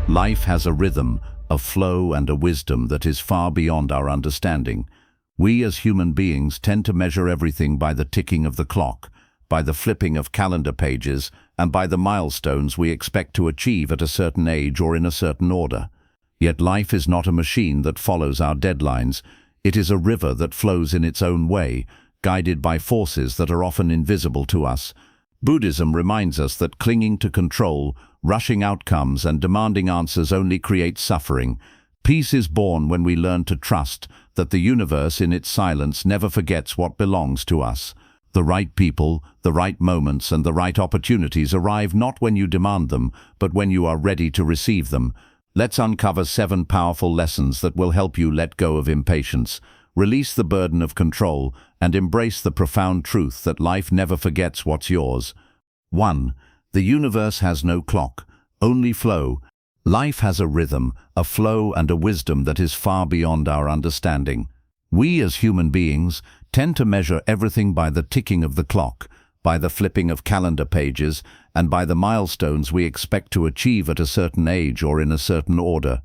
Life has a rhythm, a flow and a wisdom that is far beyond our understanding. We as human beings tend to measure everything by the ticking of the clock, by the flipping of calendar pages, and by the milestones we expect to achieve at a certain age or in a certain order. Yet life is not a machine that follows our deadlines. It is a river that flows in its own way, guided by forces that are often invisible to us. Buddhism reminds us that clinging to control, rushing outcomes, and demanding answers only creates suffering. Peace is born when we learn to trust that the universe in its silence never forgets what belongs to us. The right people, the right moments, and the right opportunities arrive not when you demand them, but when you are ready to receive them. Let's uncover 7 powerful lessons that will help you let go of impatience, release the burden of control, and embrace the profound truth that life never forgets what's yours. 1. The universe has no clock, only flow. Life has a rhythm, a flow, and a wisdom that is far beyond our understanding. We as human beings tend to measure everything by the ticking of the clock, by the flipping of calendar pages, and by the milestones we expect to achieve at a certain age or in a certain order.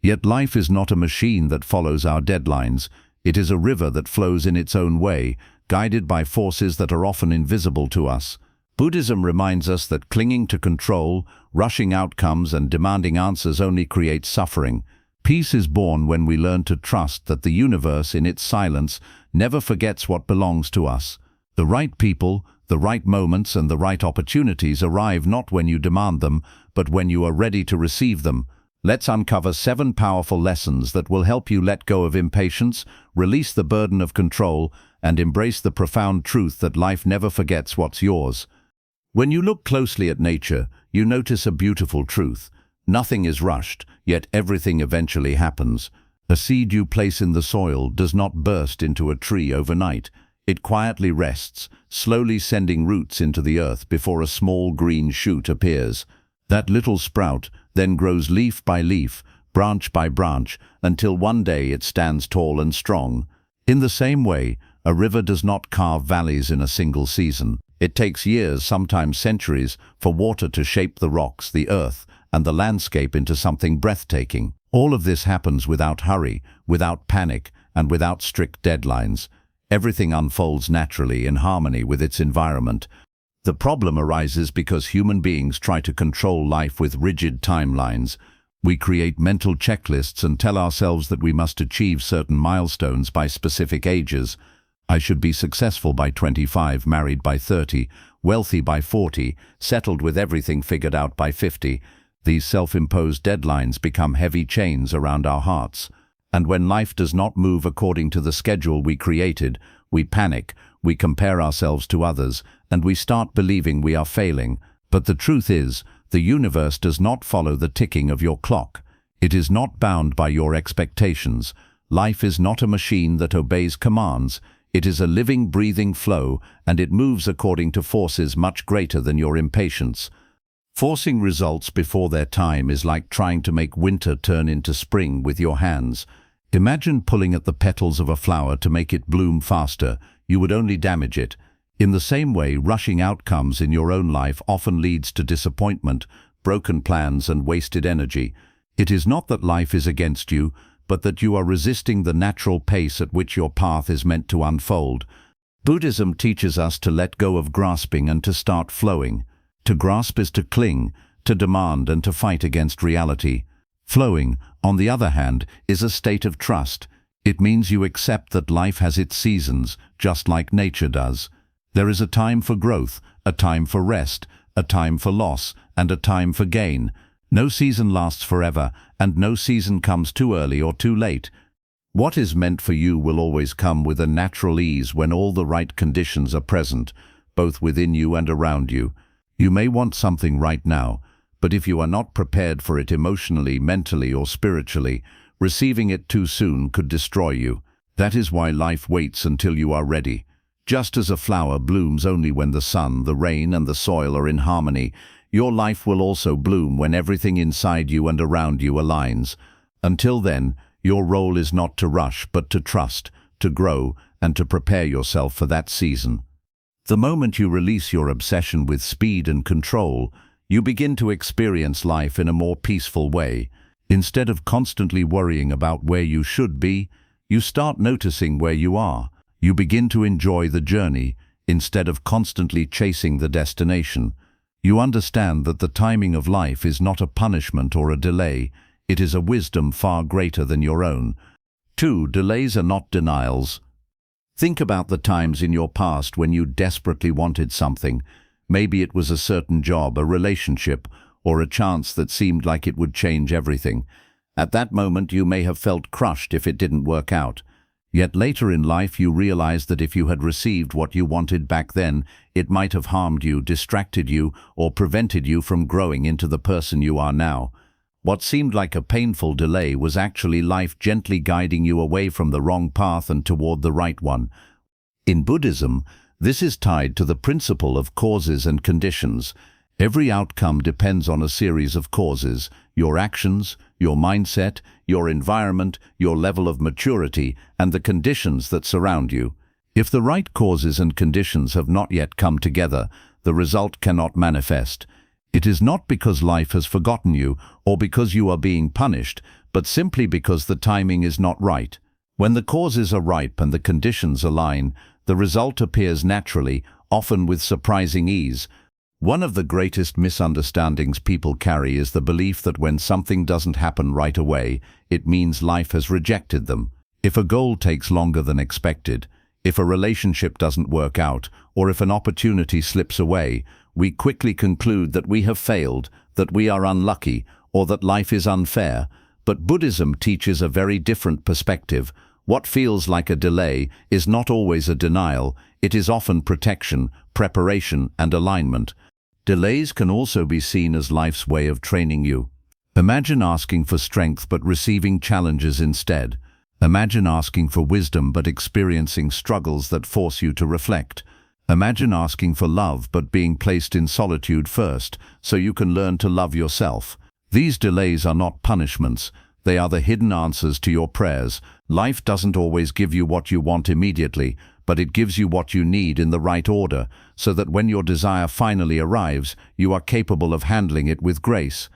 Yet life is not a machine that follows our deadlines. It is a river that flows in its own way, guided by forces that are often invisible to us. Buddhism reminds us that clinging to control, rushing outcomes, and demanding answers only creates suffering. Peace is born when we learn to trust that the universe in its silence never forgets what belongs to us. The right people, the right moments, and the right opportunities arrive not when you demand them, but when you are ready to receive them. Let's uncover 7 powerful lessons that will help you let go of impatience, release the burden of control, and embrace the profound truth that life never forgets what's yours. When you look closely at nature, you notice a beautiful truth. Nothing is rushed, yet everything eventually happens. A seed you place in the soil does not burst into a tree overnight. It quietly rests, slowly sending roots into the earth before a small green shoot appears. That little sprout then grows leaf by leaf, branch by branch, until one day it stands tall and strong. In the same way, a river does not carve valleys in a single season. It takes years, sometimes centuries, for water to shape the rocks, the earth, and the landscape into something breathtaking. All of this happens without hurry, without panic, and without strict deadlines. Everything unfolds naturally in harmony with its environment. The problem arises because human beings try to control life with rigid timelines. We create mental checklists and tell ourselves that we must achieve certain milestones by specific ages. I should be successful by 25, married by 30, wealthy by 40, settled with everything figured out by 50. These self-imposed deadlines become heavy chains around our hearts. And when life does not move according to the schedule we created, we panic, we compare ourselves to others, and we start believing we are failing. But the truth is, the universe does not follow the ticking of your clock. It is not bound by your expectations. Life is not a machine that obeys commands. It is a living, breathing flow, and it moves according to forces much greater than your impatience. Forcing results before their time is like trying to make winter turn into spring with your hands. Imagine pulling at the petals of a flower to make it bloom faster. You would only damage it. In the same way, rushing outcomes in your own life often leads to disappointment, broken plans, and wasted energy. It is not that life is against you, but that you are resisting the natural pace at which your path is meant to unfold. Buddhism teaches us to let go of grasping and to start flowing. To grasp is to cling, to demand, and to fight against reality. Flowing, on the other hand, is a state of trust. It means you accept that life has its seasons, just like nature does. There is a time for growth, a time for rest, a time for loss, and a time for gain. No season lasts forever, and no season comes too early or too late. What is meant for you will always come with a natural ease when all the right conditions are present, both within you and around you. You may want something right now, but if you are not prepared for it emotionally, mentally, or spiritually, receiving it too soon could destroy you. That is why life waits until you are ready. Just as a flower blooms only when the sun, the rain, and the soil are in harmony, your life will also bloom when everything inside you and around you aligns. Until then, your role is not to rush, but to trust, to grow, and to prepare yourself for that season. The moment you release your obsession with speed and control, You begin to experience life in a more peaceful way. Instead of constantly worrying about where you should be, you start noticing where you are. You begin to enjoy the journey instead of constantly chasing the destination. You understand that the timing of life is not a punishment or a delay. It is a wisdom far greater than your own. 2. Delays are not denials. Think about the times in your past when you desperately wanted something. Maybe it was a certain job, a relationship, or a chance that seemed like it would change everything. At that moment you may have felt crushed if it didn't work out. Yet later in life you realized that if you had received what you wanted back then, it might have harmed you, distracted you, or prevented you from growing into the person you are now. What seemed like a painful delay was actually life gently guiding you away from the wrong path and toward the right one. In Buddhism, this is tied to the principle of causes and conditions. Every outcome depends on a series of causes: your actions, your mindset, your environment, your level of maturity, and the conditions that surround you. If the right causes and conditions have not yet come together, the result cannot manifest. It is not because life has forgotten you or because you are being punished, but simply because the timing is not right. When the causes are ripe and the conditions align, the result appears naturally, often with surprising ease. One of the greatest misunderstandings people carry is the belief that when something doesn't happen right away, it means life has rejected them. If a goal takes longer than expected, if a relationship doesn't work out, or if an opportunity slips away, we quickly conclude that we have failed, that we are unlucky, or that life is unfair. But Buddhism teaches a very different perspective. What feels like a delay is not always a denial. It is often protection, preparation, and alignment. Delays can also be seen as life's way of training you. Imagine asking for strength but receiving challenges instead. Imagine asking for wisdom but experiencing struggles that force you to reflect. Imagine asking for love but being placed in solitude first, so you can learn to love yourself. These delays are not punishments. They are the hidden answers to your prayers. Life doesn't always give you what you want immediately, but it gives you what you need in the right order, so that when your desire finally arrives, you are capable of handling it with grace.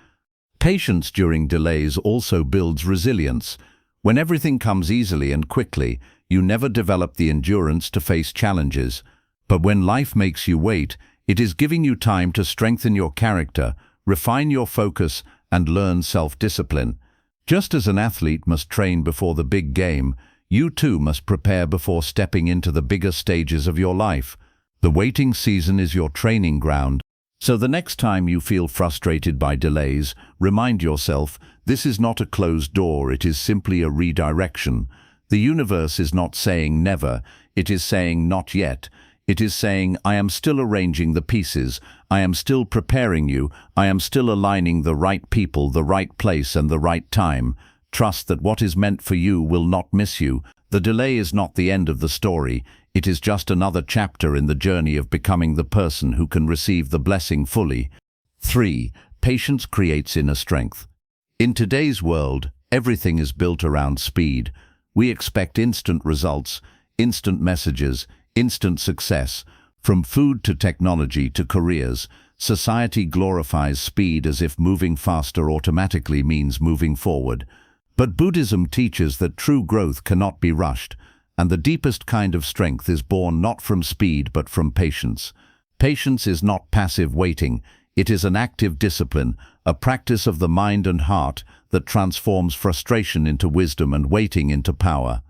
Patience during delays also builds resilience. When everything comes easily and quickly, you never develop the endurance to face challenges. But when life makes you wait, it is giving you time to strengthen your character, refine your focus, and learn self-discipline. Just as an athlete must train before the big game, you too must prepare before stepping into the bigger stages of your life. The waiting season is your training ground. So the next time you feel frustrated by delays, remind yourself, this is not a closed door, it is simply a redirection. The universe is not saying never, it is saying not yet. It is saying, I am still arranging the pieces, I am still preparing you, I am still aligning the right people, the right place, and the right time. Trust that what is meant for you will not miss you. The delay is not the end of the story. It is just another chapter in the journey of becoming the person who can receive the blessing fully. 3. Patience creates inner strength. In today's world, everything is built around speed. We expect instant results, instant messages, instant success. From food to technology to careers, society glorifies speed as if moving faster automatically means moving forward. But Buddhism teaches that true growth cannot be rushed, and the deepest kind of strength is born not from speed but from patience. Patience is not passive waiting, it is an active discipline, a practice of the mind and heart that transforms frustration into wisdom and waiting into power.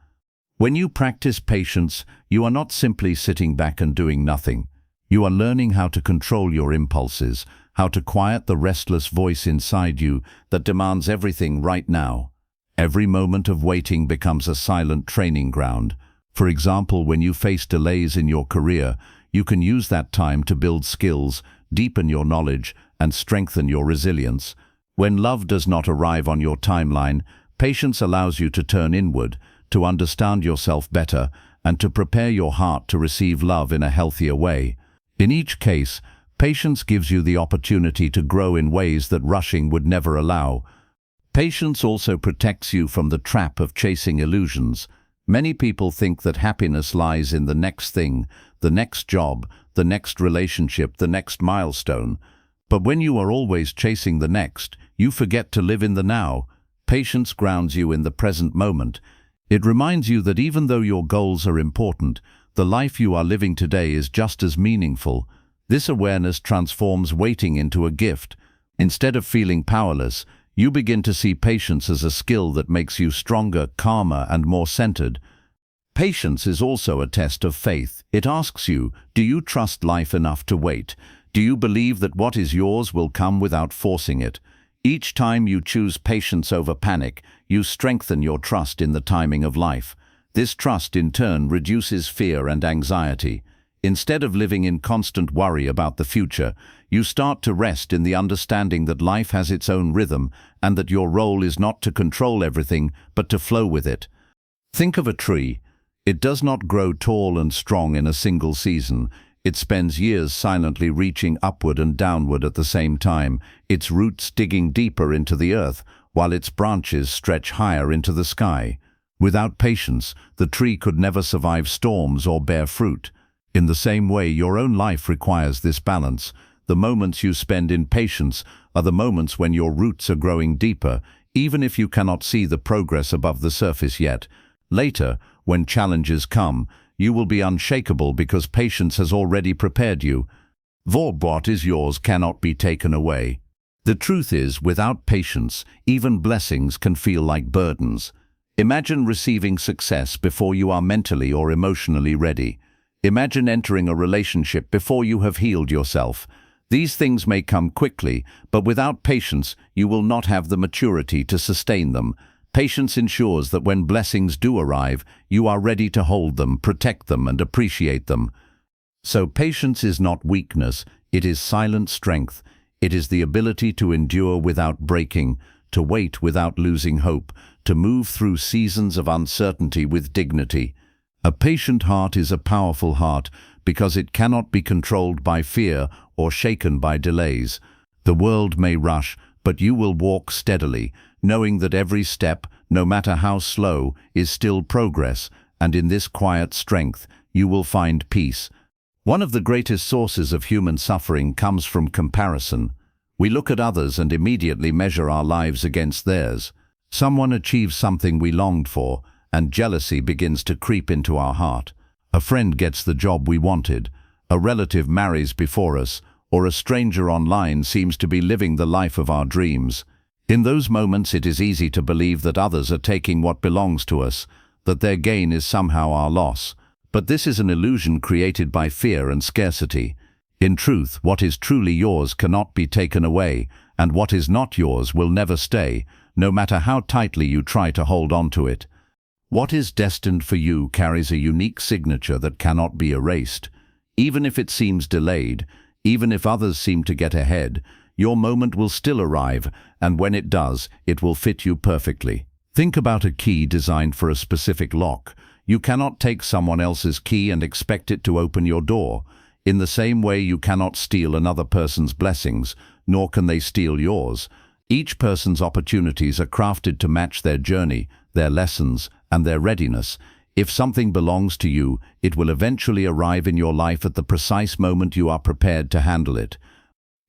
When you practice patience, you are not simply sitting back and doing nothing. You are learning how to control your impulses, how to quiet the restless voice inside you that demands everything right now. Every moment of waiting becomes a silent training ground. For example, when you face delays in your career, you can use that time to build skills, deepen your knowledge, and strengthen your resilience. When love does not arrive on your timeline, patience allows you to turn inward, to understand yourself better, and to prepare your heart to receive love in a healthier way. In each case, patience gives you the opportunity to grow in ways that rushing would never allow. Patience also protects you from the trap of chasing illusions. Many people think that happiness lies in the next thing, the next job, the next relationship, the next milestone. But when you are always chasing the next, you forget to live in the now. Patience grounds you in the present moment. It reminds you that even though your goals are important, the life you are living today is just as meaningful. This awareness transforms waiting into a gift. Instead of feeling powerless, you begin to see patience as a skill that makes you stronger, calmer, and more centered. Patience is also a test of faith. It asks you, do you trust life enough to wait? Do you believe that what is yours will come without forcing it? Each time you choose patience over panic, you strengthen your trust in the timing of life. This trust, in turn, reduces fear and anxiety. Instead of living in constant worry about the future, you start to rest in the understanding that life has its own rhythm and that your role is not to control everything, but to flow with it. Think of a tree. It does not grow tall and strong in a single season. It spends years silently reaching upward and downward at the same time, its roots digging deeper into the earth, while its branches stretch higher into the sky. Without patience, the tree could never survive storms or bear fruit. In the same way, your own life requires this balance. The moments you spend in patience are the moments when your roots are growing deeper, even if you cannot see the progress above the surface yet. Later, when challenges come, you will be unshakable because patience has already prepared you. For what is yours cannot be taken away. The truth is, without patience, even blessings can feel like burdens. Imagine receiving success before you are mentally or emotionally ready. Imagine entering a relationship before you have healed yourself. These things may come quickly, but without patience, you will not have the maturity to sustain them. Patience ensures that when blessings do arrive, you are ready to hold them, protect them, and appreciate them. So patience is not weakness, it is silent strength. It is the ability to endure without breaking, to wait without losing hope, to move through seasons of uncertainty with dignity. A patient heart is a powerful heart because it cannot be controlled by fear or shaken by delays. The world may rush, but you will walk steadily, knowing that every step, no matter how slow, is still progress, and in this quiet strength, you will find peace. One of the greatest sources of human suffering comes from comparison. We look at others and immediately measure our lives against theirs. Someone achieves something we longed for, and jealousy begins to creep into our heart. A friend gets the job we wanted, a relative marries before us, or a stranger online seems to be living the life of our dreams. In those moments, it is easy to believe that others are taking what belongs to us, that their gain is somehow our loss. But this is an illusion created by fear and scarcity. In truth, what is truly yours cannot be taken away, and what is not yours will never stay, no matter how tightly you try to hold on to it. What is destined for you carries a unique signature that cannot be erased. Even if it seems delayed, even if others seem to get ahead, your moment will still arrive, and when it does, it will fit you perfectly. Think about a key designed for a specific lock. You cannot take someone else's key and expect it to open your door. In the same way, you cannot steal another person's blessings, nor can they steal yours. Each person's opportunities are crafted to match their journey, their lessons, and their readiness. If something belongs to you, it will eventually arrive in your life at the precise moment you are prepared to handle it.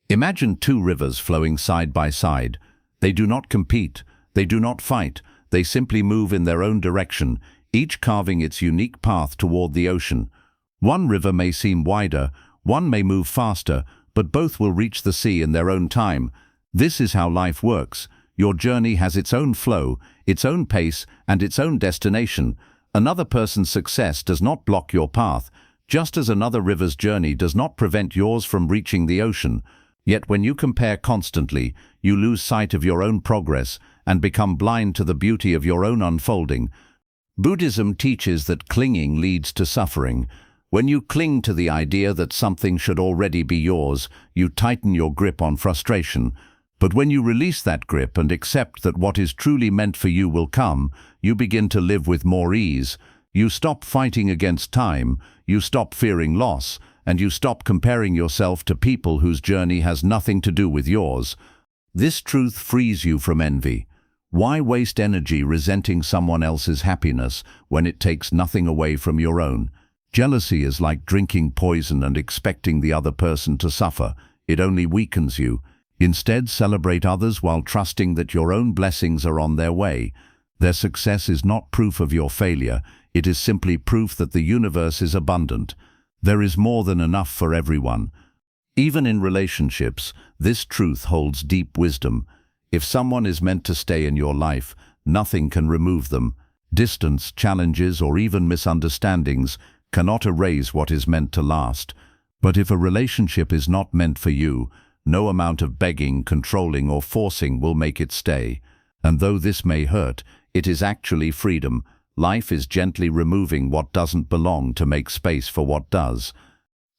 Imagine two rivers flowing side by side. They do not compete, they do not fight, they simply move in their own direction, each carving its unique path toward the ocean. One river may seem wider, one may move faster, but both will reach the sea in their own time. This is how life works. Your journey has its own flow, its own pace, and its own destination. Another person's success does not block your path, just as another river's journey does not prevent yours from reaching the ocean. Yet when you compare constantly, you lose sight of your own progress and become blind to the beauty of your own unfolding. Buddhism teaches that clinging leads to suffering. When you cling to the idea that something should already be yours, you tighten your grip on frustration. But when you release that grip and accept that what is truly meant for you will come, you begin to live with more ease. You stop fighting against time, you stop fearing loss, and you stop comparing yourself to people whose journey has nothing to do with yours. This truth frees you from envy. Why waste energy resenting someone else's happiness when it takes nothing away from your own? Jealousy is like drinking poison and expecting the other person to suffer. it only weakens you. Instead, celebrate others while trusting that your own blessings are on their way. Their success is not proof of your failure, it is simply proof that the universe is abundant. There is more than enough for everyone. Even in relationships, this truth holds deep wisdom. If someone is meant to stay in your life, nothing can remove them. Distance, challenges, or even misunderstandings cannot erase what is meant to last. But if a relationship is not meant for you, no amount of begging, controlling, or forcing will make it stay. And though this may hurt, it is actually freedom. Life is gently removing what doesn't belong to make space for what does.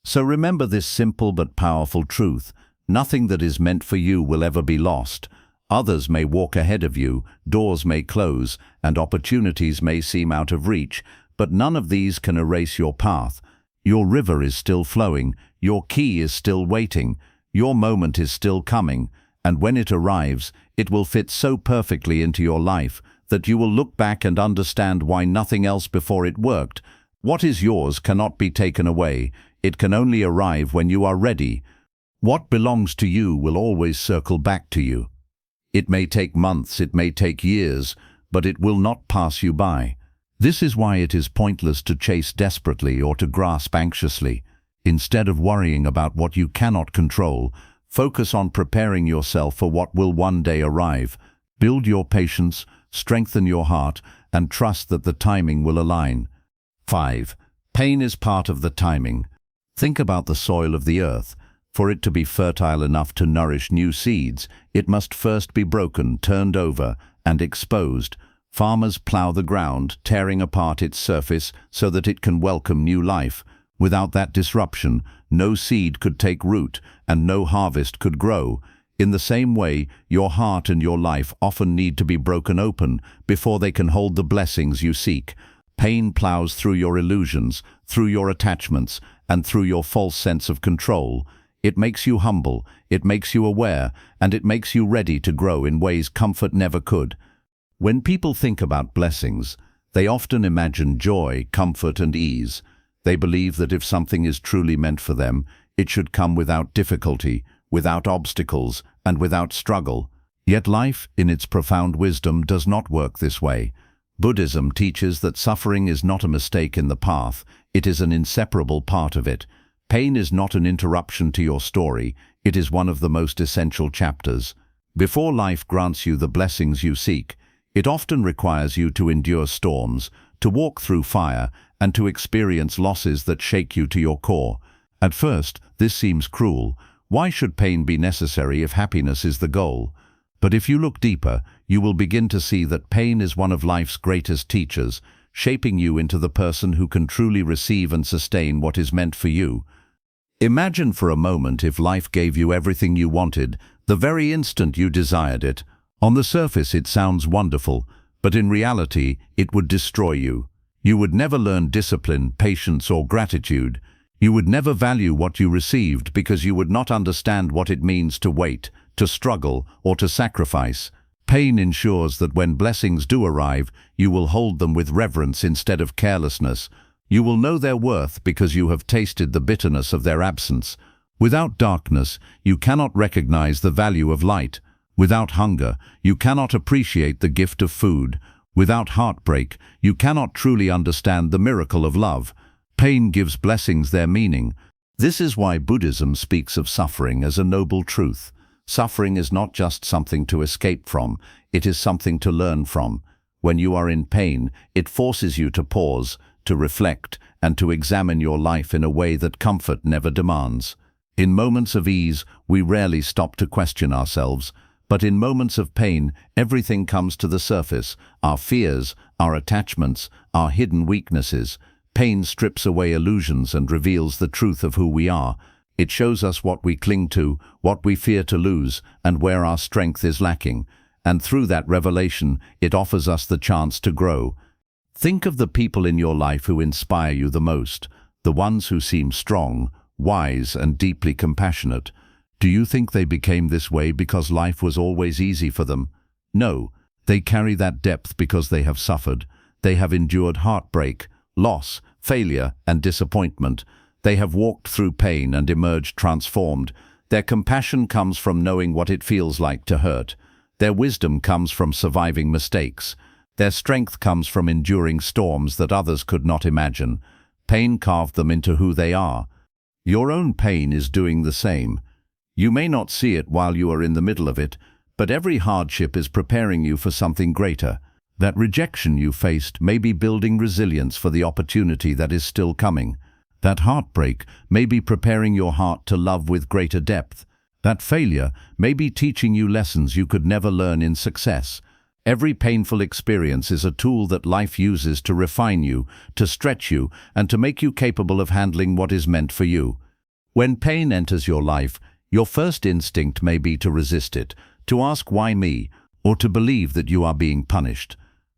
So remember this simple but powerful truth. Nothing that is meant for you will ever be lost. Others may walk ahead of you, doors may close, and opportunities may seem out of reach, but none of these can erase your path. Your river is still flowing, your key is still waiting, your moment is still coming, and when it arrives, it will fit so perfectly into your life that you will look back and understand why nothing else before it worked. What is yours cannot be taken away. It can only arrive when you are ready. What belongs to you will always circle back to you. It may take months, it may take years, but it will not pass you by. This is why it is pointless to chase desperately or to grasp anxiously. Instead of worrying about what you cannot control, focus on preparing yourself for what will one day arrive. Build your patience, strengthen your heart, and trust that the timing will align. 5. Pain is part of the timing. Think about the soil of the earth. For it to be fertile enough to nourish new seeds, it must first be broken, turned over, and exposed. Farmers plow the ground, tearing apart its surface so that it can welcome new life. Without that disruption, no seed could take root, and no harvest could grow. In the same way, your heart and your life often need to be broken open before they can hold the blessings you seek. Pain plows through your illusions, through your attachments, and through your false sense of control. It makes you humble, it makes you aware, and it makes you ready to grow in ways comfort never could. When people think about blessings, they often imagine joy, comfort, and ease. They believe that if something is truly meant for them, it should come without difficulty, without obstacles, and without struggle. Yet life, in its profound wisdom, does not work this way. Buddhism teaches that suffering is not a mistake in the path, it is an inseparable part of it. Pain is not an interruption to your story, it is one of the most essential chapters. Before life grants you the blessings you seek, it often requires you to endure storms, to walk through fire, and to experience losses that shake you to your core. At first, this seems cruel. Why should pain be necessary if happiness is the goal? But if you look deeper, you will begin to see that pain is one of life's greatest teachers, shaping you into the person who can truly receive and sustain what is meant for you. Imagine for a moment if life gave you everything you wanted, the very instant you desired it. On the surface it sounds wonderful, but in reality it would destroy you. You would never learn discipline, patience, or gratitude. You would never value what you received because you would not understand what it means to wait, to struggle, or to sacrifice. Pain ensures that when blessings do arrive, you will hold them with reverence instead of carelessness. You will know their worth because you have tasted the bitterness of their absence. Without darkness, you cannot recognize the value of light. Without hunger, you cannot appreciate the gift of food. Without heartbreak, you cannot truly understand the miracle of love. Pain gives blessings their meaning. This is why Buddhism speaks of suffering as a noble truth. Suffering is not just something to escape from, it is something to learn from. When you are in pain, it forces you to pause, to reflect, and to examine your life in a way that comfort never demands. In moments of ease, we rarely stop to question ourselves, but in moments of pain, everything comes to the surface, our fears, our attachments, our hidden weaknesses. Pain strips away illusions and reveals the truth of who we are. It shows us what we cling to, what we fear to lose, and where our strength is lacking. And through that revelation, it offers us the chance to grow. Think of the people in your life who inspire you the most, the ones who seem strong, wise, and deeply compassionate. Do you think they became this way because life was always easy for them? No, they carry that depth because they have suffered. They have endured heartbreak, loss, failure, and disappointment. They have walked through pain and emerged transformed. Their compassion comes from knowing what it feels like to hurt. Their wisdom comes from surviving mistakes. Their strength comes from enduring storms that others could not imagine. Pain carved them into who they are. Your own pain is doing the same. You may not see it while you are in the middle of it, but every hardship is preparing you for something greater. That rejection you faced may be building resilience for the opportunity that is still coming. That heartbreak may be preparing your heart to love with greater depth. That failure may be teaching you lessons you could never learn in success. Every painful experience is a tool that life uses to refine you, to stretch you, and to make you capable of handling what is meant for you. When pain enters your life, your first instinct may be to resist it, to ask why me, or to believe that you are being punished.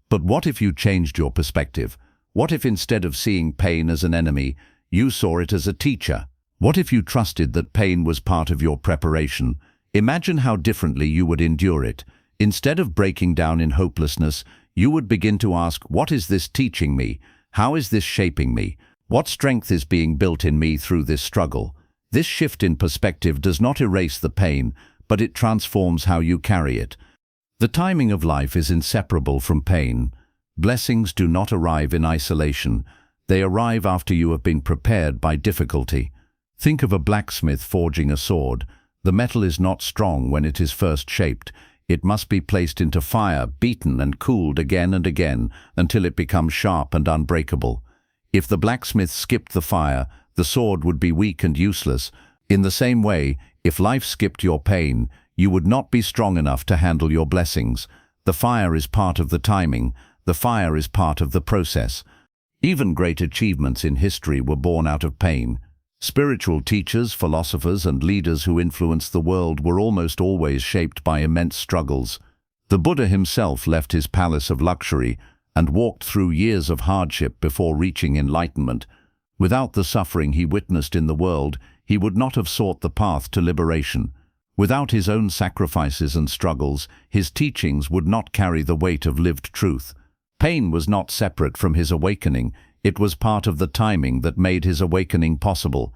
But what if you changed your perspective? What if instead of seeing pain as an enemy, you saw it as a teacher? What if you trusted that pain was part of your preparation? Imagine how differently you would endure it. Instead of breaking down in hopelessness, you would begin to ask, what is this teaching me? How is this shaping me? What strength is being built in me through this struggle? This shift in perspective does not erase the pain, but it transforms how you carry it. The timing of life is inseparable from pain. Blessings do not arrive in isolation. They arrive after you have been prepared by difficulty. Think of a blacksmith forging a sword. The metal is not strong when it is first shaped. It must be placed into fire, beaten and cooled again and again until it becomes sharp and unbreakable. If the blacksmith skipped the fire, the sword would be weak and useless. In the same way, if life skipped your pain, you would not be strong enough to handle your blessings. The fire is part of the timing. The fire is part of the process. Even great achievements in history were born out of pain. Spiritual teachers, philosophers, and leaders who influenced the world were almost always shaped by immense struggles. The Buddha himself left his palace of luxury and walked through years of hardship before reaching enlightenment. Without the suffering he witnessed in the world, he would not have sought the path to liberation. Without his own sacrifices and struggles, his teachings would not carry the weight of lived truth. Pain was not separate from his awakening. It was part of the timing that made his awakening possible.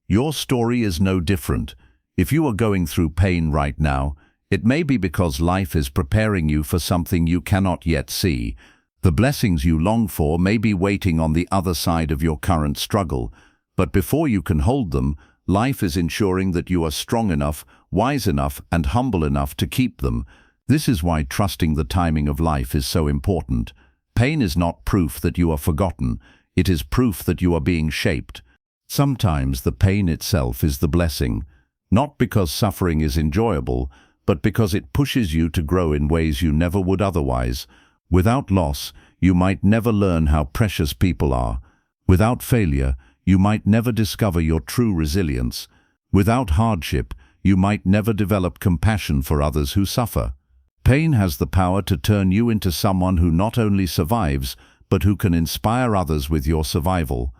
Your story is no different. If you are going through pain right now, it may be because life is preparing you for something you cannot yet see. The blessings you long for may be waiting on the other side of your current struggle. But before you can hold them, life is ensuring that you are strong enough, wise enough, and humble enough to keep them. This is why trusting the timing of life is so important. Pain is not proof that you are forgotten. It is proof that you are being shaped. Sometimes the pain itself is the blessing, not because suffering is enjoyable, but because it pushes you to grow in ways you never would otherwise. Without loss, you might never learn how precious people are. Without failure, you might never discover your true resilience. Without hardship, you might never develop compassion for others who suffer. Pain has the power to turn you into someone who not only survives, but who can inspire others with your survival.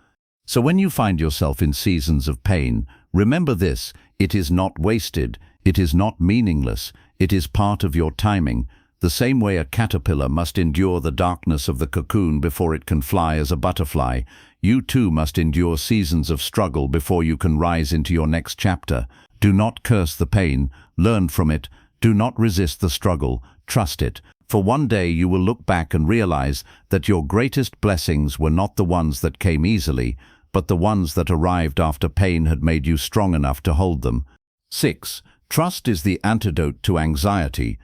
So when you find yourself in seasons of pain, remember this: it is not wasted, it is not meaningless, it is part of your timing. The same way a caterpillar must endure the darkness of the cocoon before it can fly as a butterfly, you too must endure seasons of struggle before you can rise into your next chapter. Do not curse the pain, learn from it. Do not resist the struggle, trust it. For one day you will look back and realize that your greatest blessings were not the ones that came easily, but the ones that arrived after pain had made you strong enough to hold them. 6. Trust is the antidote to anxiety.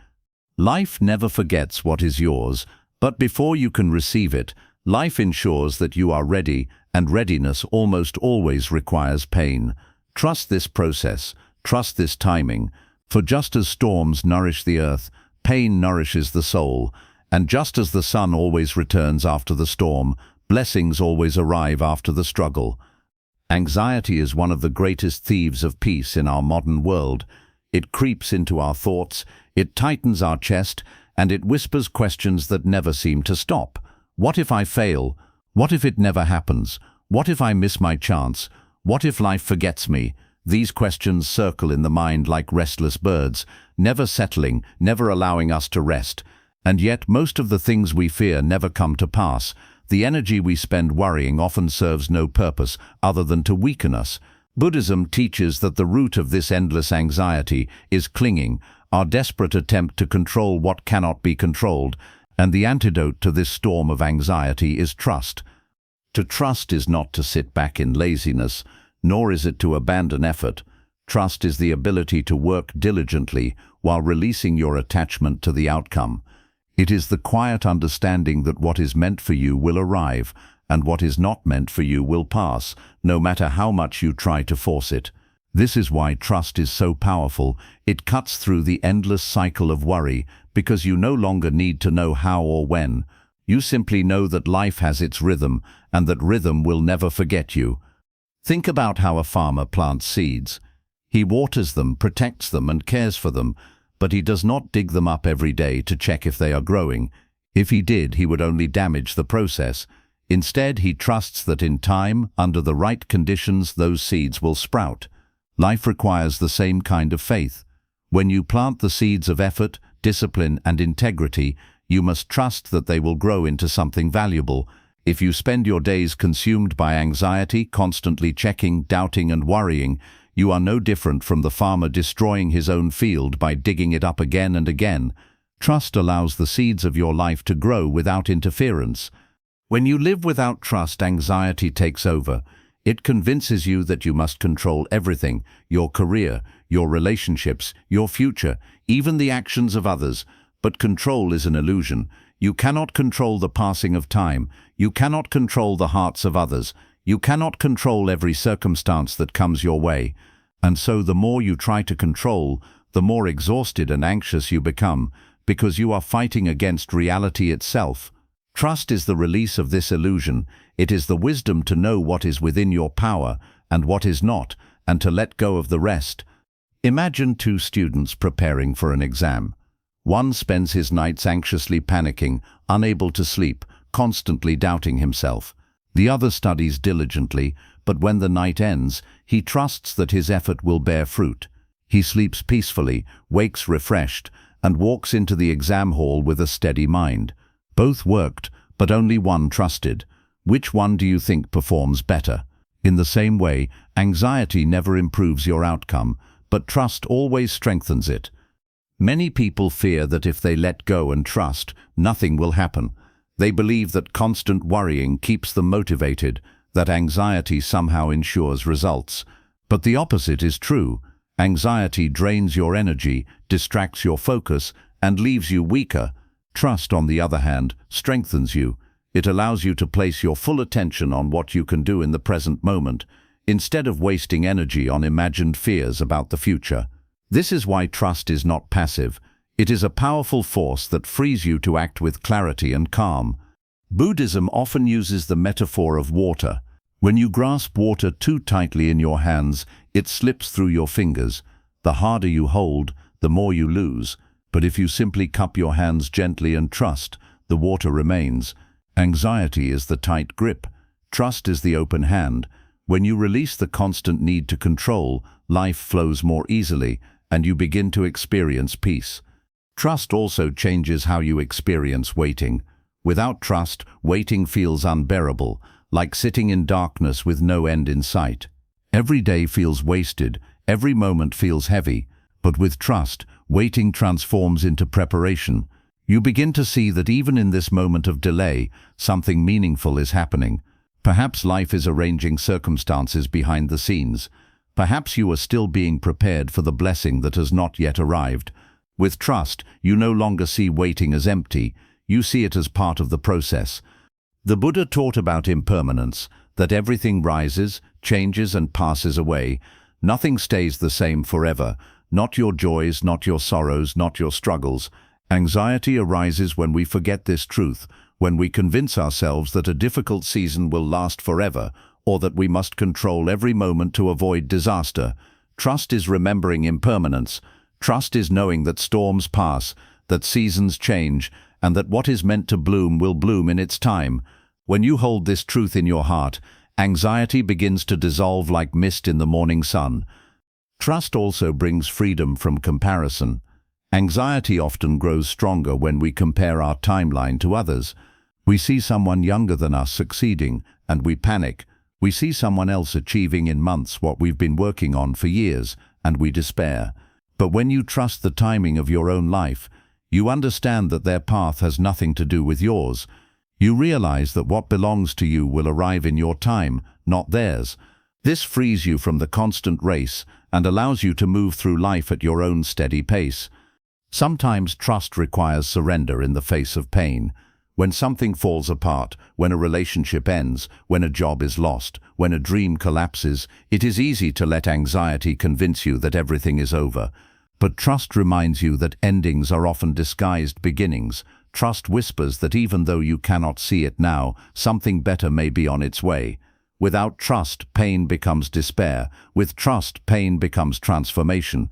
Life never forgets what is yours, but before you can receive it, life ensures that you are ready, and readiness almost always requires pain. Trust this process, trust this timing. For just as storms nourish the earth, pain nourishes the soul, and just as the sun always returns after the storm, blessings always arrive after the struggle. Anxiety is one of the greatest thieves of peace in our modern world. It creeps into our thoughts, it tightens our chest, and it whispers questions that never seem to stop. What if I fail? What if it never happens? What if I miss my chance? What if life forgets me? These questions circle in the mind like restless birds, never settling, never allowing us to rest. And yet most of the things we fear never come to pass. The energy we spend worrying often serves no purpose other than to weaken us. Buddhism teaches that the root of this endless anxiety is clinging, our desperate attempt to control what cannot be controlled, and the antidote to this storm of anxiety is trust. To trust is not to sit back in laziness, nor is it to abandon effort. Trust is the ability to work diligently while releasing your attachment to the outcome. It is the quiet understanding that what is meant for you will arrive, and what is not meant for you will pass, no matter how much you try to force it. This is why trust is so powerful. It cuts through the endless cycle of worry, because you no longer need to know how or when. You simply know that life has its rhythm, and that rhythm will never forget you. Think about how a farmer plants seeds. He waters them, protects them, and cares for them, but he does not dig them up every day to check if they are growing. If he did, he would only damage the process. Instead, he trusts that in time, under the right conditions, those seeds will sprout. Life requires the same kind of faith. When you plant the seeds of effort, discipline, and integrity, you must trust that they will grow into something valuable. If you spend your days consumed by anxiety, constantly checking, doubting, and worrying, you are no different from the farmer destroying his own field by digging it up again and again. Trust allows the seeds of your life to grow without interference. When you live without trust, anxiety takes over. It convinces you that you must control everything: your career, your relationships, your future, even the actions of others. But control is an illusion. You cannot control the passing of time. You cannot control the hearts of others. You cannot control every circumstance that comes your way. And so the more you try to control, the more exhausted and anxious you become, because you are fighting against reality itself. Trust is the release of this illusion. It is the wisdom to know what is within your power and what is not, and to let go of the rest. Imagine two students preparing for an exam. One spends his nights anxiously panicking, unable to sleep, constantly doubting himself. The other studies diligently, but when the night ends, he trusts that his effort will bear fruit. He sleeps peacefully, wakes refreshed, and walks into the exam hall with a steady mind. Both worked, but only one trusted. Which one do you think performs better? In the same way, anxiety never improves your outcome, but trust always strengthens it. Many people fear that if they let go and trust, nothing will happen. They believe that constant worrying keeps them motivated, that anxiety somehow ensures results. But the opposite is true. Anxiety drains your energy, distracts your focus, and leaves you weaker. Trust, on the other hand, strengthens you. It allows you to place your full attention on what you can do in the present moment, instead of wasting energy on imagined fears about the future. This is why trust is not passive. It is a powerful force that frees you to act with clarity and calm. Buddhism often uses the metaphor of water. When you grasp water too tightly in your hands, it slips through your fingers. The harder you hold, the more you lose. But if you simply cup your hands gently and trust, the water remains. Anxiety is the tight grip. Trust is the open hand. When you release the constant need to control, life flows more easily, and you begin to experience peace. Trust also changes how you experience waiting. Without trust, waiting feels unbearable, like sitting in darkness with no end in sight. Every day feels wasted, every moment feels heavy. But with trust, waiting transforms into preparation. You begin to see that even in this moment of delay, something meaningful is happening. Perhaps life is arranging circumstances behind the scenes. Perhaps you are still being prepared for the blessing that has not yet arrived. With trust, you no longer see waiting as empty. You see it as part of the process. The Buddha taught about impermanence, that everything rises, changes, and passes away. Nothing stays the same forever. Not your joys, not your sorrows, not your struggles. Anxiety arises when we forget this truth, when we convince ourselves that a difficult season will last forever, or that we must control every moment to avoid disaster. Trust is remembering impermanence. Trust is knowing that storms pass, that seasons change, and that what is meant to bloom will bloom in its time. When you hold this truth in your heart, anxiety begins to dissolve like mist in the morning sun. Trust also brings freedom from comparison. Anxiety often grows stronger when we compare our timeline to others. We see someone younger than us succeeding, and we panic. We see someone else achieving in months what we've been working on for years, and we despair. But when you trust the timing of your own life, you understand that their path has nothing to do with yours. You realize that what belongs to you will arrive in your time, not theirs. This frees you from the constant race and allows you to move through life at your own steady pace. Sometimes trust requires surrender in the face of pain. When something falls apart, when a relationship ends, when a job is lost, when a dream collapses, it is easy to let anxiety convince you that everything is over. But trust reminds you that endings are often disguised beginnings. Trust whispers that even though you cannot see it now, something better may be on its way. Without trust, pain becomes despair. With trust, pain becomes transformation.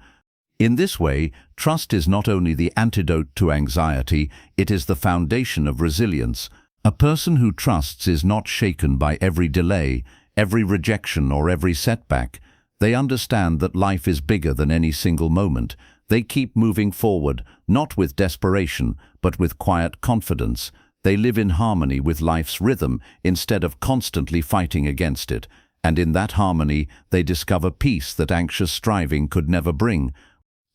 In this way, trust is not only the antidote to anxiety, it is the foundation of resilience. A person who trusts is not shaken by every delay, every rejection, or every setback. They understand that life is bigger than any single moment. They keep moving forward, not with desperation, but with quiet confidence. They live in harmony with life's rhythm instead of constantly fighting against it. And in that harmony, they discover peace that anxious striving could never bring.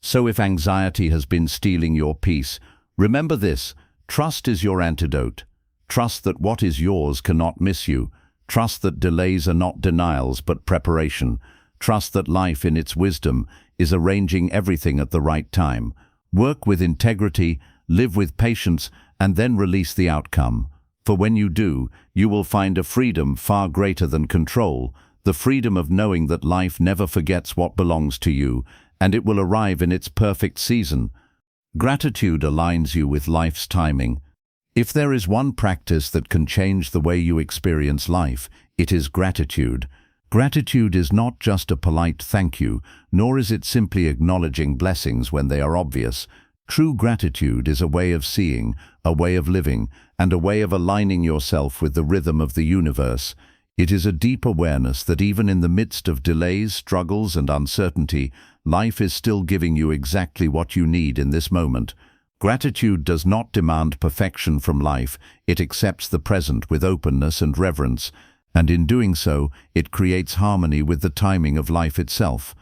So if anxiety has been stealing your peace, remember this: trust is your antidote. Trust that what is yours cannot miss you. Trust that delays are not denials but preparation. Trust that life in its wisdom is arranging everything at the right time. Work with integrity, live with patience, and then release the outcome. For when you do, you will find a freedom far greater than control, the freedom of knowing that life never forgets what belongs to you, and it will arrive in its perfect season. Gratitude aligns you with life's timing. If there is one practice that can change the way you experience life, it is gratitude. Gratitude is not just a polite thank you, nor is it simply acknowledging blessings when they are obvious. True gratitude is a way of seeing, a way of living, and a way of aligning yourself with the rhythm of the universe. It is a deep awareness that even in the midst of delays, struggles, and uncertainty, life is still giving you exactly what you need in this moment. Gratitude does not demand perfection from life. It accepts the present with openness and reverence, and in doing so, it creates harmony with the timing of life itself.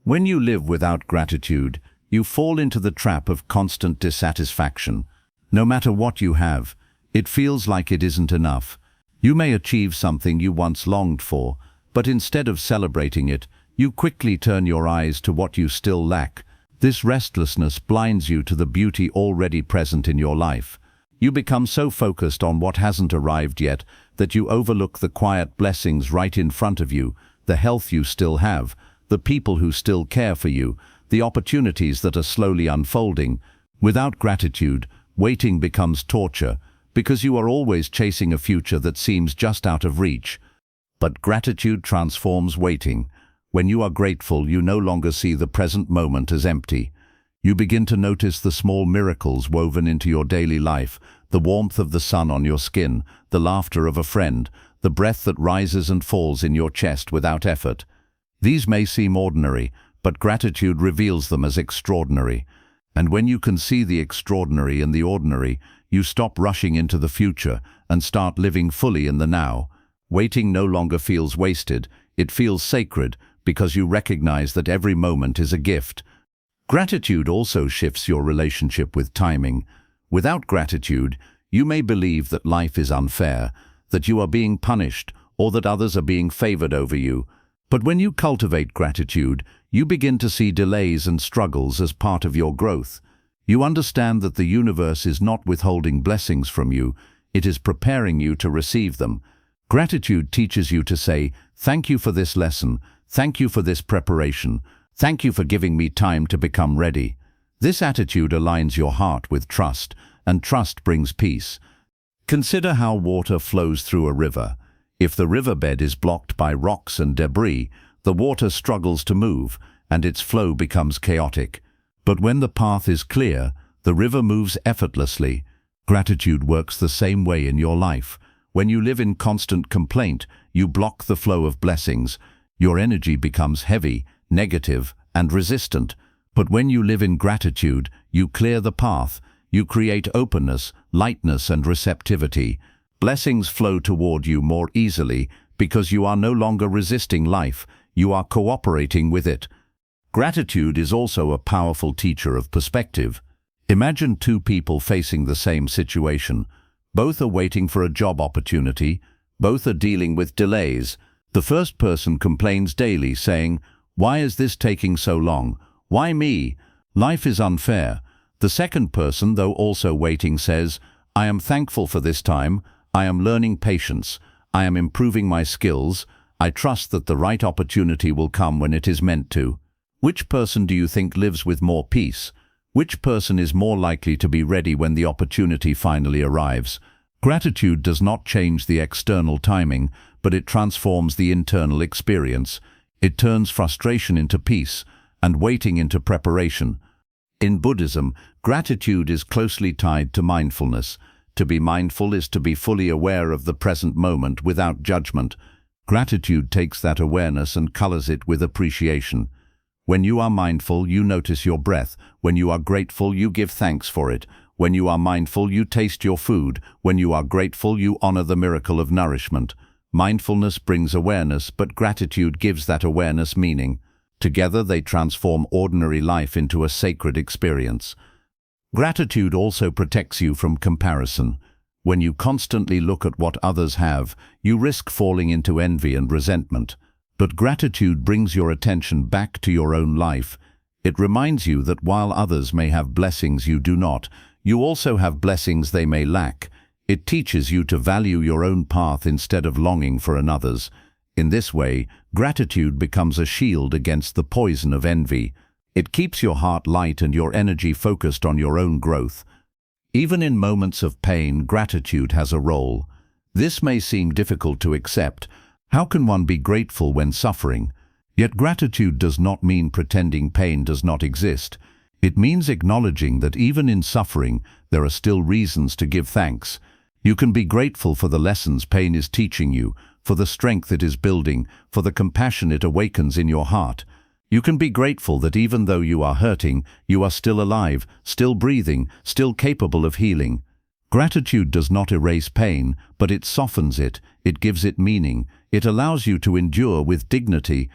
When you live without gratitude, you fall into the trap of constant dissatisfaction. No matter what you have, it feels like it isn't enough. You may achieve something you once longed for, but instead of celebrating it, you quickly turn your eyes to what you still lack. This restlessness blinds you to the beauty already present in your life. You become so focused on what hasn't arrived yet that you overlook the quiet blessings right in front of you, the health you still have, the people who still care for you, the opportunities that are slowly unfolding. Without gratitude, waiting becomes torture, because you are always chasing a future that seems just out of reach. But gratitude transforms waiting. When you are grateful, you no longer see the present moment as empty. You begin to notice the small miracles woven into your daily life, the warmth of the sun on your skin, the laughter of a friend, the breath that rises and falls in your chest without effort. These may seem ordinary, but gratitude reveals them as extraordinary. And when you can see the extraordinary in the ordinary, you stop rushing into the future and start living fully in the now. Waiting no longer feels wasted, it feels sacred, because you recognize that every moment is a gift. Gratitude also shifts your relationship with timing. Without gratitude, you may believe that life is unfair, that you are being punished, or that others are being favored over you. But when you cultivate gratitude, you begin to see delays and struggles as part of your growth. You understand that the universe is not withholding blessings from you, it is preparing you to receive them. Gratitude teaches you to say, "Thank you for this lesson, thank you for this preparation, thank you for giving me time to become ready." This attitude aligns your heart with trust, and trust brings peace. Consider how water flows through a river. If the riverbed is blocked by rocks and debris, the water struggles to move, and its flow becomes chaotic. But when the path is clear, the river moves effortlessly. Gratitude works the same way in your life. When you live in constant complaint, you block the flow of blessings. Your energy becomes heavy, negative, and resistant. But when you live in gratitude, you clear the path. You create openness, lightness, and receptivity. Blessings flow toward you more easily because you are no longer resisting life, you are cooperating with it. Gratitude is also a powerful teacher of perspective. Imagine two people facing the same situation. Both are waiting for a job opportunity. Both are dealing with delays. The first person complains daily, saying, "Why is this taking so long? Why me? Life is unfair." The second person, though also waiting, says, "I am thankful for this time. I am learning patience. I am improving my skills. I trust that the right opportunity will come when it is meant to." Which person do you think lives with more peace? Which person is more likely to be ready when the opportunity finally arrives? Gratitude does not change the external timing, but it transforms the internal experience. It turns frustration into peace and waiting into preparation. In Buddhism, gratitude is closely tied to mindfulness. To be mindful is to be fully aware of the present moment without judgment. Gratitude takes that awareness and colors it with appreciation. When you are mindful, you notice your breath. When you are grateful, you give thanks for it. When you are mindful, you taste your food. When you are grateful, you honor the miracle of nourishment. Mindfulness brings awareness, but gratitude gives that awareness meaning. Together they transform ordinary life into a sacred experience. Gratitude also protects you from comparison. When you constantly look at what others have, you risk falling into envy and resentment. But gratitude brings your attention back to your own life. It reminds you that while others may have blessings you do not, you also have blessings they may lack. It teaches you to value your own path instead of longing for another's. In this way, gratitude becomes a shield against the poison of envy. It keeps your heart light and your energy focused on your own growth. Even in moments of pain, gratitude has a role. This may seem difficult to accept. How can one be grateful when suffering? Yet gratitude does not mean pretending pain does not exist. It means acknowledging that even in suffering, there are still reasons to give thanks. You can be grateful for the lessons pain is teaching you, for the strength it is building, for the compassion it awakens in your heart. You can be grateful that even though you are hurting, you are still alive, still breathing, still capable of healing. Gratitude does not erase pain, but it softens it, it gives it meaning, it allows you to endure with dignity.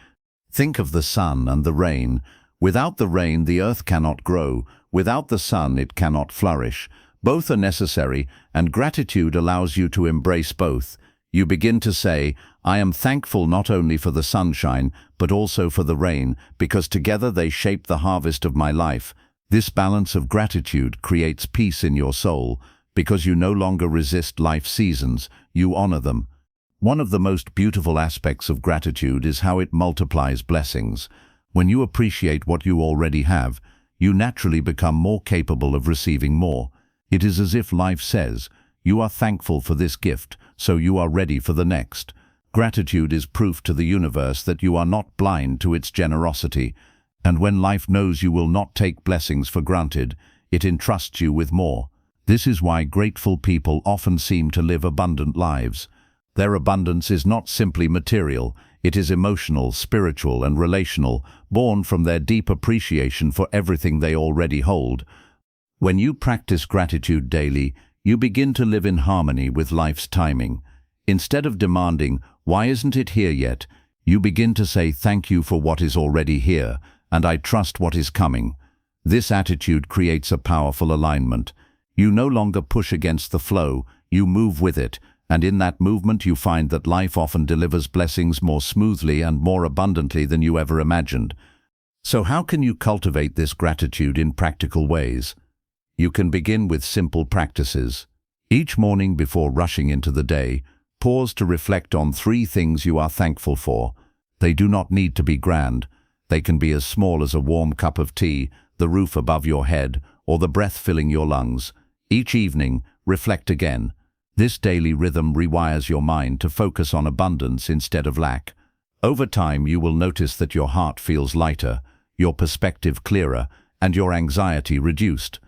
Think of the sun and the rain. Without the rain, the earth cannot grow. Without the sun, it cannot flourish. Both are necessary, and gratitude allows you to embrace both. You begin to say, "I am thankful not only for the sunshine, but also for the rain, because together they shape the harvest of my life." This balance of gratitude creates peace in your soul, because you no longer resist life's seasons, you honor them. One of the most beautiful aspects of gratitude is how it multiplies blessings. When you appreciate what you already have, you naturally become more capable of receiving more. It is as if life says, "You are thankful for this gift, so you are ready for the next." Gratitude is proof to the universe that you are not blind to its generosity. And when life knows you will not take blessings for granted, it entrusts you with more. This is why grateful people often seem to live abundant lives. Their abundance is not simply material, it is emotional, spiritual, and relational, born from their deep appreciation for everything they already hold. When you practice gratitude daily, you begin to live in harmony with life's timing. Instead of demanding, "Why isn't it here yet?" you begin to say, "Thank you for what is already here, and I trust what is coming." This attitude creates a powerful alignment. You no longer push against the flow, you move with it, and in that movement you find that life often delivers blessings more smoothly and more abundantly than you ever imagined. So how can you cultivate this gratitude in practical ways? You can begin with simple practices. Each morning before rushing into the day, pause to reflect on 3 things you are thankful for. They do not need to be grand. They can be as small as a warm cup of tea, the roof above your head, or the breath filling your lungs. Each evening, reflect again. This daily rhythm rewires your mind to focus on abundance instead of lack. Over time, you will notice that your heart feels lighter, your perspective clearer, and your anxiety reduced.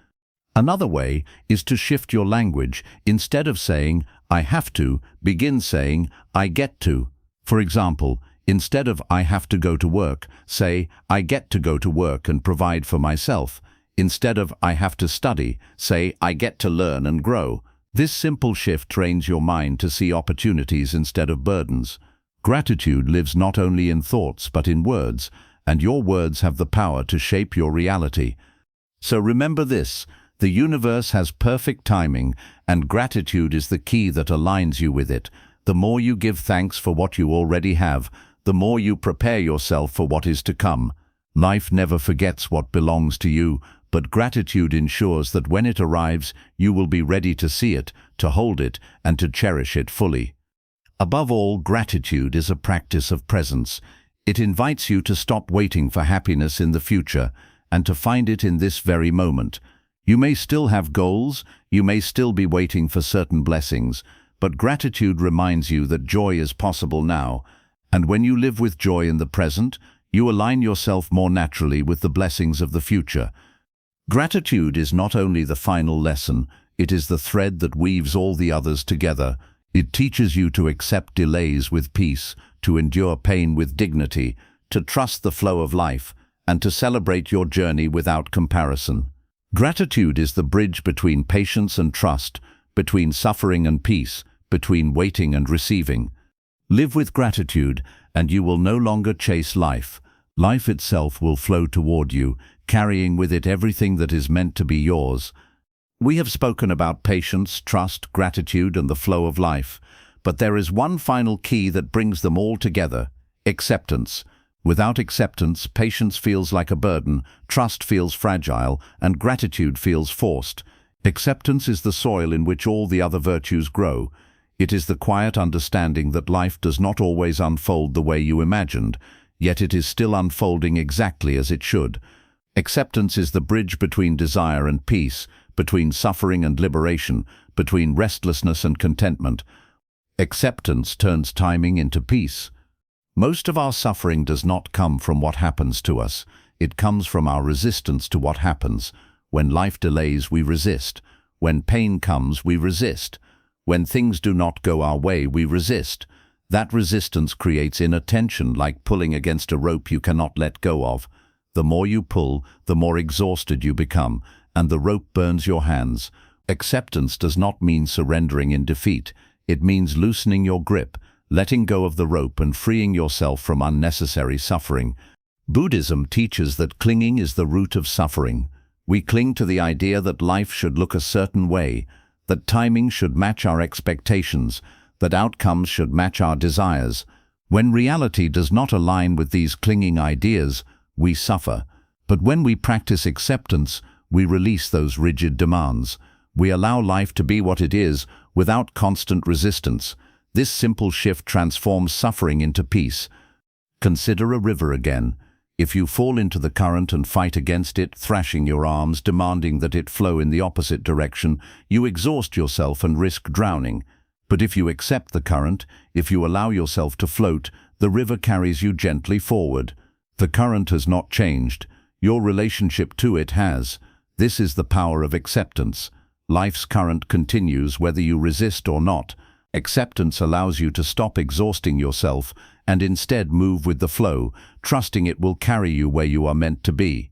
Another way is to shift your language. Instead of saying, "I have to," begin saying, "I get to." For example, instead of "I have to go to work," say, "I get to go to work and provide for myself." Instead of "I have to study," say, "I get to learn and grow." This simple shift trains your mind to see opportunities instead of burdens. Gratitude lives not only in thoughts but in words, and your words have the power to shape your reality. So remember this: the universe has perfect timing, and gratitude is the key that aligns you with it. The more you give thanks for what you already have, the more you prepare yourself for what is to come. Life never forgets what belongs to you, but gratitude ensures that when it arrives, you will be ready to see it, to hold it, and to cherish it fully. Above all, gratitude is a practice of presence. It invites you to stop waiting for happiness in the future and to find it in this very moment. You may still have goals, you may still be waiting for certain blessings, but gratitude reminds you that joy is possible now, and when you live with joy in the present, you align yourself more naturally with the blessings of the future. Gratitude is not only the final lesson, it is the thread that weaves all the others together. It teaches you to accept delays with peace, to endure pain with dignity, to trust the flow of life, and to celebrate your journey without comparison. Gratitude is the bridge between patience and trust, between suffering and peace, between waiting and receiving. Live with gratitude, and you will no longer chase life. Life itself will flow toward you, carrying with it everything that is meant to be yours. We have spoken about patience, trust, gratitude, and the flow of life, but there is one final key that brings them all together: acceptance. Without acceptance, patience feels like a burden, trust feels fragile, and gratitude feels forced. Acceptance is the soil in which all the other virtues grow. It is the quiet understanding that life does not always unfold the way you imagined, yet it is still unfolding exactly as it should. Acceptance is the bridge between desire and peace, between suffering and liberation, between restlessness and contentment. Acceptance turns timing into peace. Most of our suffering does not come from what happens to us. It comes from our resistance to what happens. When life delays, we resist. When pain comes, we resist. When things do not go our way, we resist. That resistance creates inner tension, like pulling against a rope you cannot let go of. The more you pull, the more exhausted you become, and the rope burns your hands. Acceptance does not mean surrendering in defeat. It means loosening your grip, letting go of the rope and freeing yourself from unnecessary suffering. Buddhism teaches that clinging is the root of suffering. We cling to the idea that life should look a certain way, that timing should match our expectations, that outcomes should match our desires. When reality does not align with these clinging ideas, we suffer. But when we practice acceptance, we release those rigid demands. We allow life to be what it is, without constant resistance. This simple shift transforms suffering into peace. Consider a river again. If you fall into the current and fight against it, thrashing your arms, demanding that it flow in the opposite direction, you exhaust yourself and risk drowning. But if you accept the current, if you allow yourself to float, the river carries you gently forward. The current has not changed. Your relationship to it has. This is the power of acceptance. Life's current continues whether you resist or not. Acceptance allows you to stop exhausting yourself and instead move with the flow, trusting it will carry you where you are meant to be.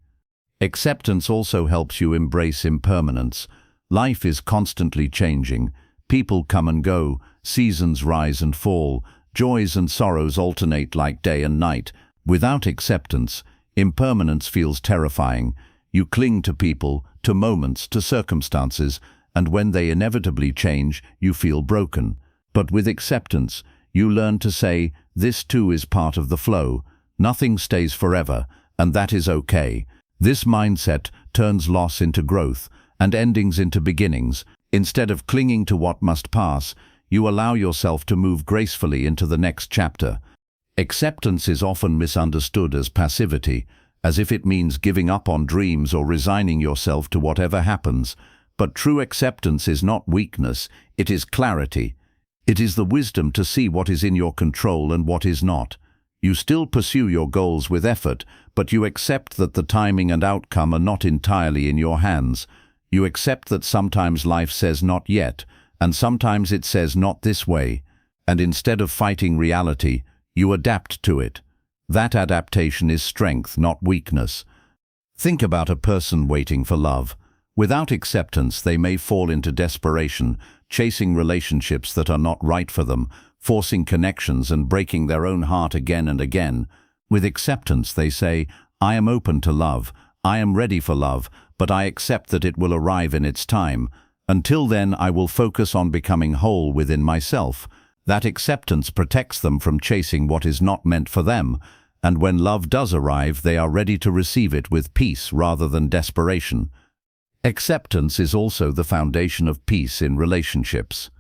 Acceptance also helps you embrace impermanence. Life is constantly changing. People come and go, seasons rise and fall, joys and sorrows alternate like day and night. Without acceptance, impermanence feels terrifying. You cling to people, to moments, to circumstances, and when they inevitably change, you feel broken. But with acceptance, you learn to say, this too is part of the flow. Nothing stays forever, and that is okay. This mindset turns loss into growth and endings into beginnings. Instead of clinging to what must pass, you allow yourself to move gracefully into the next chapter. Acceptance is often misunderstood as passivity, as if it means giving up on dreams or resigning yourself to whatever happens. But true acceptance is not weakness, it is clarity. It is the wisdom to see what is in your control and what is not. You still pursue your goals with effort, but you accept that the timing and outcome are not entirely in your hands. You accept that sometimes life says not yet, and sometimes it says not this way. And instead of fighting reality, you adapt to it. That adaptation is strength, not weakness. Think about a person waiting for love. Without acceptance, they may fall into desperation, chasing relationships that are not right for them, forcing connections and breaking their own heart again and again. With acceptance, they say, I am open to love, I am ready for love, but I accept that it will arrive in its time. Until then, I will focus on becoming whole within myself. That acceptance protects them from chasing what is not meant for them, and when love does arrive, they are ready to receive it with peace rather than desperation. Acceptance is also the foundation of peace in relationships.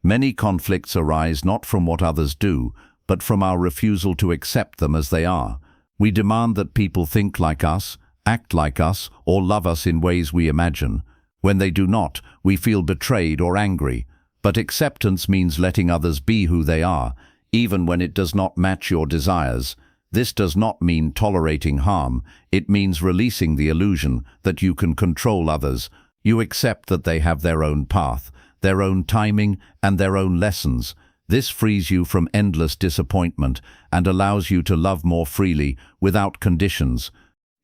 Many conflicts arise not from what others do, but from our refusal to accept them as they are. We demand that people think like us, act like us, or love us in ways we imagine. When they do not, we feel betrayed or angry. But acceptance means letting others be who they are, even when it does not match your desires. This does not mean tolerating harm. It means releasing the illusion that you can control others. You accept that they have their own path, their own timing, and their own lessons. This frees you from endless disappointment and allows you to love more freely, without conditions.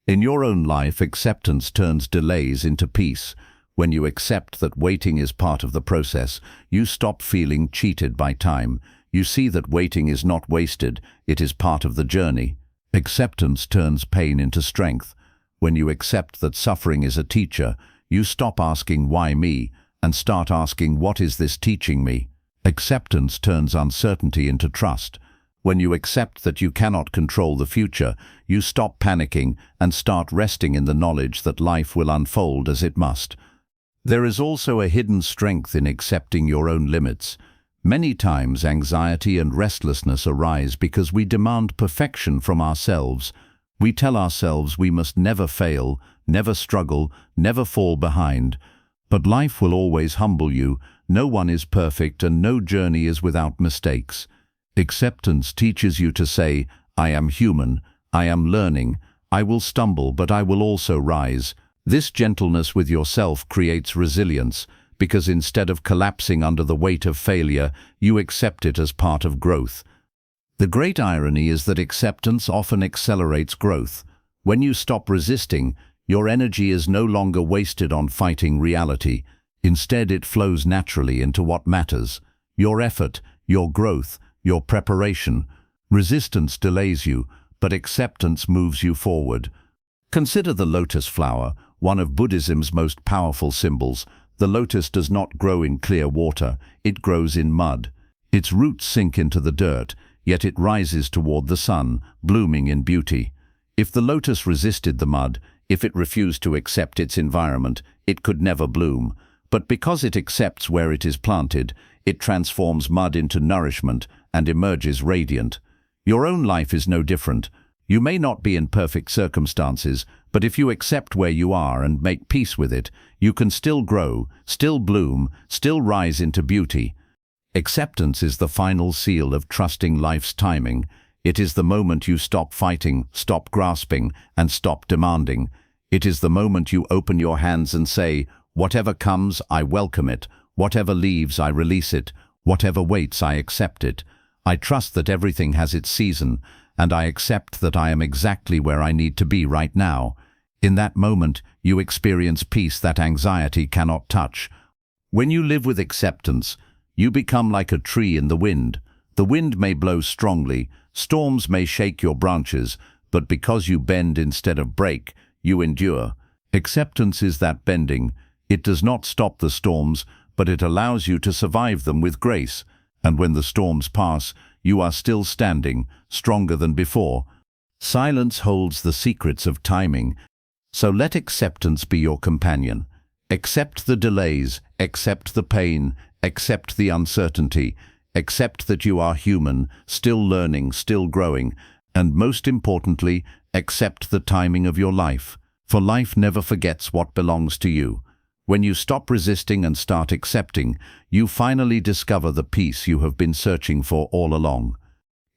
In your own life, acceptance turns delays into peace. When you accept that waiting is part of the process, you stop feeling cheated by time. You see that waiting is not wasted, it is part of the journey. Acceptance turns pain into strength. When you accept that suffering is a teacher, you stop asking why me and start asking what is this teaching me. Acceptance turns uncertainty into trust. When you accept that you cannot control the future, you stop panicking and start resting in the knowledge that life will unfold as it must. There is also a hidden strength in accepting your own limits. Many times anxiety and restlessness arise because we demand perfection from ourselves. We tell ourselves we must never fail, never struggle, never fall behind. But life will always humble you. No one is perfect and no journey is without mistakes. Acceptance teaches you to say, I am human, I am learning, I will stumble but I will also rise. This gentleness with yourself creates resilience, because instead of collapsing under the weight of failure, you accept it as part of growth. The great irony is that acceptance often accelerates growth. When you stop resisting, your energy is no longer wasted on fighting reality. Instead, it flows naturally into what matters: your effort, your growth, your preparation. Resistance delays you, but acceptance moves you forward. Consider the lotus flower, one of Buddhism's most powerful symbols. The lotus does not grow in clear water, it grows in mud. Its roots sink into the dirt, yet it rises toward the sun, blooming in beauty. If the lotus resisted the mud, if it refused to accept its environment, it could never bloom. But because it accepts where it is planted, it transforms mud into nourishment and emerges radiant. Your own life is no different. You may not be in perfect circumstances, but if you accept where you are and make peace with it, you can still grow, still bloom, still rise into beauty. Acceptance is the final seal of trusting life's timing. It is the moment you stop fighting, stop grasping, and stop demanding. It is the moment you open your hands and say, whatever comes, I welcome it. Whatever leaves, I release it. Whatever waits, I accept it. I trust that everything has its season, and I accept that I am exactly where I need to be right now. In that moment, you experience peace that anxiety cannot touch. When you live with acceptance, you become like a tree in the wind. The wind may blow strongly, storms may shake your branches, but because you bend instead of break, you endure. Acceptance is that bending. It does not stop the storms, but it allows you to survive them with grace. And when the storms pass, you are still standing, stronger than before. Silence holds the secrets of timing, so let acceptance be your companion. Accept the delays, accept the pain, accept the uncertainty, accept that you are human, still learning, still growing, and most importantly, accept the timing of your life, for life never forgets what belongs to you. When you stop resisting and start accepting, you finally discover the peace you have been searching for all along.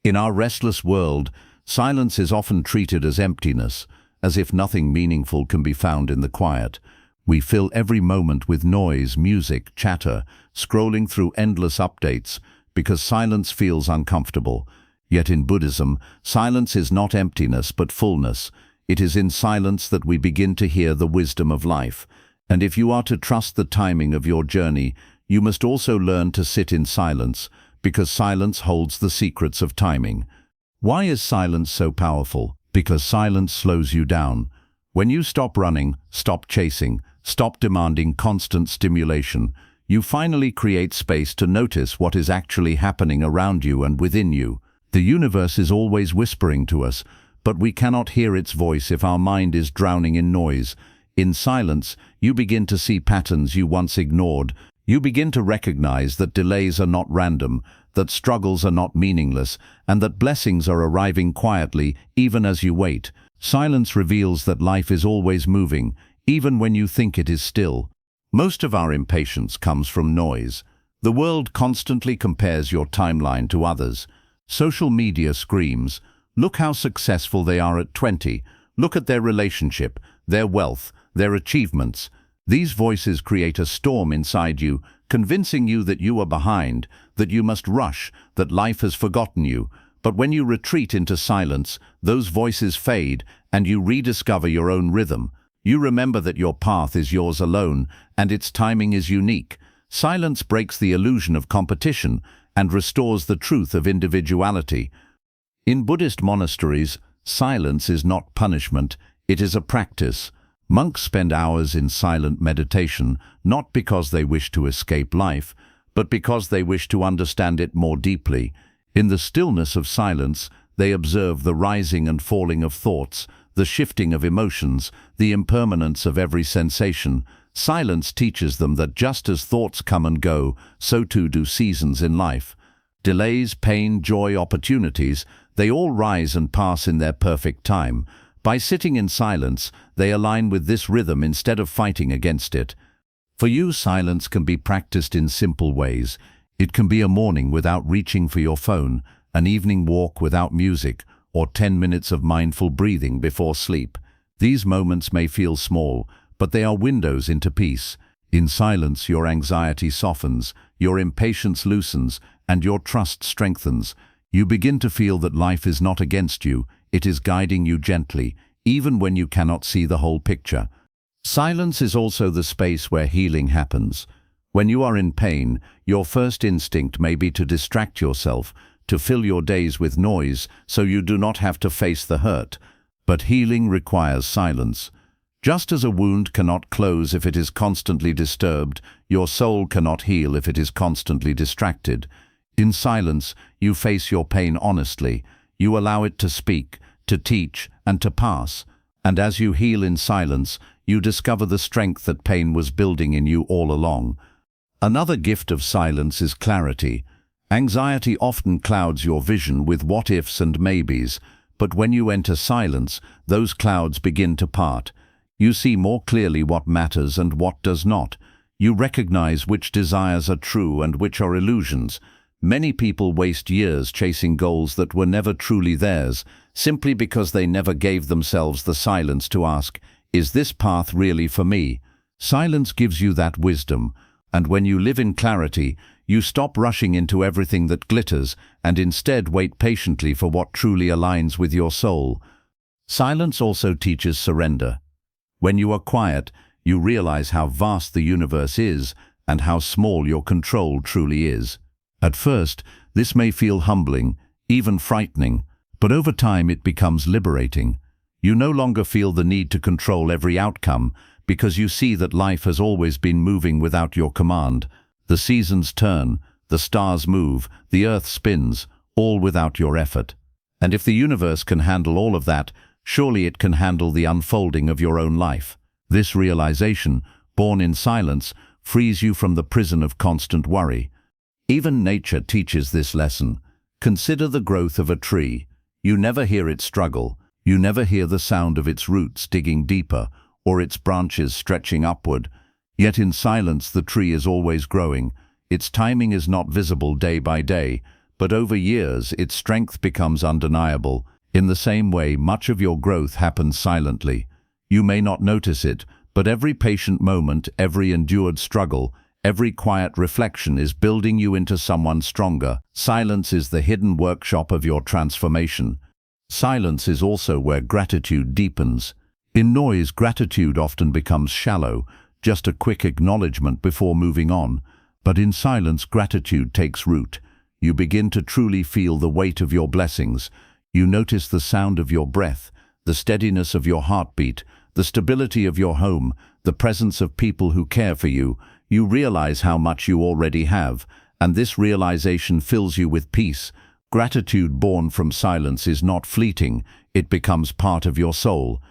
In our restless world, silence is often treated as emptiness, as if nothing meaningful can be found in the quiet. We fill every moment with noise, music, chatter, scrolling through endless updates, because silence feels uncomfortable. Yet in Buddhism, silence is not emptiness but fullness. It is in silence that we begin to hear the wisdom of life. And if you are to trust the timing of your journey, you must also learn to sit in silence, Because silence holds the secrets of timing. Why is silence so powerful? Because silence slows you down. When you stop running, stop chasing, stop demanding constant stimulation, you finally create space to notice what is actually happening around you and within you. The universe is always whispering to us, but we cannot hear its voice if our mind is drowning in noise. In silence, you begin to see patterns you once ignored. You begin to recognize that delays are not random, that struggles are not meaningless, and that blessings are arriving quietly, even as you wait. Silence reveals that life is always moving, even when you think it is still. Most of our impatience comes from noise. The world constantly compares your timeline to others. Social media screams, "Look how successful they are at 20. Look at their relationship, their wealth, their achievements." These voices create a storm inside you, convincing you that you are behind, that you must rush, that life has forgotten you. But when you retreat into silence, those voices fade and you rediscover your own rhythm. You remember that your path is yours alone and its timing is unique. Silence breaks the illusion of competition and restores the truth of individuality. In Buddhist monasteries, silence is not punishment, it is a practice. Monks spend hours in silent meditation, not because they wish to escape life, but because they wish to understand it more deeply. In the stillness of silence, they observe the rising and falling of thoughts, the shifting of emotions, the impermanence of every sensation. Silence teaches them that just as thoughts come and go, so too do seasons in life. Delays, pain, joy, opportunities, they all rise and pass in their perfect time. By sitting in silence, they align with this rhythm instead of fighting against it. For you, silence can be practiced in simple ways. It can be a morning without reaching for your phone, an evening walk without music, or 10 minutes of mindful breathing before sleep. These moments may feel small, but they are windows into peace. In silence, your anxiety softens, your impatience loosens, and your trust strengthens. You begin to feel that life is not against you, it is guiding you gently, even when you cannot see the whole picture. Silence is also the space where healing happens. When you are in pain, your first instinct may be to distract yourself, to fill your days with noise so you do not have to face the hurt. But healing requires silence. Just as a wound cannot close if it is constantly disturbed, your soul cannot heal if it is constantly distracted. In silence, you face your pain honestly. You allow it to speak, to teach, and to pass. And as you heal in silence, you discover the strength that pain was building in you all along. Another gift of silence is clarity. Anxiety often clouds your vision with what-ifs and maybes, but when you enter silence, those clouds begin to part. You see more clearly what matters and what does not. You recognize which desires are true and which are illusions. Many people waste years chasing goals that were never truly theirs, simply because they never gave themselves the silence to ask, "Is this path really for me?" Silence gives you that wisdom, and when you live in clarity, you stop rushing into everything that glitters and instead wait patiently for what truly aligns with your soul. Silence also teaches surrender. When you are quiet, you realize how vast the universe is and how small your control truly is. At first, this may feel humbling, even frightening, but over time it becomes liberating. You no longer feel the need to control every outcome because you see that life has always been moving without your command. The seasons turn, the stars move, the earth spins, all without your effort. And if the universe can handle all of that, surely it can handle the unfolding of your own life. This realization, born in silence, frees you from the prison of constant worry. Even nature teaches this lesson. Consider the growth of a tree. You never hear it struggle. You never hear the sound of its roots digging deeper or its branches stretching upward. Yet in silence the tree is always growing. Its timing is not visible day by day, but over years its strength becomes undeniable. In the same way, much of your growth happens silently. You may not notice it, but every patient moment, every endured struggle, every quiet reflection is building you into someone stronger. Silence is the hidden workshop of your transformation. Silence is also where gratitude deepens. In noise, gratitude often becomes shallow, just a quick acknowledgement before moving on. But in silence, gratitude takes root. you begin to truly feel the weight of your blessings. You notice the sound of your breath, the steadiness of your heartbeat, the stability of your home, the presence of people who care for you. You realize how much you already have, and this realization fills you with peace. Gratitude born from silence is not fleeting, it becomes part of your soul.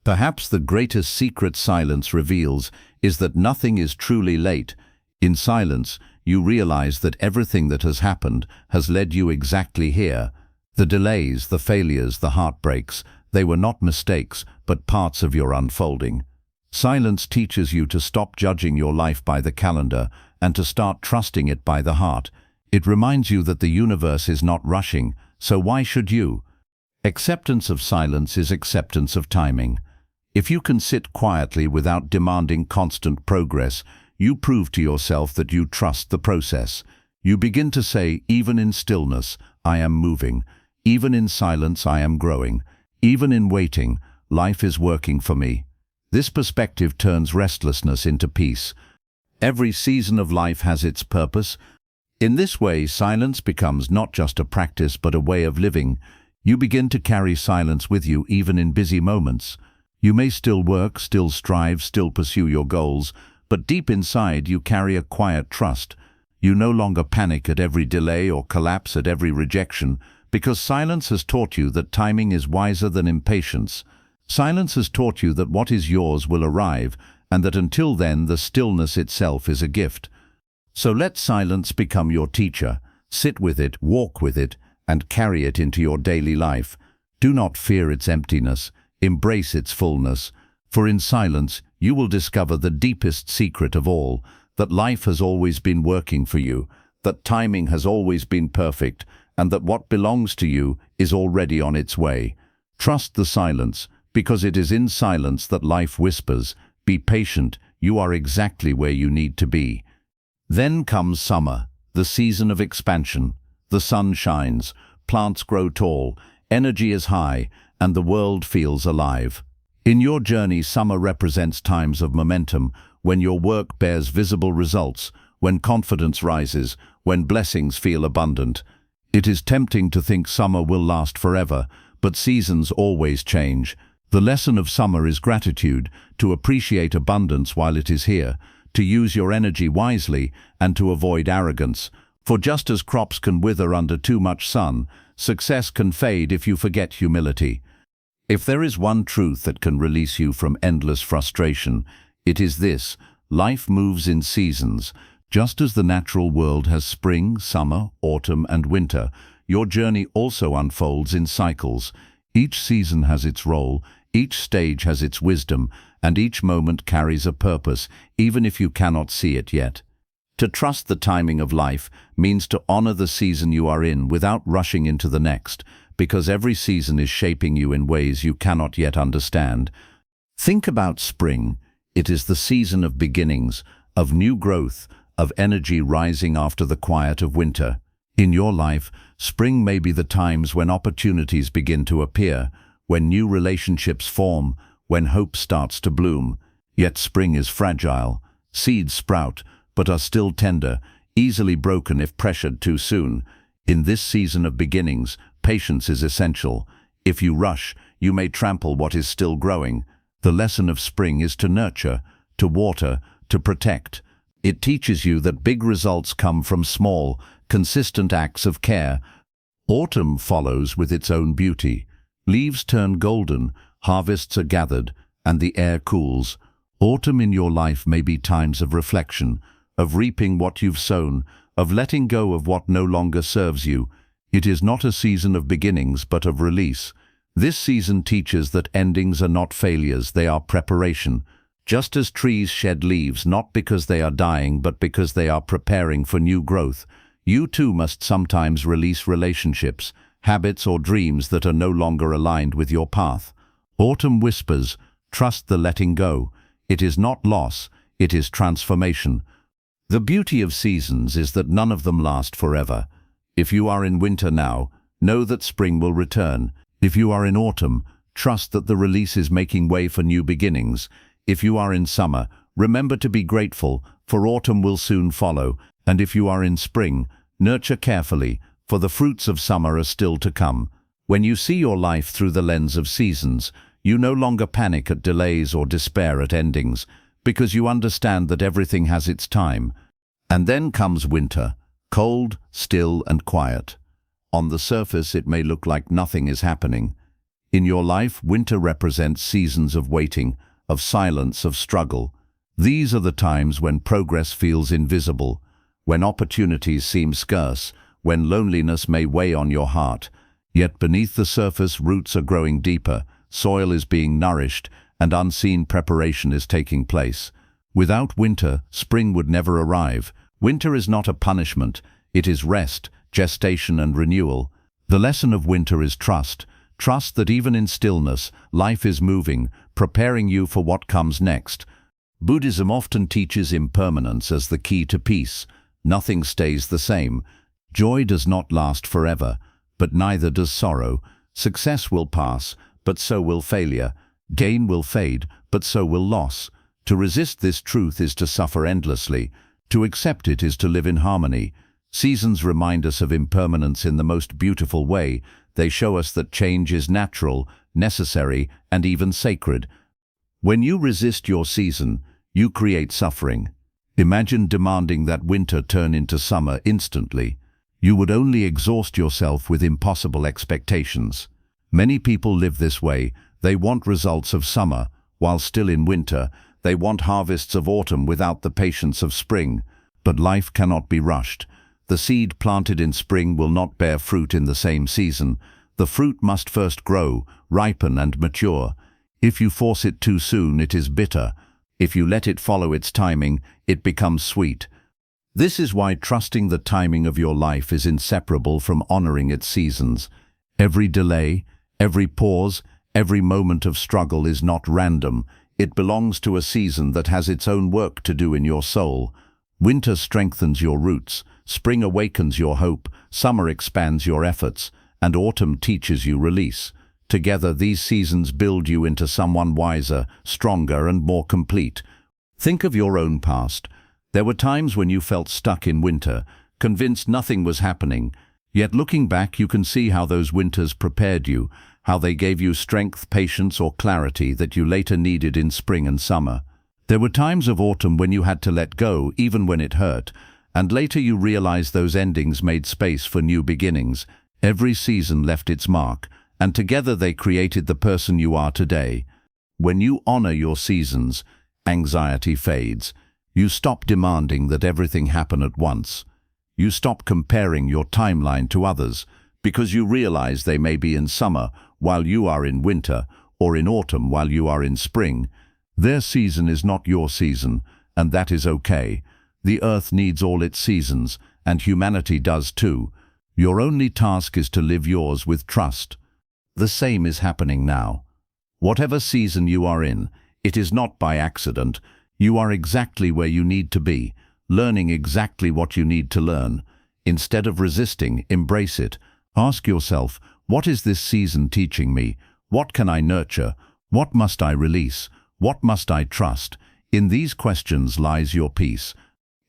Perhaps the greatest secret silence reveals is that nothing is truly late. In silence, you realize that everything that has happened has led you exactly here. The delays, the failures, the heartbreaks, they were not mistakes, but parts of your unfolding. Silence teaches you to stop judging your life by the calendar and to start trusting it by the heart. It reminds you that the universe is not rushing, so why should you? Acceptance of silence is acceptance of timing. If you can sit quietly without demanding constant progress, you prove to yourself that you trust the process. You begin to say, even in stillness, I am moving. Even in silence, I am growing. Even in waiting, life is working for me. This perspective turns restlessness into peace. Every season of life has its purpose. In this way, silence becomes not just a practice but a way of living. You begin to carry silence with you even in busy moments. You may still work, still strive, still pursue your goals, but deep inside you carry a quiet trust. You no longer panic at every delay or collapse at every rejection, because silence has taught you that timing is wiser than impatience. Silence has taught you that what is yours will arrive, and that until then the stillness itself is a gift. So let silence become your teacher. Sit with it, walk with it, and carry it into your daily life. Do not fear its emptiness, embrace its fullness, for in silence you will discover the deepest secret of all, that life has always been working for you, that timing has always been perfect, and that what belongs to you is already on its way. Trust the silence, because it is in silence that life whispers, be patient, you are exactly where you need to be. Then comes summer, the season of expansion. The sun shines, plants grow tall, energy is high, and the world feels alive. In your journey, summer represents times of momentum, when your work bears visible results, when confidence rises, when blessings feel abundant. It is tempting to think summer will last forever, but seasons always change. The lesson of summer is gratitude, to appreciate abundance while it is here, to use your energy wisely, and to avoid arrogance. For just as crops can wither under too much sun, success can fade if you forget humility. If there is one truth that can release you from endless frustration, it is this: life moves in seasons. Just as the natural world has spring, summer, autumn, and winter, your journey also unfolds in cycles. Each season has its role, each stage has its wisdom, and each moment carries a purpose, even if you cannot see it yet. To trust the timing of life means to honor the season you are in without rushing into the next, because every season is shaping you in ways you cannot yet understand. Think about spring. It is the season of beginnings, of new growth, of energy rising after the quiet of winter. In your life, spring may be the times when opportunities begin to appear, when new relationships form, when hope starts to bloom. Yet spring is fragile. Seeds sprout, but are still tender, easily broken if pressured too soon. In this season of beginnings, patience is essential. If you rush, you may trample what is still growing. The lesson of spring is to nurture, to water, to protect. It teaches you that big results come from small, consistent acts of care. Autumn follows with its own beauty. Leaves turn golden, harvests are gathered, and the air cools. Autumn in your life may be times of reflection, of reaping what you've sown, of letting go of what no longer serves you. It is not a season of beginnings, but of release. This season teaches that endings are not failures, they are preparation. Just as trees shed leaves not because they are dying, but because they are preparing for new growth, you too must sometimes release relationships, habits or dreams that are no longer aligned with your path. Autumn whispers, trust the letting go. It is not loss, it is transformation. The beauty of seasons is that none of them last forever. If you are in winter now, know that spring will return. If you are in autumn, trust that the release is making way for new beginnings. If you are in summer, remember to be grateful, for autumn will soon follow. And if you are in spring, Nurture carefully, for the fruits of summer are still to come. When you see your life through the lens of seasons, you no longer panic at delays or despair at endings, because you understand that everything has its time. And then comes winter, cold, still, and quiet. On the surface, it may look like nothing is happening. In your life, winter represents seasons of waiting, of silence, of struggle. These are the times when progress feels invisible, when opportunities seem scarce, when loneliness may weigh on your heart. Yet beneath the surface, roots are growing deeper, soil is being nourished, and unseen preparation is taking place. Without winter, spring would never arrive. Winter is not a punishment, it is rest, gestation, and renewal. The lesson of winter is trust. Trust that even in stillness, life is moving, preparing you for what comes next. Buddhism often teaches impermanence as the key to peace. Nothing stays the same. Joy does not last forever, but neither does sorrow. Success will pass, but so will failure. Gain will fade, but so will loss. To resist this truth is to suffer endlessly. To accept it is to live in harmony. Seasons remind us of impermanence in the most beautiful way. They show us that change is natural, necessary, and even sacred. When you resist your season, you create suffering. Imagine demanding that winter turn into summer instantly. You would only exhaust yourself with impossible expectations. Many people live this way. They want results of summer, while still in winter. They want harvests of autumn without the patience of spring. But life cannot be rushed. The seed planted in spring will not bear fruit in the same season. The fruit must first grow, ripen, and mature. If you force it too soon, it is bitter. If you let it follow its timing, it becomes sweet. This is why trusting the timing of your life is inseparable from honoring its seasons. Every delay, every pause, every moment of struggle is not random. It belongs to a season that has its own work to do in your soul. Winter strengthens your roots, spring awakens your hope, summer expands your efforts, and autumn teaches you release. Together, these seasons build you into someone wiser, stronger, and more complete. Think of your own past. There were times when you felt stuck in winter, convinced nothing was happening. Yet looking back, you can see how those winters prepared you, how they gave you strength, patience, or clarity that you later needed in spring and summer. There were times of autumn when you had to let go, even when it hurt, and later you realized those endings made space for new beginnings. Every season left its mark, and together they created the person you are today. When you honor your seasons, anxiety fades. You stop demanding that everything happen at once. You stop comparing your timeline to others, because you realize they may be in summer while you are in winter, or in autumn while you are in spring. Their season is not your season, and that is okay. The earth needs all its seasons, and humanity does too. Your only task is to live yours with trust. The same is happening now. Whatever season you are in, it is not by accident. You are exactly where you need to be, learning exactly what you need to learn. Instead of resisting, embrace it. Ask yourself, what is this season teaching me? What can I nurture? What must I release? What must I trust? In these questions lies your peace.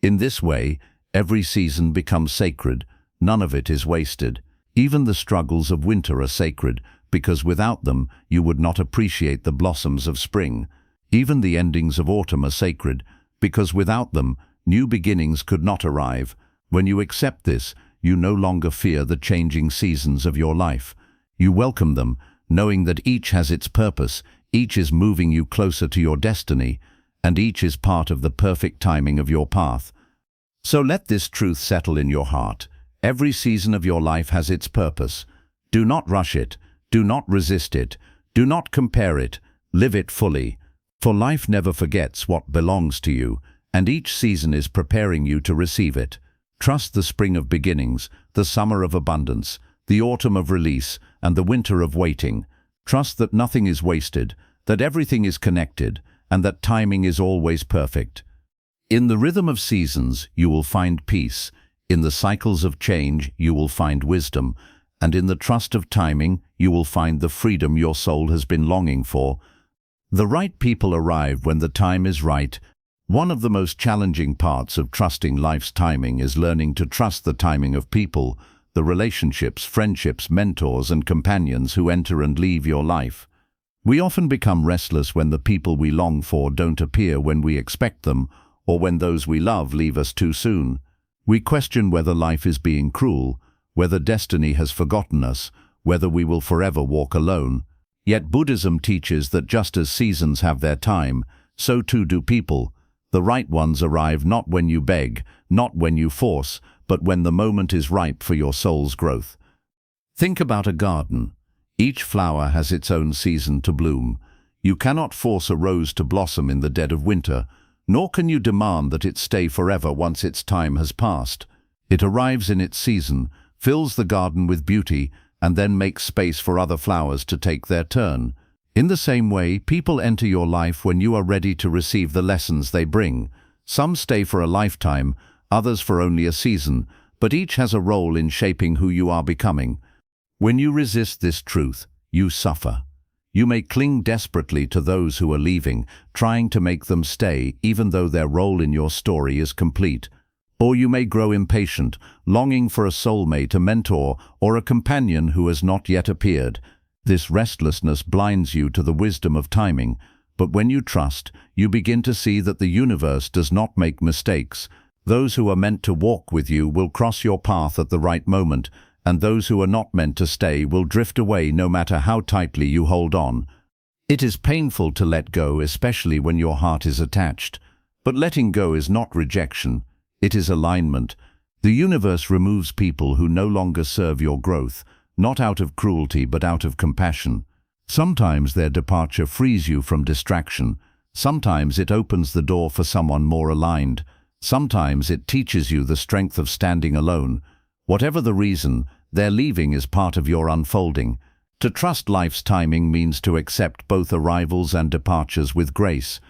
In this way, every season becomes sacred. None of it is wasted. Even the struggles of winter are sacred, because without them you would not appreciate the blossoms of spring. Even the endings of autumn are sacred, because without them new beginnings could not arrive. When you accept this, you no longer fear the changing seasons of your life. You welcome them, knowing that each has its purpose, each is moving you closer to your destiny, and each is part of the perfect timing of your path. So let this truth settle in your heart. Every season of your life has its purpose. Do not rush it. Do not resist it. Do not compare it. Live it fully. For life never forgets what belongs to you, and each season is preparing you to receive it. Trust the spring of beginnings, the summer of abundance, the autumn of release, and the winter of waiting. Trust that nothing is wasted, that everything is connected, and that timing is always perfect. In the rhythm of seasons, you will find peace. In the cycles of change, you will find wisdom. And in the trust of timing, you will find the freedom your soul has been longing for. The right people arrive when the time is right. One of the most challenging parts of trusting life's timing is learning to trust the timing of people, the relationships, friendships, mentors, and companions who enter and leave your life. We often become restless when the people we long for don't appear when we expect them, or when those we love leave us too soon. We question whether life is being cruel, whether destiny has forgotten us, whether we will forever walk alone. Yet Buddhism teaches that just as seasons have their time, so too do people. The right ones arrive not when you beg, not when you force, but when the moment is ripe for your soul's growth. Think about a garden. Each flower has its own season to bloom. You cannot force a rose to blossom in the dead of winter, nor can you demand that it stay forever once its time has passed. It arrives in its season, fills the garden with beauty, and then makes space for other flowers to take their turn. In the same way, people enter your life when you are ready to receive the lessons they bring. Some stay for a lifetime, others for only a season, but each has a role in shaping who you are becoming. When you resist this truth, you suffer. You may cling desperately to those who are leaving, trying to make them stay even though their role in your story is complete. Or you may grow impatient, longing for a soulmate, a mentor, or a companion who has not yet appeared. This restlessness blinds you to the wisdom of timing, but when you trust, you begin to see that the universe does not make mistakes. Those who are meant to walk with you will cross your path at the right moment, and those who are not meant to stay will drift away no matter how tightly you hold on. It is painful to let go, especially when your heart is attached. But letting go is not rejection. It is alignment. The universe removes people who no longer serve your growth, not out of cruelty but out of compassion. Sometimes their departure frees you from distraction. Sometimes it opens the door for someone more aligned. Sometimes it teaches you the strength of standing alone. Whatever the reason, their leaving is part of your unfolding. To trust life's timing means to accept both arrivals and departures with grace.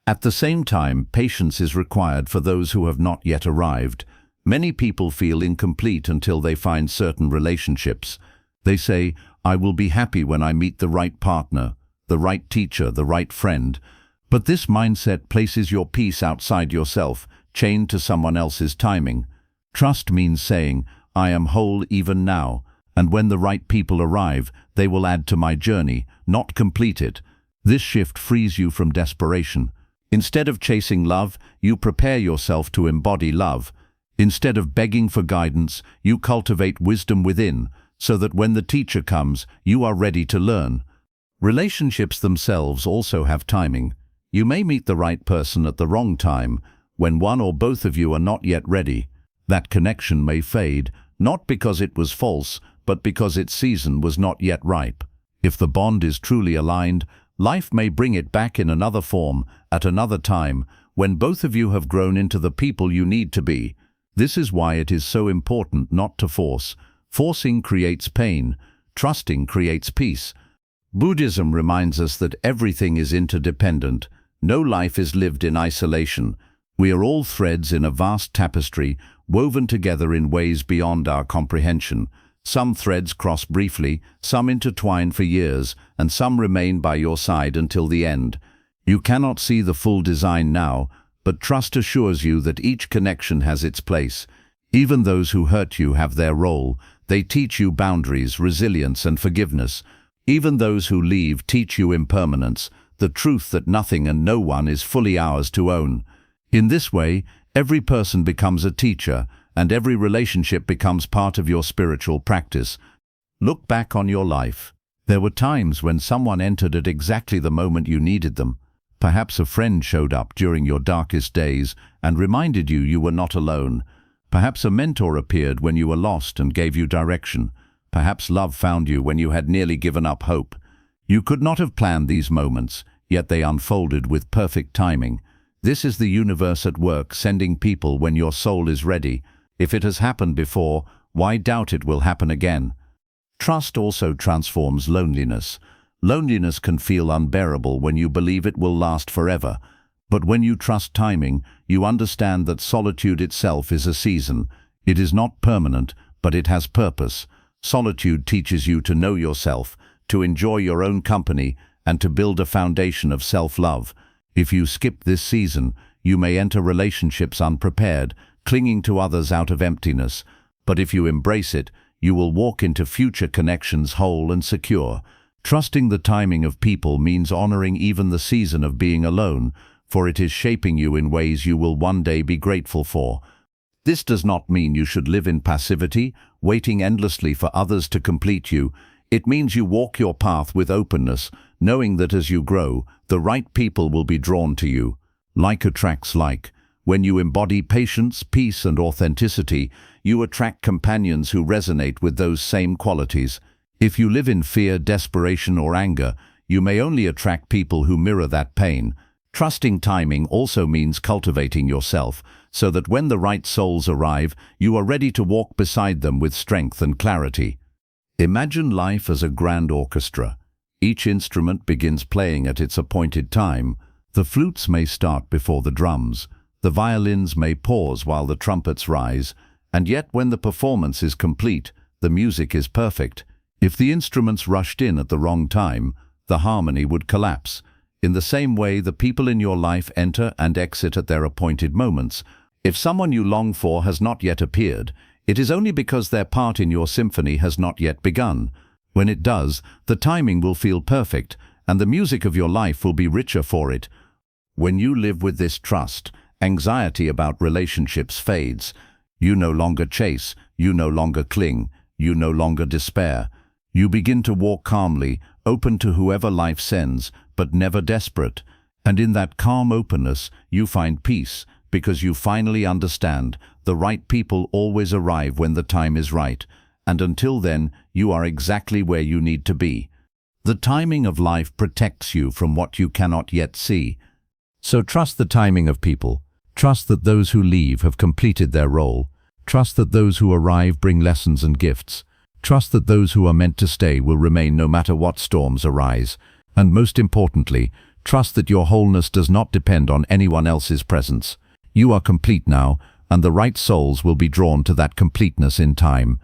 At the same time, patience is required for those who have not yet arrived. Many people feel incomplete until they find certain relationships. They say, "I will be happy when I meet the right partner, the right teacher, the right friend." But this mindset places your peace outside yourself, chained to someone else's timing. Trust means saying, "I am whole even now, and when the right people arrive, they will add to my journey, not complete it." This shift frees you from desperation. Instead of chasing love, you prepare yourself to embody love. Instead of begging for guidance, you cultivate wisdom within, so that when the teacher comes, you are ready to learn. Relationships themselves also have timing. You may meet the right person at the wrong time, when one or both of you are not yet ready. That connection may fade, not because it was false, but because its season was not yet ripe. If the bond is truly aligned, life may bring it back in another form, at another time, when both of you have grown into the people you need to be. This is why it is so important not to force. Forcing creates pain. Trusting creates peace. Buddhism reminds us that everything is interdependent. No life is lived in isolation. We are all threads in a vast tapestry, woven together in ways beyond our comprehension. Some threads cross briefly, some intertwine for years, and some remain by your side until the end. You cannot see the full design now, but trust assures you that each connection has its place. Even those who hurt you have their role. They teach you boundaries, resilience, and forgiveness. Even those who leave teach you impermanence, the truth that nothing and no one is fully ours to own. In this way, every person becomes a teacher, and every relationship becomes part of your spiritual practice. Look back on your life. There were times when someone entered at exactly the moment you needed them. Perhaps a friend showed up during your darkest days and reminded you you were not alone. Perhaps a mentor appeared when you were lost and gave you direction. Perhaps love found you when you had nearly given up hope. You could not have planned these moments, yet they unfolded with perfect timing. This is the universe at work, sending people when your soul is ready. If it has happened before, why doubt it will happen again? Trust also transforms loneliness. Loneliness can feel unbearable when you believe it will last forever. But when you trust timing, you understand that solitude itself is a season. It is not permanent, but it has purpose. Solitude teaches you to know yourself, to enjoy your own company, and to build a foundation of self-love. If you skip this season, You may enter relationships unprepared, clinging to others out of emptiness, but if you embrace it, you will walk into future connections whole and secure. Trusting the timing of people means honoring even the season of being alone, for it is shaping you in ways you will one day be grateful for. This does not mean you should live in passivity, waiting endlessly for others to complete you. It means you walk your path with openness, knowing that as you grow, the right people will be drawn to you. Like attracts like. When you embody patience, peace, and authenticity, you attract companions who resonate with those same qualities. If you live in fear, desperation, or anger, you may only attract people who mirror that pain. Trusting timing also means cultivating yourself, so that when the right souls arrive, you are ready to walk beside them with strength and clarity. Imagine life as a grand orchestra. Each instrument begins playing at its appointed time. The flutes may start before the drums. The violins may pause while the trumpets rise. And yet when the performance is complete, the music is perfect. If the instruments rushed in at the wrong time, the harmony would collapse. In the same way, the people in your life enter and exit at their appointed moments. If someone you long for has not yet appeared, it is only because their part in your symphony has not yet begun. When it does, the timing will feel perfect, and the music of your life will be richer for it. When you live with this trust, anxiety about relationships fades. You no longer chase, you no longer cling, you no longer despair. You begin to walk calmly, open to whoever life sends, but never desperate. And in that calm openness, you find peace, because you finally understand the right people always arrive when the time is right, and until then, you are exactly where you need to be. The timing of life protects you from what you cannot yet see. So trust the timing of people. Trust that those who leave have completed their role. Trust that those who arrive bring lessons and gifts. Trust that those who are meant to stay will remain no matter what storms arise. And most importantly, trust that your wholeness does not depend on anyone else's presence. You are complete now, and the right souls will be drawn to that completeness in time.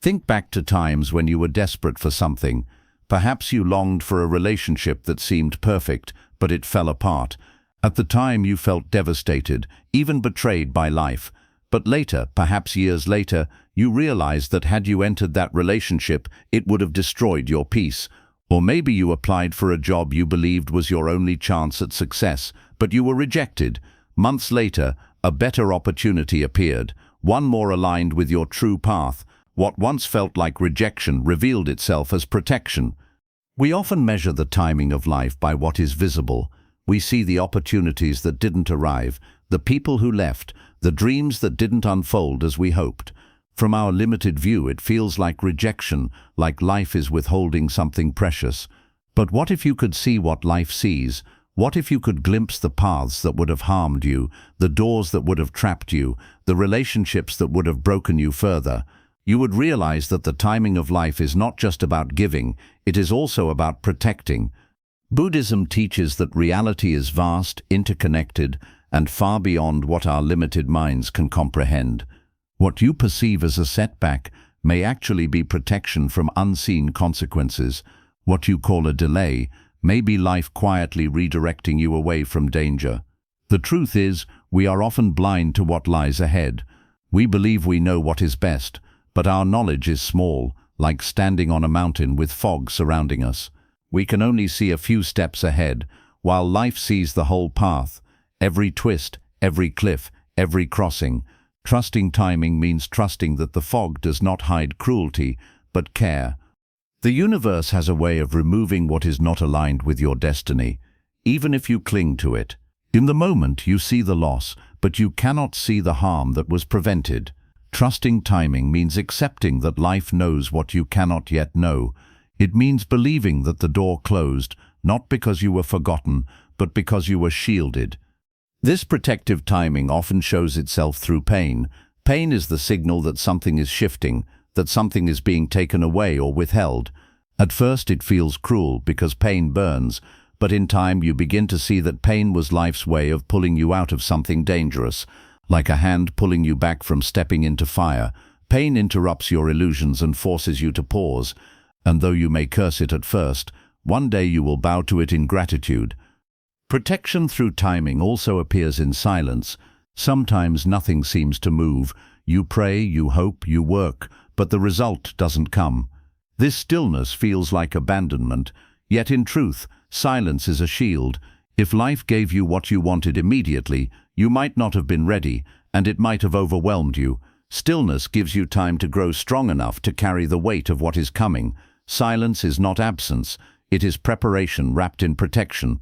Think back to times when you were desperate for something. Perhaps you longed for a relationship that seemed perfect, but it fell apart. At the time you felt devastated, even betrayed by life. But later, perhaps years later, you realized that had you entered that relationship, it would have destroyed your peace. Or maybe you applied for a job you believed was your only chance at success, but you were rejected. Months later, a better opportunity appeared, one more aligned with your true path. What once felt like rejection revealed itself as protection. We often measure the timing of life by what is visible. We see the opportunities that didn't arrive, the people who left, the dreams that didn't unfold as we hoped. From our limited view, it feels like rejection, like life is withholding something precious. But what if you could see what life sees? What if you could glimpse the paths that would have harmed you, the doors that would have trapped you, the relationships that would have broken you further? You would realize that the timing of life is not just about giving, it is also about protecting. Buddhism teaches that reality is vast, interconnected, and far beyond what our limited minds can comprehend. What you perceive as a setback may actually be protection from unseen consequences. What you call a delay may be life quietly redirecting you away from danger. The truth is, we are often blind to what lies ahead. We believe we know what is best, but our knowledge is small, like standing on a mountain with fog surrounding us. We can only see a few steps ahead, while life sees the whole path, every twist, every cliff, every crossing. Trusting timing means trusting that the fog does not hide cruelty, but care. The universe has a way of removing what is not aligned with your destiny, even if you cling to it. In the moment, you see the loss, but you cannot see the harm that was prevented. Trusting timing means accepting that life knows what you cannot yet know. It means believing that the door closed, not because you were forgotten, but because you were shielded. This protective timing often shows itself through pain. Pain is the signal that something is shifting, that something is being taken away or withheld. At first it feels cruel because pain burns, but in time you begin to see that pain was life's way of pulling you out of something dangerous, like a hand pulling you back from stepping into fire. Pain interrupts your illusions and forces you to pause. And though you may curse it at first, one day you will bow to it in gratitude. Protection through timing also appears in silence. Sometimes nothing seems to move. You pray, you hope, you work, but the result doesn't come. This stillness feels like abandonment, yet in truth, silence is a shield. If life gave you what you wanted immediately, you might not have been ready, and it might have overwhelmed you. Stillness gives you time to grow strong enough to carry the weight of what is coming. Silence is not absence, it is preparation wrapped in protection.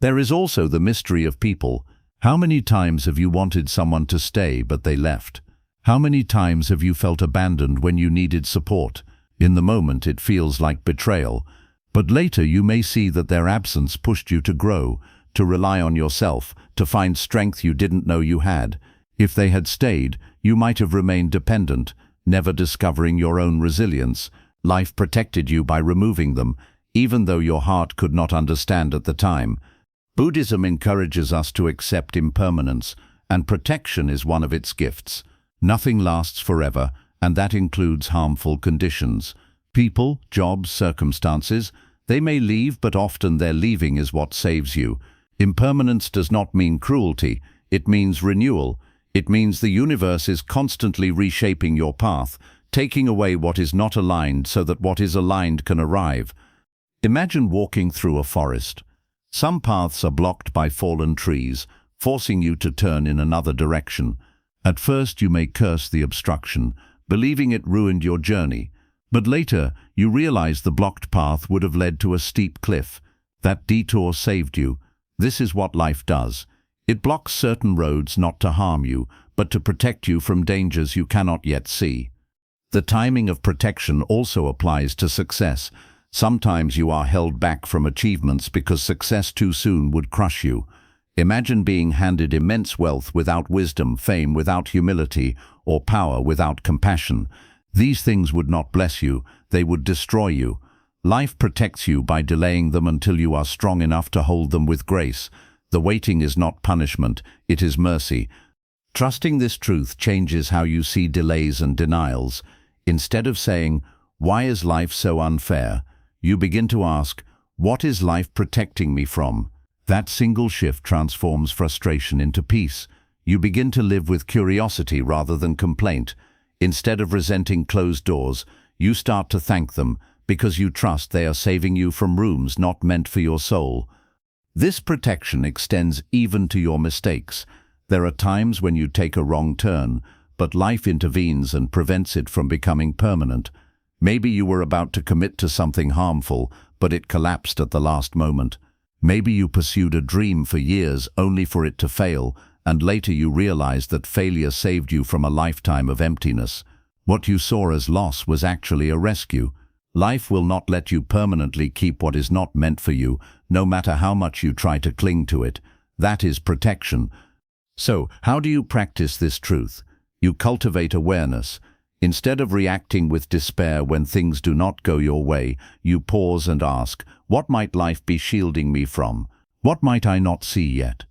There is also the mystery of people. How many times have you wanted someone to stay but they left? How many times have you felt abandoned when you needed support? In the moment it feels like betrayal, but later you may see that their absence pushed you to grow, to rely on yourself, to find strength you didn't know you had. If they had stayed, you might have remained dependent, never discovering your own resilience. Life protected you by removing them, even though your heart could not understand at the time. Buddhism encourages us to accept impermanence, and protection is one of its gifts. Nothing lasts forever, and that includes harmful conditions. People, jobs, circumstances, they may leave, but often their leaving is what saves you. Impermanence does not mean cruelty, it means renewal. It means the universe is constantly reshaping your path, taking away what is not aligned so that what is aligned can arrive. Imagine walking through a forest. Some paths are blocked by fallen trees, forcing you to turn in another direction. At first you may curse the obstruction, believing it ruined your journey, but later you realize the blocked path would have led to a steep cliff. That detour saved you. This is what life does. It blocks certain roads not to harm you, but to protect you from dangers you cannot yet see. The timing of protection also applies to success. Sometimes you are held back from achievements because success too soon would crush you. Imagine being handed immense wealth without wisdom, fame without humility, or power without compassion. These things would not bless you, they would destroy you. Life protects you by delaying them until you are strong enough to hold them with grace. The waiting is not punishment, it is mercy. Trusting this truth changes how you see delays and denials. Instead of saying, "Why is life so unfair?" you begin to ask, "What is life protecting me from?" That single shift transforms frustration into peace. You begin to live with curiosity rather than complaint. Instead of resenting closed doors, you start to thank them because you trust they are saving you from rooms not meant for your soul. This protection extends even to your mistakes. There are times when you take a wrong turn, but life intervenes and prevents it from becoming permanent. Maybe you were about to commit to something harmful, but it collapsed at the last moment. Maybe you pursued a dream for years only for it to fail, and later you realized that failure saved you from a lifetime of emptiness. What you saw as loss was actually a rescue. Life will not let you permanently keep what is not meant for you, no matter how much you try to cling to it. That is protection. So, how do you practice this truth? You cultivate awareness. Instead of reacting with despair when things do not go your way, you pause and ask, what might life be shielding me from? What might I not see yet?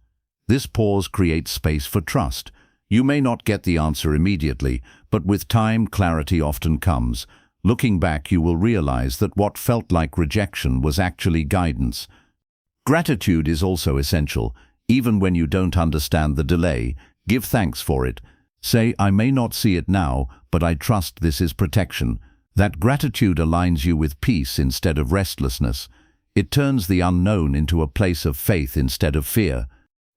This pause creates space for trust. You may not get the answer immediately, but with time, clarity often comes. Looking back, you will realize that what felt like rejection was actually guidance. Gratitude is also essential. Even when you don't understand the delay, give thanks for it. Say, "I may not see it now, but I trust this is protection." That gratitude aligns you with peace instead of restlessness. It turns the unknown into a place of faith instead of fear.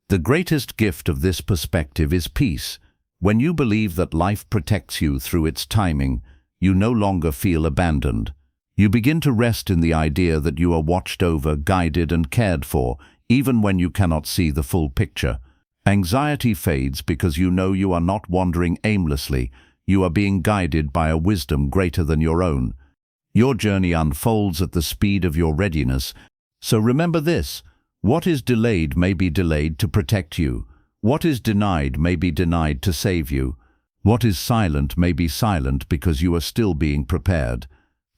The greatest gift of this perspective is peace. When you believe that life protects you through its timing, you no longer feel abandoned. You begin to rest in the idea that you are watched over, guided and cared for, even when you cannot see the full picture. Anxiety fades because you know you are not wandering aimlessly. You are being guided by a wisdom greater than your own. Your journey unfolds at the speed of your readiness. So remember this: what is delayed may be delayed to protect you. What is denied may be denied to save you. What is silent may be silent because you are still being prepared.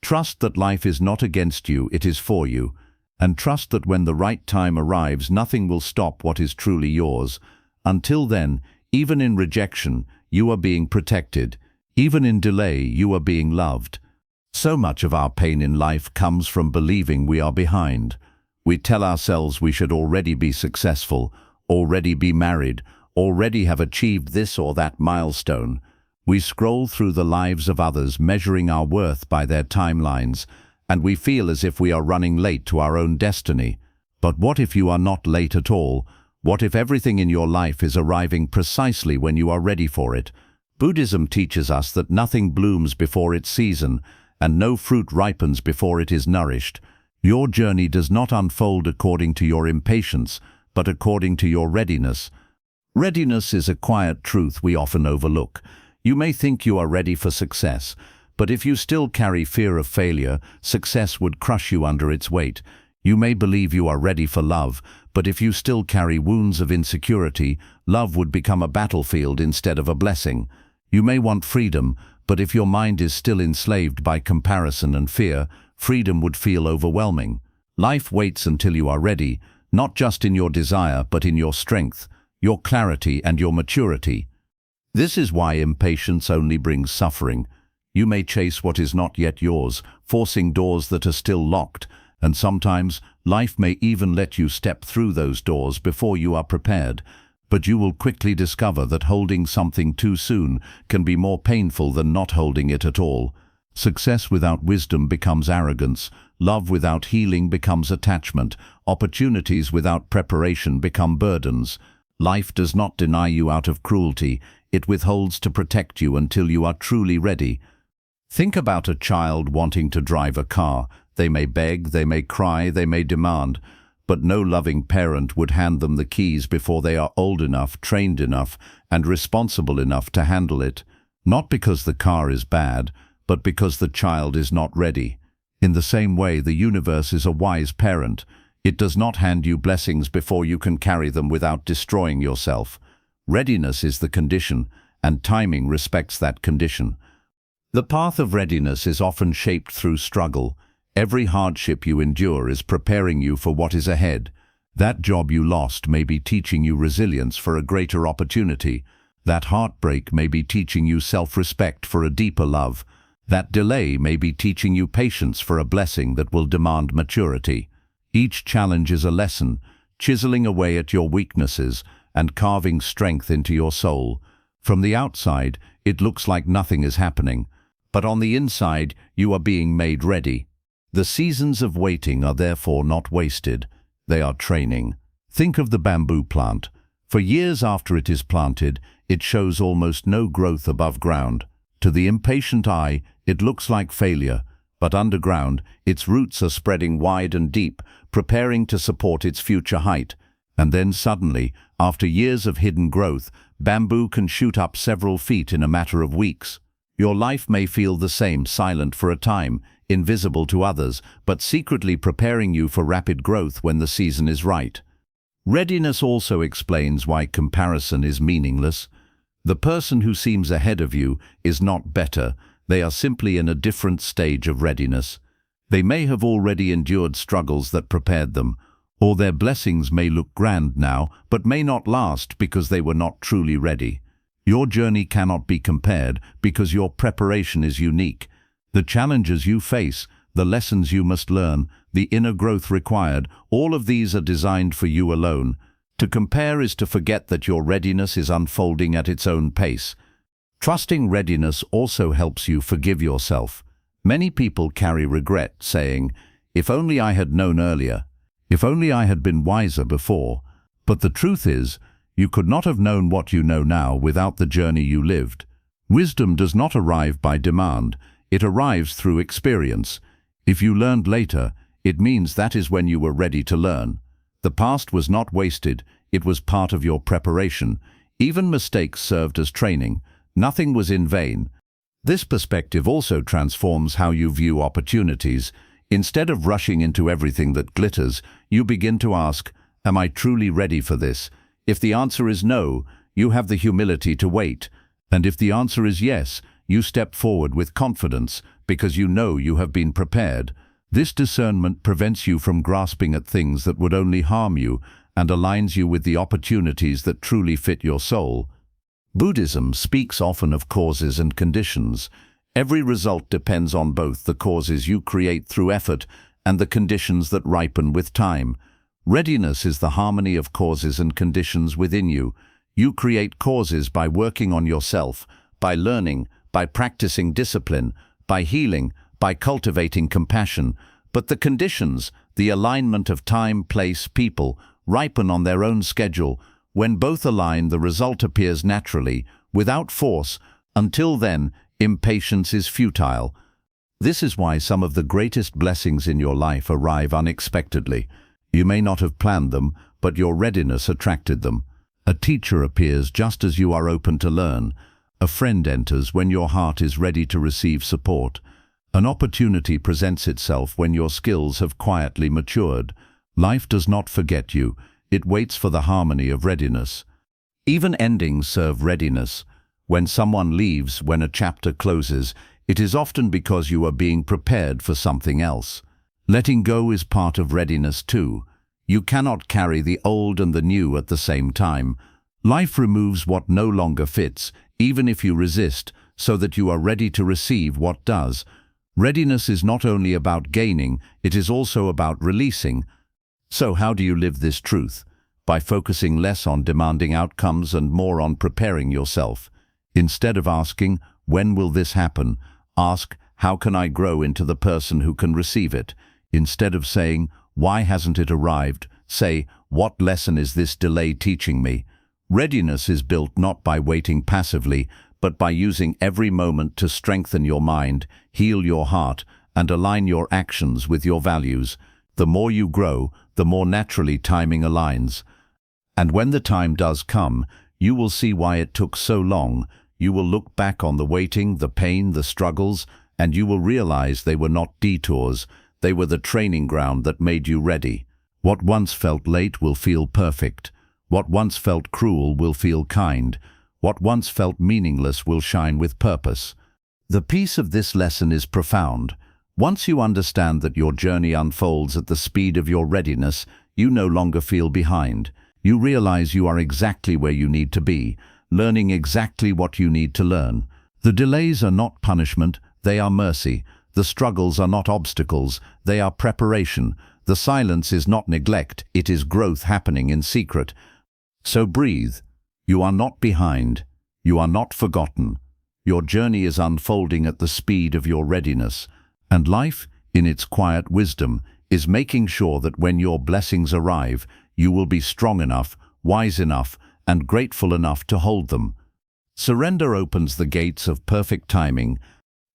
Trust that life is not against you, it is for you. And trust that when the right time arrives, nothing will stop what is truly yours. Until then, even in rejection, you are being protected. Even in delay, you are being loved. So much of our pain in life comes from believing we are behind. We tell ourselves we should already be successful, already be married, already have achieved this or that milestone. We scroll through the lives of others, measuring our worth by their timelines, and we feel as if we are running late to our own destiny. But what if you are not late at all? What if everything in your life is arriving precisely when you are ready for it? Buddhism teaches us that nothing blooms before its season, and no fruit ripens before it is nourished. Your journey does not unfold according to your impatience, but according to your readiness. Readiness is a quiet truth we often overlook. You may think you are ready for success, but if you still carry fear of failure, success would crush you under its weight. You may believe you are ready for love, but if you still carry wounds of insecurity, love would become a battlefield instead of a blessing. You may want freedom, but if your mind is still enslaved by comparison and fear, freedom would feel overwhelming. Life waits until you are ready, not just in your desire, but in your strength, your clarity, and your maturity. This is why impatience only brings suffering. You may chase what is not yet yours, forcing doors that are still locked, and sometimes life may even let you step through those doors before you are prepared. But you will quickly discover that holding something too soon can be more painful than not holding it at all. Success without wisdom becomes arrogance, love without healing becomes attachment, opportunities without preparation become burdens. Life does not deny you out of cruelty, it withholds to protect you until you are truly ready. Think about a child wanting to drive a car. They may beg, they may cry, they may demand, but no loving parent would hand them the keys before they are old enough, trained enough, and responsible enough to handle it. Not because the car is bad, but because the child is not ready. In the same way, the universe is a wise parent. It does not hand you blessings before you can carry them without destroying yourself. Readiness is the condition, and timing respects that condition. The path of readiness is often shaped through struggle. Every hardship you endure is preparing you for what is ahead. That job you lost may be teaching you resilience for a greater opportunity. That heartbreak may be teaching you self-respect for a deeper love. That delay may be teaching you patience for a blessing that will demand maturity. Each challenge is a lesson, chiseling away at your weaknesses and carving strength into your soul. From the outside, it looks like nothing is happening, but on the inside, you are being made ready. The seasons of waiting are therefore not wasted. They are training. Think of the bamboo plant. For years after it is planted, it shows almost no growth above ground. To the impatient eye, it looks like failure, but underground, its roots are spreading wide and deep, preparing to support its future height. And then suddenly, after years of hidden growth, bamboo can shoot up several feet in a matter of weeks. Your life may feel the same, silent for a time, invisible to others, but secretly preparing you for rapid growth when the season is right. Readiness also explains why comparison is meaningless. The person who seems ahead of you is not better, they are simply in a different stage of readiness. They may have already endured struggles that prepared them, or their blessings may look grand now, but may not last because they were not truly ready. Your journey cannot be compared because your preparation is unique. The challenges you face, the lessons you must learn, the inner growth required, all of these are designed for you alone. To compare is to forget that your readiness is unfolding at its own pace. Trusting readiness also helps you forgive yourself. Many people carry regret, saying, "If only I had known earlier. If only I had been wiser before." But the truth is, you could not have known what you know now without the journey you lived. Wisdom does not arrive by demand. It arrives through experience. If you learned later, it means that is when you were ready to learn. The past was not wasted, it was part of your preparation. Even mistakes served as training. Nothing was in vain. This perspective also transforms how you view opportunities. Instead of rushing into everything that glitters, you begin to ask, "Am I truly ready for this?" If the answer is no, you have the humility to wait. And if the answer is yes, you step forward with confidence because you know you have been prepared. This discernment prevents you from grasping at things that would only harm you and aligns you with the opportunities that truly fit your soul. Buddhism speaks often of causes and conditions. Every result depends on both the causes you create through effort and the conditions that ripen with time. Readiness is the harmony of causes and conditions within you. You create causes by working on yourself, by learning, by practicing discipline, by healing, by cultivating compassion. But the conditions, the alignment of time, place, people, ripen on their own schedule. When both align, the result appears naturally, without force. Until then, impatience is futile. This is why some of the greatest blessings in your life arrive unexpectedly. You may not have planned them, but your readiness attracted them. A teacher appears just as you are open to learn. A friend enters when your heart is ready to receive support. An opportunity presents itself when your skills have quietly matured. Life does not forget you. It waits for the harmony of readiness. Even endings serve readiness. When someone leaves, when a chapter closes, it is often because you are being prepared for something else. Letting go is part of readiness too. You cannot carry the old and the new at the same time. Life removes what no longer fits, even if you resist, so that you are ready to receive what does. Readiness is not only about gaining, it is also about releasing. So how do you live this truth? By focusing less on demanding outcomes and more on preparing yourself. Instead of asking, "When will this happen?" ask, "How can I grow into the person who can receive it?" Instead of saying, "Why hasn't it arrived?" say, "What lesson is this delay teaching me?" Readiness is built not by waiting passively, but by using every moment to strengthen your mind, heal your heart, and align your actions with your values. The more you grow, the more naturally timing aligns. And when the time does come, you will see why it took so long. You will look back on the waiting, the pain, the struggles, and you will realize they were not detours. They were the training ground that made you ready. What once felt late will feel perfect. What once felt cruel will feel kind. What once felt meaningless will shine with purpose. The peace of this lesson is profound. Once you understand that your journey unfolds at the speed of your readiness, you no longer feel behind. You realize you are exactly where you need to be, learning exactly what you need to learn. The delays are not punishment, they are mercy. The struggles are not obstacles, they are preparation. The silence is not neglect, it is growth happening in secret. So breathe. You are not behind. You are not forgotten. Your journey is unfolding at the speed of your readiness. And life, in its quiet wisdom, is making sure that when your blessings arrive, you will be strong enough, wise enough, and grateful enough to hold them. Surrender opens the gates of perfect timing.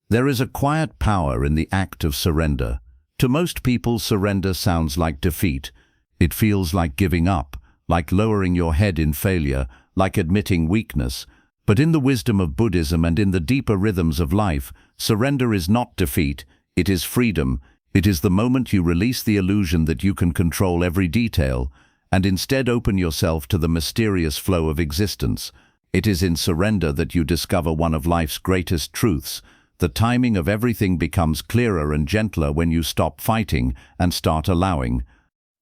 There is a quiet power in the act of surrender. To most people, surrender sounds like defeat. It feels like giving up, like lowering your head in failure, like admitting weakness. But in the wisdom of Buddhism and in the deeper rhythms of life, surrender is not defeat, it is freedom. It is the moment you release the illusion that you can control every detail, and instead open yourself to the mysterious flow of existence. It is in surrender that you discover one of life's greatest truths. The timing of everything becomes clearer and gentler when you stop fighting and start allowing.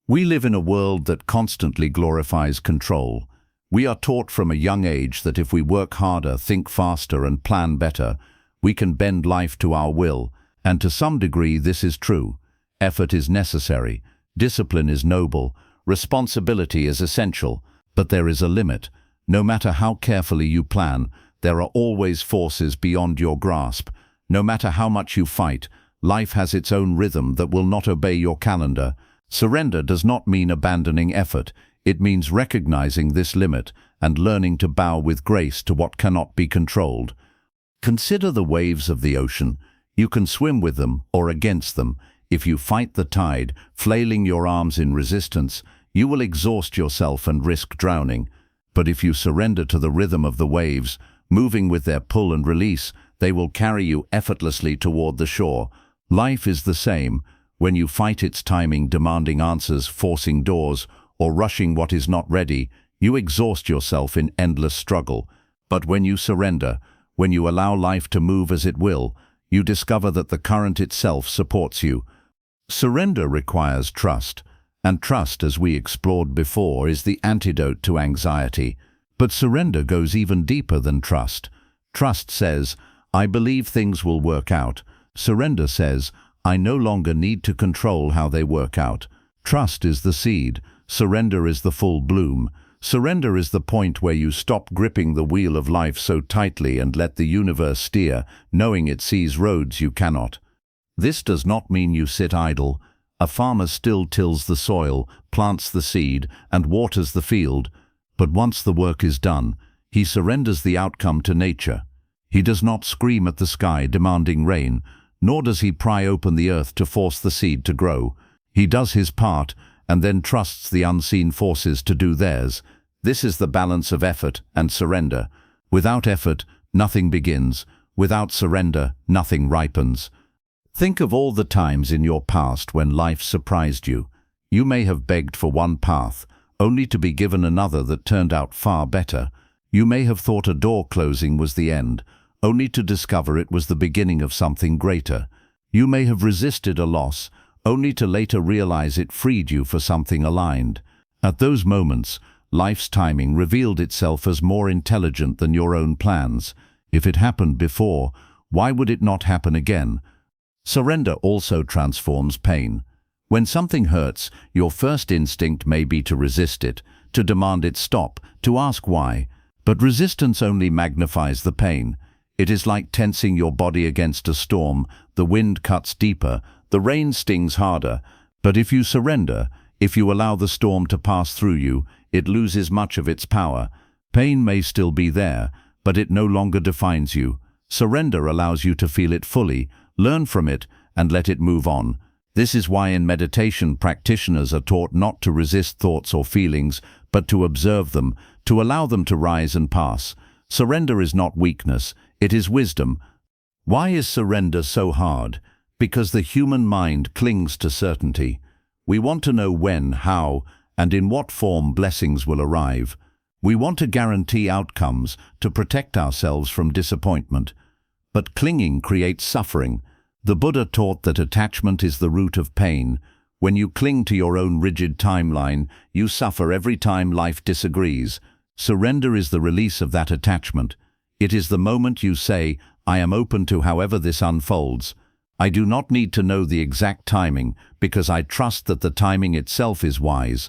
We live in a world that constantly glorifies control. We are taught from a young age that if we work harder, think faster, and plan better, we can bend life to our will. And to some degree this is true. Effort is necessary, discipline is noble, responsibility is essential, but there is a limit. No matter how carefully you plan, there are always forces beyond your grasp. No matter how much you fight, life has its own rhythm that will not obey your calendar. Surrender does not mean abandoning effort. It means recognizing this limit and learning to bow with grace to what cannot be controlled. Consider the waves of the ocean. You can swim with them or against them. If you fight the tide, flailing your arms in resistance, you will exhaust yourself and risk drowning. But if you surrender to the rhythm of the waves, moving with their pull and release, they will carry you effortlessly toward the shore. Life is the same. When you fight its timing, demanding answers, forcing doors, or rushing what is not ready, you exhaust yourself in endless struggle. But when you surrender, when you allow life to move as it will, you discover that the current itself supports you. Surrender requires trust, and trust, as we explored before, is the antidote to anxiety. But surrender goes even deeper than trust. Trust says, "I believe things will work out." Surrender says, I no longer need to control how they work out. Trust is the seed. Surrender is the full bloom. Surrender is the point where you stop gripping the wheel of life so tightly and let the universe steer, knowing it sees roads you cannot. This does not mean you sit idle. A farmer still tills the soil, plants the seed, and waters the field. But once the work is done, he surrenders the outcome to nature. He does not scream at the sky demanding rain, nor does he pry open the earth to force the seed to grow. He does his part, and then trusts the unseen forces to do theirs. This is the balance of effort and surrender. Without effort, nothing begins. Without surrender, nothing ripens. Think of all the times in your past when life surprised you. You may have begged for one path, only to be given another that turned out far better. You may have thought a door closing was the end, only to discover it was the beginning of something greater. You may have resisted a loss, only to later realize it freed you for something aligned. At those moments, life's timing revealed itself as more intelligent than your own plans. If it happened before, why would it not happen again? Surrender also transforms pain. When something hurts, your first instinct may be to resist it, to demand it stop, to ask why. But resistance only magnifies the pain. It is like tensing your body against a storm. The wind cuts deeper, the rain stings harder. But if you surrender, if you allow the storm to pass through you, it loses much of its power. Pain may still be there, but it no longer defines you. Surrender allows you to feel it fully, learn from it, and let it move on. This is why in meditation practitioners are taught not to resist thoughts or feelings, but to observe them, to allow them to rise and pass. Surrender is not weakness, it is wisdom. Why is surrender so hard? Because the human mind clings to certainty. We want to know when, how, and in what form blessings will arrive. We want to guarantee outcomes, to protect ourselves from disappointment. But clinging creates suffering. The Buddha taught that attachment is the root of pain. When you cling to your own rigid timeline, you suffer every time life disagrees. Surrender is the release of that attachment. It is the moment you say, I am open to however this unfolds. I do not need to know the exact timing, because I trust that the timing itself is wise.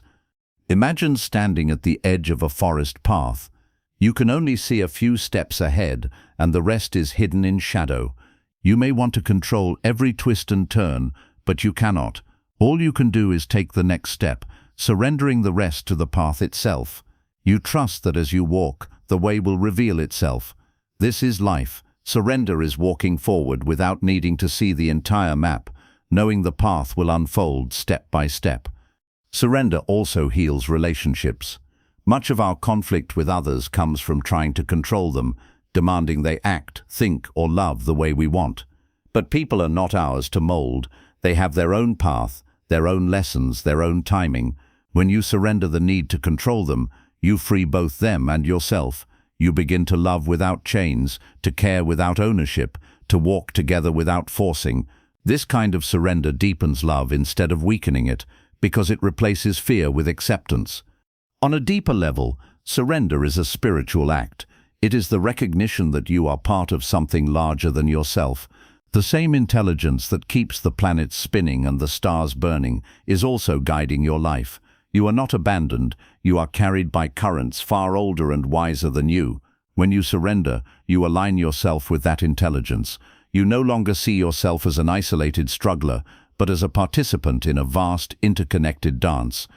Imagine standing at the edge of a forest path. You can only see a few steps ahead, and the rest is hidden in shadow. You may want to control every twist and turn, but you cannot. All you can do is take the next step, surrendering the rest to the path itself. You trust that as you walk, the way will reveal itself. This is life. Surrender is walking forward without needing to see the entire map, knowing the path will unfold step by step. Surrender also heals relationships. Much of our conflict with others comes from trying to control them, demanding they act, think, or love the way we want. But people are not ours to mold. They have their own path, their own lessons, their own timing. When you surrender the need to control them, you free both them and yourself. You begin to love without chains, to care without ownership, to walk together without forcing. This kind of surrender deepens love instead of weakening it, because it replaces fear with acceptance. On a deeper level, surrender is a spiritual act. It is the recognition that you are part of something larger than yourself. The same intelligence that keeps the planets spinning and the stars burning is also guiding your life. You are not abandoned, you are carried by currents far older and wiser than you. When you surrender, you align yourself with that intelligence. You no longer see yourself as an isolated struggler, but as a participant in a vast, interconnected dance.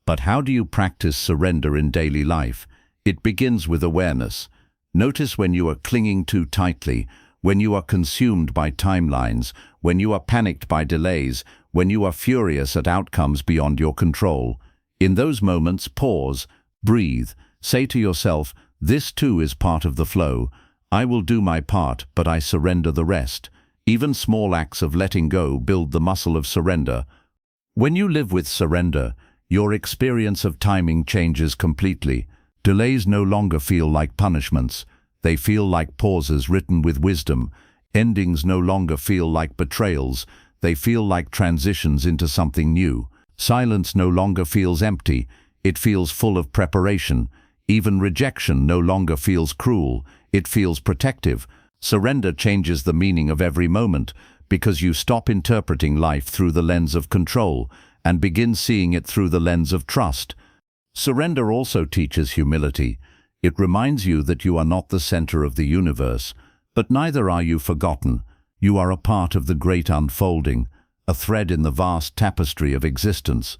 But how do you practice surrender in daily life? It begins with awareness. Notice when you are clinging too tightly, when you are consumed by timelines, when you are panicked by delays, when you are furious at outcomes beyond your control. In those moments, pause, breathe, say to yourself, this too is part of the flow. I will do my part, but I surrender the rest. Even small acts of letting go build the muscle of surrender. When you live with surrender, your experience of timing changes completely. Delays no longer feel like punishments. They feel like pauses written with wisdom. Endings no longer feel like betrayals. They feel like transitions into something new. Silence no longer feels empty. It feels full of preparation. Even rejection no longer feels cruel. It feels protective. Surrender changes the meaning of every moment, because you stop interpreting life through the lens of control and begin seeing it through the lens of trust. Surrender also teaches humility. It reminds you that you are not the center of the universe, but neither are you forgotten. You are a part of the great unfolding, a thread in the vast tapestry of existence.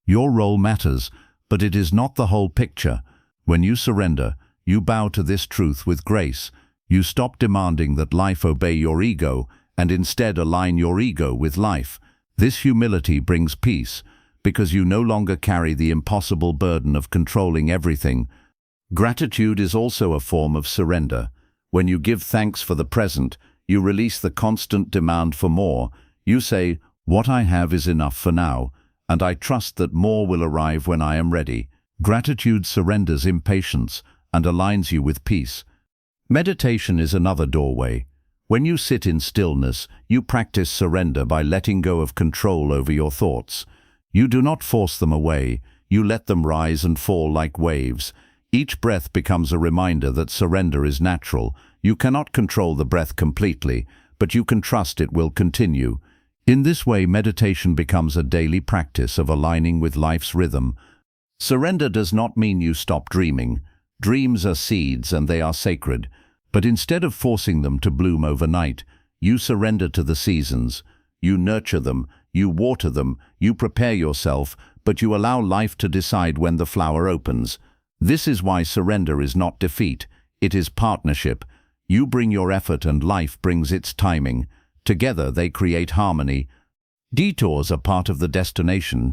Your role matters, but it is not the whole picture. When you surrender, you bow to this truth with grace. You stop demanding that life obey your ego and instead align your ego with life. This humility brings peace, because you no longer carry the impossible burden of controlling everything. Gratitude is also a form of surrender. When you give thanks for the present, you release the constant demand for more. You say, "What I have is enough for now, and I trust that more will arrive when I am ready." Gratitude surrenders impatience and aligns you with peace. Meditation is another doorway. When you sit in stillness, you practice surrender by letting go of control over your thoughts. You do not force them away, you let them rise and fall like waves. Each breath becomes a reminder that surrender is natural. You cannot control the breath completely, but you can trust it will continue. In this way, meditation becomes a daily practice of aligning with life's rhythm. Surrender does not mean you stop dreaming. Dreams are seeds and they are sacred. But instead of forcing them to bloom overnight, you surrender to the seasons. You nurture them, you water them, you prepare yourself, but you allow life to decide when the flower opens. This is why surrender is not defeat, it is partnership. You bring your effort and life brings its timing. Together they create harmony. Detours are part of the destination.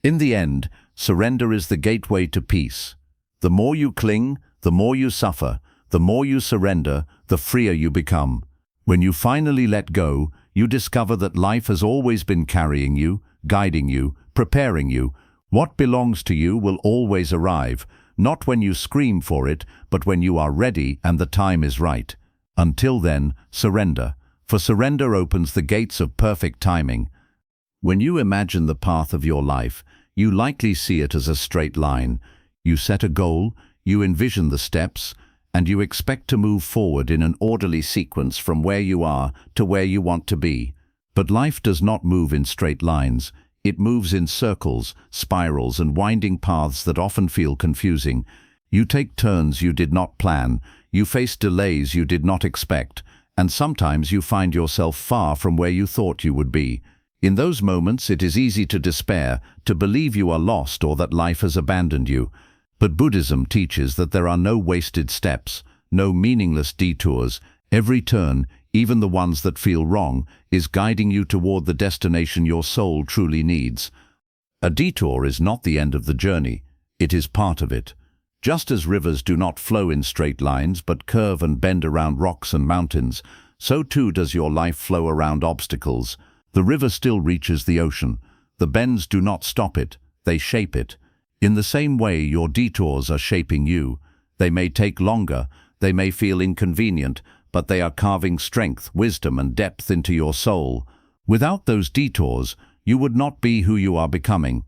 In the end, surrender is the gateway to peace. The more you cling, the more you suffer. The more you surrender, the freer you become. When you finally let go, you discover that life has always been carrying you, guiding you, preparing you. What belongs to you will always arrive, not when you scream for it, but when you are ready and the time is right. Until then, surrender, for surrender opens the gates of perfect timing. When you imagine the path of your life, you likely see it as a straight line. You set a goal, you envision the steps, and you expect to move forward in an orderly sequence from where you are to where you want to be. But life does not move in straight lines. It moves in circles, spirals, and winding paths that often feel confusing. You take turns you did not plan, you face delays you did not expect, and sometimes you find yourself far from where you thought you would be. In those moments, it is easy to despair, to believe you are lost or that life has abandoned you. But Buddhism teaches that there are no wasted steps, no meaningless detours. Every turn, even the ones that feel wrong, is guiding you toward the destination your soul truly needs. A detour is not the end of the journey, it is part of it. Just as rivers do not flow in straight lines but curve and bend around rocks and mountains, so too does your life flow around obstacles. The river still reaches the ocean. The bends do not stop it, they shape it. In the same way, your detours are shaping you. They may take longer, they may feel inconvenient, but they are carving strength, wisdom, and depth into your soul. Without those detours, you would not be who you are becoming.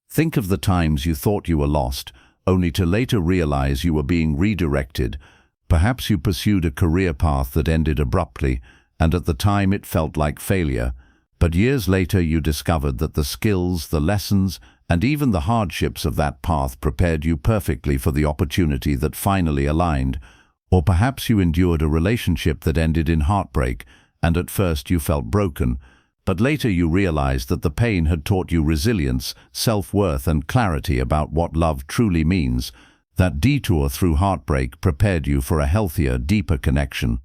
Think of the times you thought you were lost, only to later realize you were being redirected. Perhaps you pursued a career path that ended abruptly, and at the time it felt like failure. But years later you discovered that the skills, the lessons, and even the hardships of that path prepared you perfectly for the opportunity that finally aligned. Or perhaps you endured a relationship that ended in heartbreak, and at first you felt broken, but later you realized that the pain had taught you resilience, self-worth, and clarity about what love truly means. That detour through heartbreak prepared you for a healthier, deeper connection.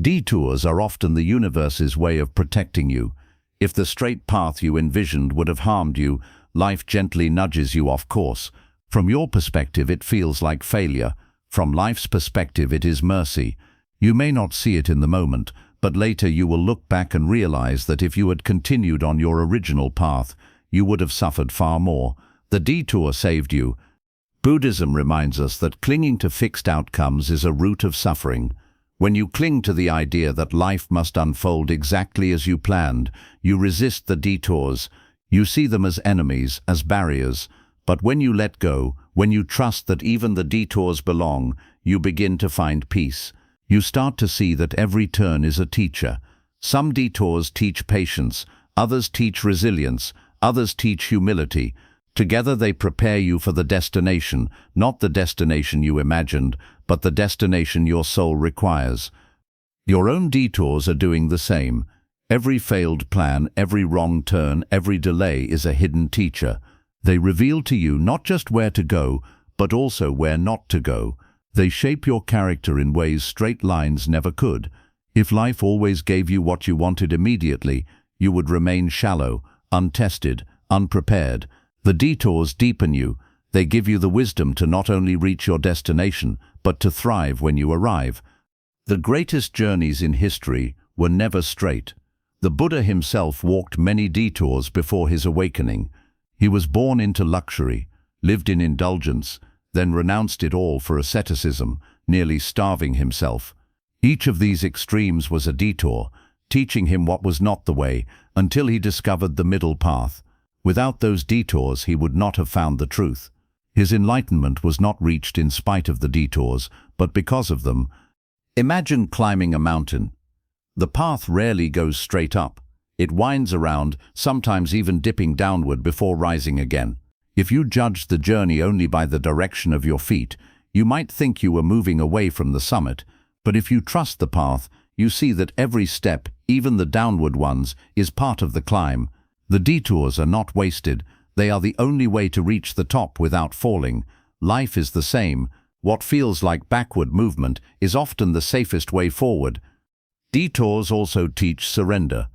Detours are often the universe's way of protecting you. If the straight path you envisioned would have harmed you, life gently nudges you off course. From your perspective, it feels like failure. From life's perspective, it is mercy. You may not see it in the moment, but later you will look back and realize that if you had continued on your original path, you would have suffered far more. The detour saved you. Buddhism reminds us that clinging to fixed outcomes is a root of suffering. When you cling to the idea that life must unfold exactly as you planned, you resist the detours. You see them as enemies, as barriers. But when you let go, when you trust that even the detours belong, you begin to find peace. You start to see that every turn is a teacher. Some detours teach patience, others teach resilience, others teach humility. Together they prepare you for the destination, not the destination you imagined, but the destination your soul requires. Your own detours are doing the same. Every failed plan, every wrong turn, every delay is a hidden teacher. They reveal to you not just where to go, but also where not to go. They shape your character in ways straight lines never could. If life always gave you what you wanted immediately, you would remain shallow, untested, unprepared. The detours deepen you. They give you the wisdom to not only reach your destination, but to thrive when you arrive. The greatest journeys in history were never straight. The Buddha himself walked many detours before his awakening. He was born into luxury, lived in indulgence, then renounced it all for asceticism, nearly starving himself. Each of these extremes was a detour, teaching him what was not the way, until he discovered the middle path. Without those detours, he would not have found the truth. His enlightenment was not reached in spite of the detours, but because of them. Imagine climbing a mountain. The path rarely goes straight up. It winds around, sometimes even dipping downward before rising again. If you judged the journey only by the direction of your feet, you might think you were moving away from the summit. But if you trust the path, you see that every step, even the downward ones, is part of the climb. The detours are not wasted. They are the only way to reach the top without falling. Life is the same. What feels like backward movement is often the safest way forward. Detours also teach surrender.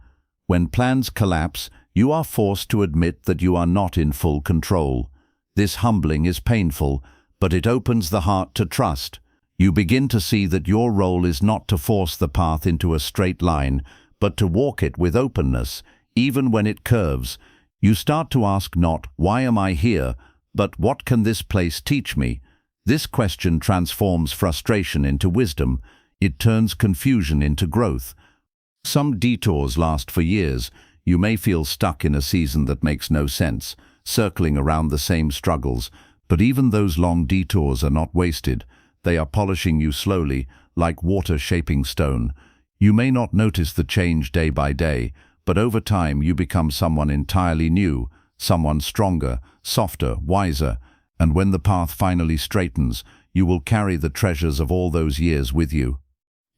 When plans collapse, you are forced to admit that you are not in full control. This humbling is painful, but it opens the heart to trust. You begin to see that your role is not to force the path into a straight line, but to walk it with openness, even when it curves. You start to ask not, "Why am I here?" but "What can this place teach me?" This question transforms frustration into wisdom. It turns confusion into growth. Some detours last for years. You may feel stuck in a season that makes no sense, circling around the same struggles, but even those long detours are not wasted. They are polishing you slowly, like water shaping stone. You may not notice the change day by day, but over time you become someone entirely new, someone stronger, softer, wiser, and when the path finally straightens, you will carry the treasures of all those years with you.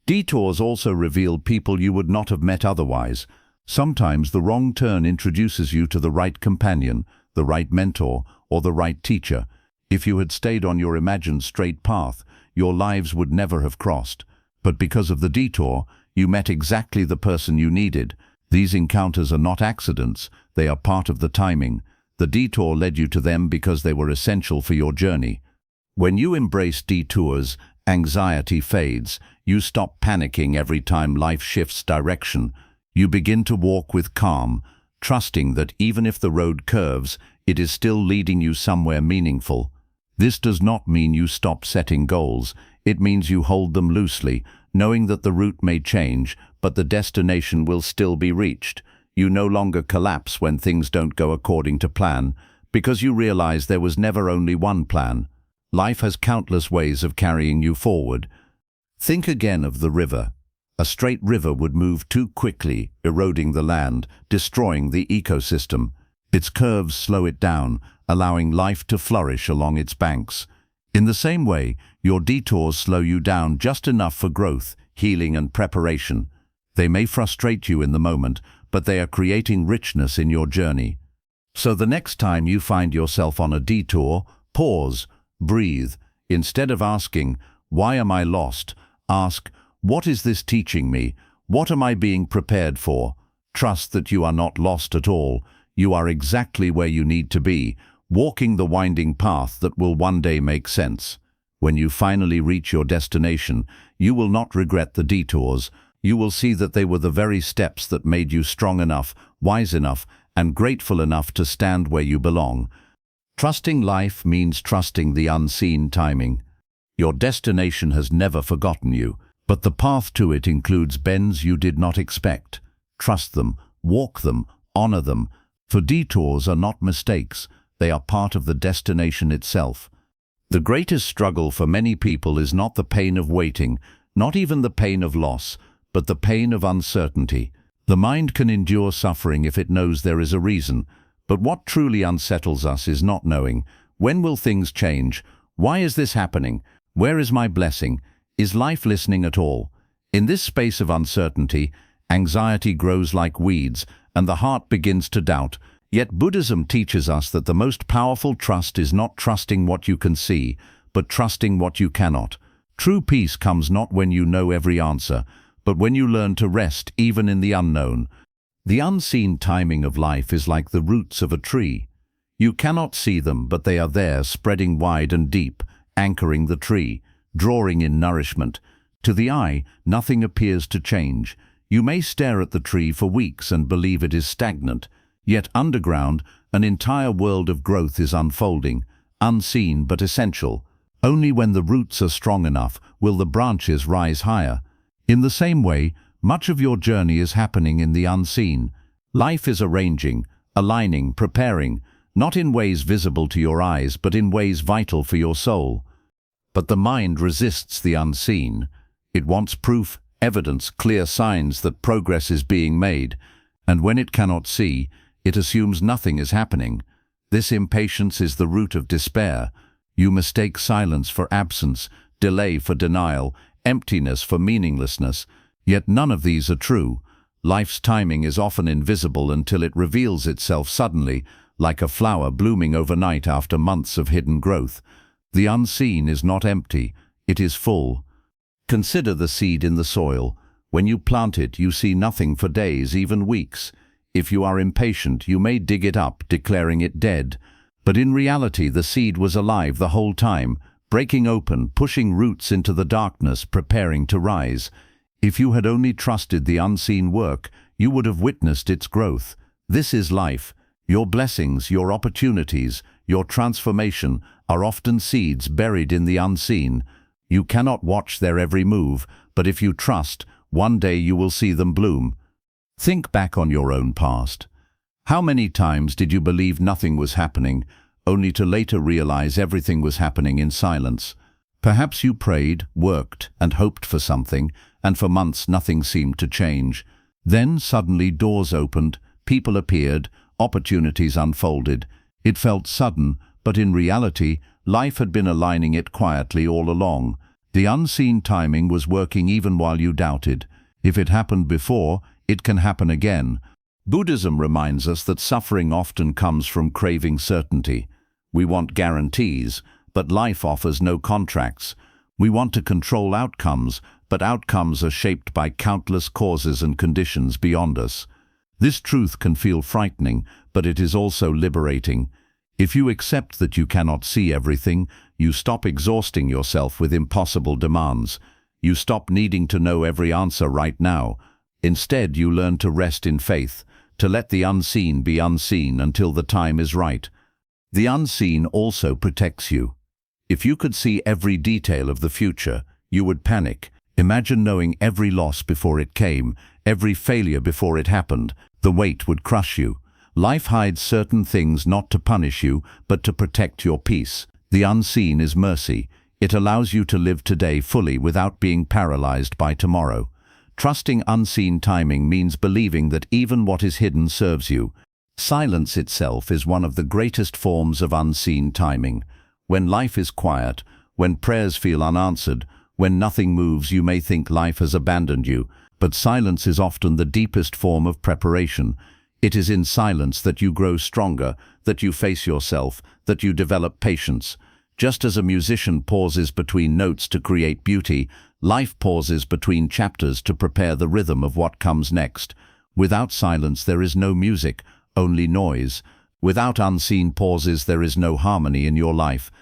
Detours also reveal people you would not have met otherwise. Sometimes the wrong turn introduces you to the right companion, the right mentor, or the right teacher. If you had stayed on your imagined straight path, your lives would never have crossed. But because of the detour, you met exactly the person you needed. These encounters are not accidents, they are part of the timing. The detour led you to them because they were essential for your journey. When you embrace detours, anxiety fades. You stop panicking every time life shifts direction. You begin to walk with calm, trusting that even if the road curves, it is still leading you somewhere meaningful. This does not mean you stop setting goals. It means you hold them loosely, knowing that the route may change, but the destination will still be reached. You no longer collapse when things don't go according to plan, because you realize there was never only one plan. Life has countless ways of carrying you forward. Think again of the river. A straight river would move too quickly, eroding the land, destroying the ecosystem. Its curves slow it down, allowing life to flourish along its banks. In the same way, your detours slow you down just enough for growth, healing, and preparation. They may frustrate you in the moment, but they are creating richness in your journey. So the next time you find yourself on a detour, pause, breathe. Instead of asking, "Why am I lost?" ask, "What is this teaching me? What am I being prepared for?" Trust that you are not lost at all. You are exactly where you need to be, walking the winding path that will one day make sense. When you finally reach your destination, you will not regret the detours. You will see that they were the very steps that made you strong enough, wise enough, and grateful enough to stand where you belong. Trusting life means trusting the unseen timing. Your destination has never forgotten you, but the path to it includes bends you did not expect. Trust them, walk them, honor them, for detours are not mistakes, they are part of the destination itself. The greatest struggle for many people is not the pain of waiting, not even the pain of loss, but the pain of uncertainty. The mind can endure suffering if it knows there is a reason, but what truly unsettles us is not knowing. When will things change? Why is this happening? Where is my blessing? Is life listening at all? In this space of uncertainty, anxiety grows like weeds, and the heart begins to doubt. Yet Buddhism teaches us that the most powerful trust is not trusting what you can see, but trusting what you cannot. True peace comes not when you know every answer, but when you learn to rest even in the unknown. The unseen timing of life is like the roots of a tree. You cannot see them, but they are there, spreading wide and deep, anchoring the tree, drawing in nourishment. To the eye, nothing appears to change. You may stare at the tree for weeks and believe it is stagnant, yet underground, an entire world of growth is unfolding, unseen but essential. Only when the roots are strong enough will the branches rise higher. In the same way, much of your journey is happening in the unseen. Life is arranging, aligning, preparing, not in ways visible to your eyes, but in ways vital for your soul. But the mind resists the unseen. It wants proof, evidence, clear signs that progress is being made, and when it cannot see, it assumes nothing is happening. This impatience is the root of despair. You mistake silence for absence, delay for denial, emptiness for meaninglessness, yet none of these are true. Life's timing is often invisible until it reveals itself suddenly, like a flower blooming overnight after months of hidden growth. The unseen is not empty, it is full. Consider the seed in the soil. When you plant it, you see nothing for days, even weeks. If you are impatient, you may dig it up, declaring it dead. But in reality, the seed was alive the whole time, breaking open, pushing roots into the darkness, preparing to rise. If you had only trusted the unseen work, you would have witnessed its growth. This is life. Your blessings, your opportunities, your transformation are often seeds buried in the unseen. You cannot watch their every move, but if you trust, one day you will see them bloom. Think back on your own past. How many times did you believe nothing was happening, only to later realize everything was happening in silence? Perhaps you prayed, worked, and hoped for something, and for months nothing seemed to change. Then suddenly doors opened, people appeared, opportunities unfolded. It felt sudden, but in reality, life had been aligning it quietly all along. The unseen timing was working even while you doubted. If it happened before, it can happen again. Buddhism reminds us that suffering often comes from craving certainty. We want guarantees, but life offers no contracts. We want to control outcomes, but outcomes are shaped by countless causes and conditions beyond us. This truth can feel frightening, but it is also liberating. If you accept that you cannot see everything, you stop exhausting yourself with impossible demands. You stop needing to know every answer right now. Instead, you learn to rest in faith, to let the unseen be unseen until the time is right. The unseen also protects you. If you could see every detail of the future, you would panic. Imagine knowing every loss before it came, every failure before it happened. The weight would crush you. Life hides certain things not to punish you, but to protect your peace. The unseen is mercy. It allows you to live today fully without being paralyzed by tomorrow. Trusting unseen timing means believing that even what is hidden serves you. Silence itself is one of the greatest forms of unseen timing. When life is quiet, when prayers feel unanswered, when nothing moves, you may think life has abandoned you, but silence is often the deepest form of preparation. It is in silence that you grow stronger, that you face yourself, that you develop patience. Just as a musician pauses between notes to create beauty, life pauses between chapters to prepare the rhythm of what comes next. Without silence there is no music, only noise. Without unseen pauses there is no harmony in your life.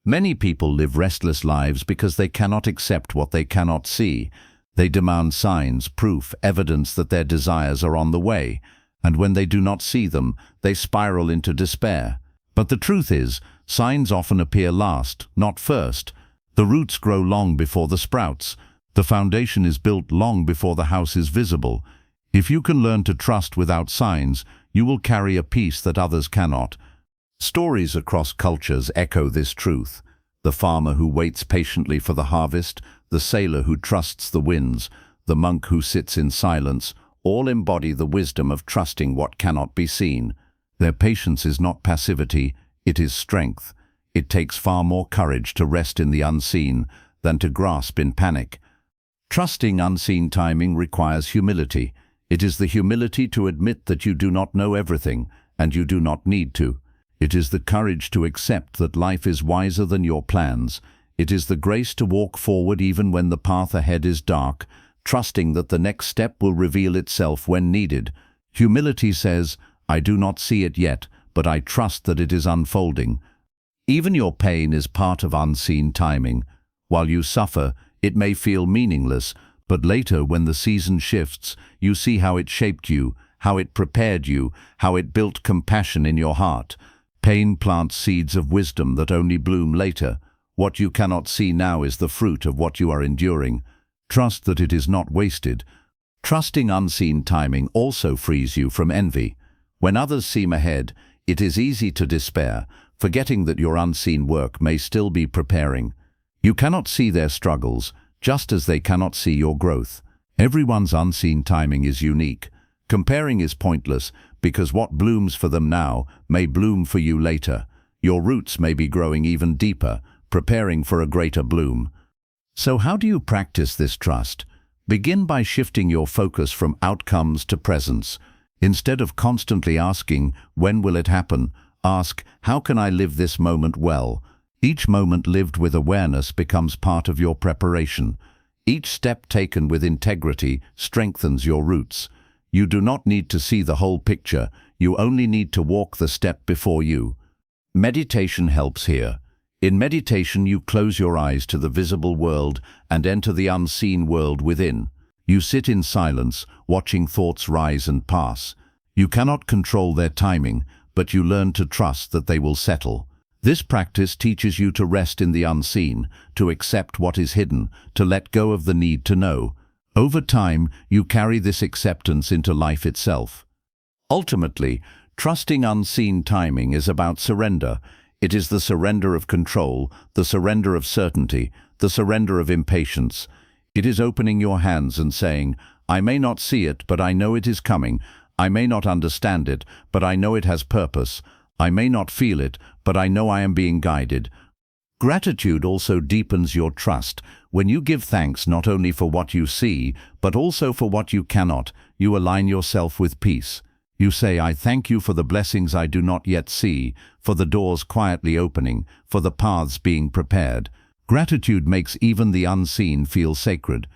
Many people live restless lives because they cannot accept what they cannot see. They demand signs, proof, evidence that their desires are on the way, and when they do not see them, they spiral into despair. But the truth is, signs often appear last, not first. The roots grow long before the sprouts. The foundation is built long before the house is visible. If you can learn to trust without signs, you will carry a peace that others cannot. Stories across cultures echo this truth. The farmer who waits patiently for the harvest, the sailor who trusts the winds, the monk who sits in silence, all embody the wisdom of trusting what cannot be seen. Their patience is not passivity, it is strength. It takes far more courage to rest in the unseen than to grasp in panic. Trusting unseen timing requires humility. It is the humility to admit that you do not know everything, and you do not need to. It is the courage to accept that life is wiser than your plans. It is the grace to walk forward even when the path ahead is dark, trusting that the next step will reveal itself when needed. Humility says, I do not see it yet, but I trust that it is unfolding. Even your pain is part of unseen timing. While you suffer, it may feel meaningless, but later when the season shifts, you see how it shaped you, how it prepared you, how it built compassion in your heart. Pain plants seeds of wisdom that only bloom later. What you cannot see now is the fruit of what you are enduring. Trust that it is not wasted. Trusting unseen timing also frees you from envy. When others seem ahead, it is easy to despair, forgetting that your unseen work may still be preparing. You cannot see their struggles, just as they cannot see your growth. Everyone's unseen timing is unique. Comparing is pointless, because what blooms for them now may bloom for you later. Your roots may be growing even deeper, preparing for a greater bloom. So how do you practice this trust? Begin by shifting your focus from outcomes to presence. Instead of constantly asking, when will it happen? Ask, how can I live this moment well? Each moment lived with awareness becomes part of your preparation. Each step taken with integrity strengthens your roots. You do not need to see the whole picture, you only need to walk the step before you. Meditation helps here. In meditation you close your eyes to the visible world and enter the unseen world within. You sit in silence, watching thoughts rise and pass. You cannot control their timing, but you learn to trust that they will settle. This practice teaches you to rest in the unseen, to accept what is hidden, to let go of the need to know. Over time, you carry this acceptance into life itself. Ultimately, trusting unseen timing is about surrender. It is the surrender of control, the surrender of certainty, the surrender of impatience. It is opening your hands and saying, I may not see it, but I know it is coming. I may not understand it, but I know it has purpose. I may not feel it, but I know I am being guided. Gratitude also deepens your trust. When you give thanks not only for what you see, but also for what you cannot, you align yourself with peace. You say, I thank you for the blessings I do not yet see, for the doors quietly opening, for the paths being prepared. Gratitude makes even the unseen feel sacred.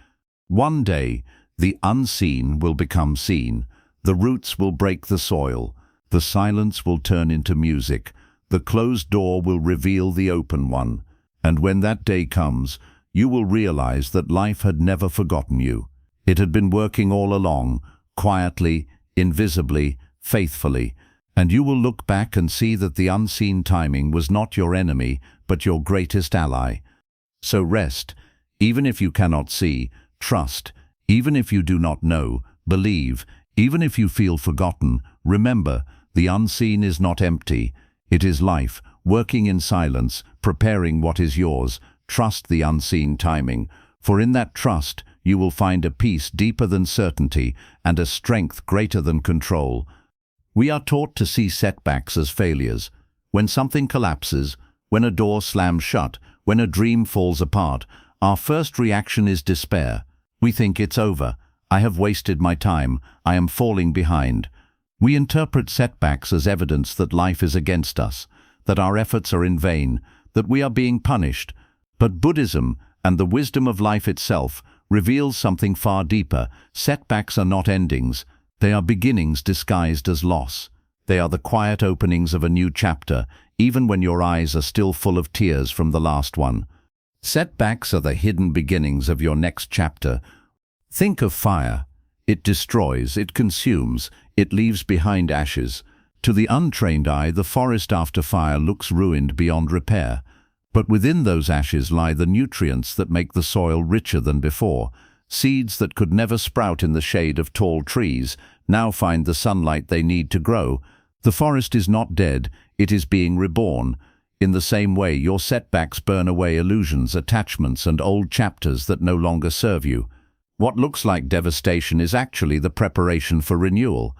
One day, the unseen will become seen. The roots will break the soil. The silence will turn into music. The closed door will reveal the open one. And when that day comes, you will realize that life had never forgotten you. It had been working all along, quietly, invisibly, faithfully. And you will look back and see that the unseen timing was not your enemy, but your greatest ally. So rest, even if you cannot see, trust, even if you do not know, believe, even if you feel forgotten, remember, the unseen is not empty. It is life, working in silence, preparing what is yours. Trust the unseen timing, for in that trust you will find a peace deeper than certainty and a strength greater than control. We are taught to see setbacks as failures. When something collapses, when a door slams shut, when a dream falls apart, our first reaction is despair. We think it's over. I have wasted my time. I am falling behind. We interpret setbacks as evidence that life is against us, that our efforts are in vain, that we are being punished. But Buddhism, and the wisdom of life itself, reveals something far deeper. Setbacks are not endings. They are beginnings disguised as loss. They are the quiet openings of a new chapter, even when your eyes are still full of tears from the last one. Setbacks are the hidden beginnings of your next chapter. Think of fire. It destroys, it consumes, it leaves behind ashes. To the untrained eye, the forest after fire looks ruined beyond repair. But within those ashes lie the nutrients that make the soil richer than before. Seeds that could never sprout in the shade of tall trees now find the sunlight they need to grow. The forest is not dead, it is being reborn. In the same way, your setbacks burn away illusions, attachments, and old chapters that no longer serve you. What looks like devastation is actually the preparation for renewal.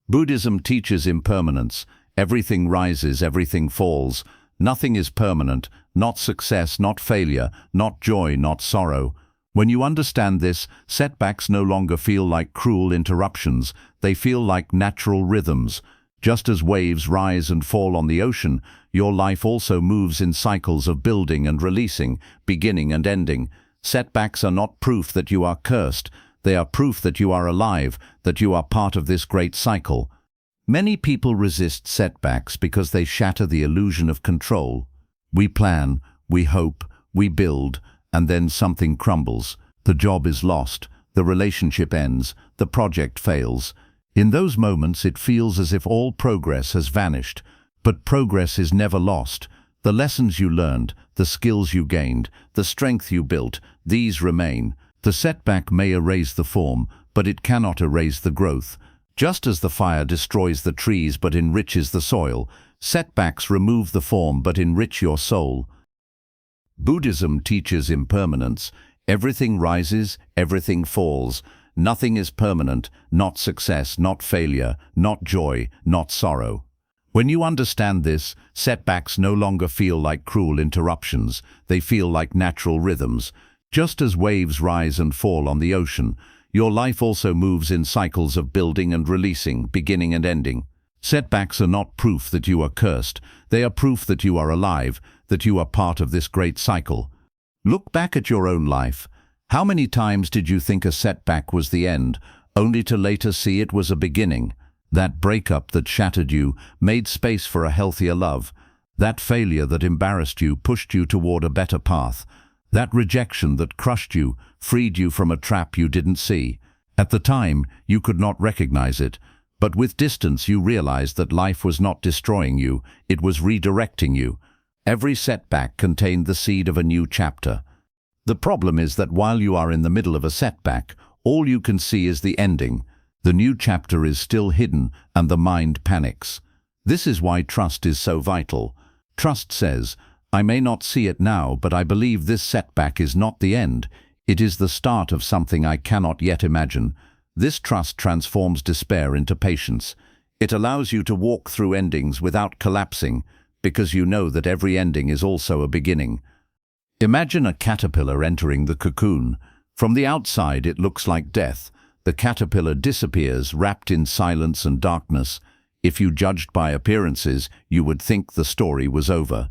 Buddhism teaches impermanence. Everything rises, everything falls. Nothing is permanent, not success, not failure, not joy, not sorrow. When you understand this, setbacks no longer feel like cruel interruptions. They feel like natural rhythms. Just as waves rise and fall on the ocean, your life also moves in cycles of building and releasing, beginning and ending. Setbacks are not proof that you are cursed. They are proof that you are alive, that you are part of this great cycle. Many people resist setbacks because they shatter the illusion of control. We plan, we hope, we build, and then something crumbles. The job is lost, the relationship ends, the project fails. In those moments, it feels as if all progress has vanished. But progress is never lost. The lessons you learned, the skills you gained, the strength you built, these remain. The setback may erase the form, but it cannot erase the growth. Just as the fire destroys the trees but enriches the soil, setbacks remove the form but enrich your soul. Buddhism teaches impermanence. Everything rises, everything falls. Nothing is permanent, not success, not failure, not joy, not sorrow. When you understand this, setbacks no longer feel like cruel interruptions. They feel like natural rhythms. Just as waves rise and fall on the ocean, your life also moves in cycles of building and releasing, beginning and ending. Setbacks are not proof that you are cursed. They are proof that you are alive, that you are part of this great cycle. Look back at your own life. How many times did you think a setback was the end, only to later see it was a beginning? That breakup that shattered you made space for a healthier love. That failure that embarrassed you pushed you toward a better path. That rejection that crushed you freed you from a trap you didn't see. At the time, you could not recognize it, but with distance you realized that life was not destroying you, it was redirecting you. Every setback contained the seed of a new chapter. The problem is that while you are in the middle of a setback, all you can see is the ending. The new chapter is still hidden, and the mind panics. This is why trust is so vital. Trust says, I may not see it now, but I believe this setback is not the end. It is the start of something I cannot yet imagine. This trust transforms despair into patience. It allows you to walk through endings without collapsing, because you know that every ending is also a beginning. Imagine a caterpillar entering the cocoon. From the outside, it looks like death. The caterpillar disappears, wrapped in silence and darkness. If you judged by appearances, you would think the story was over.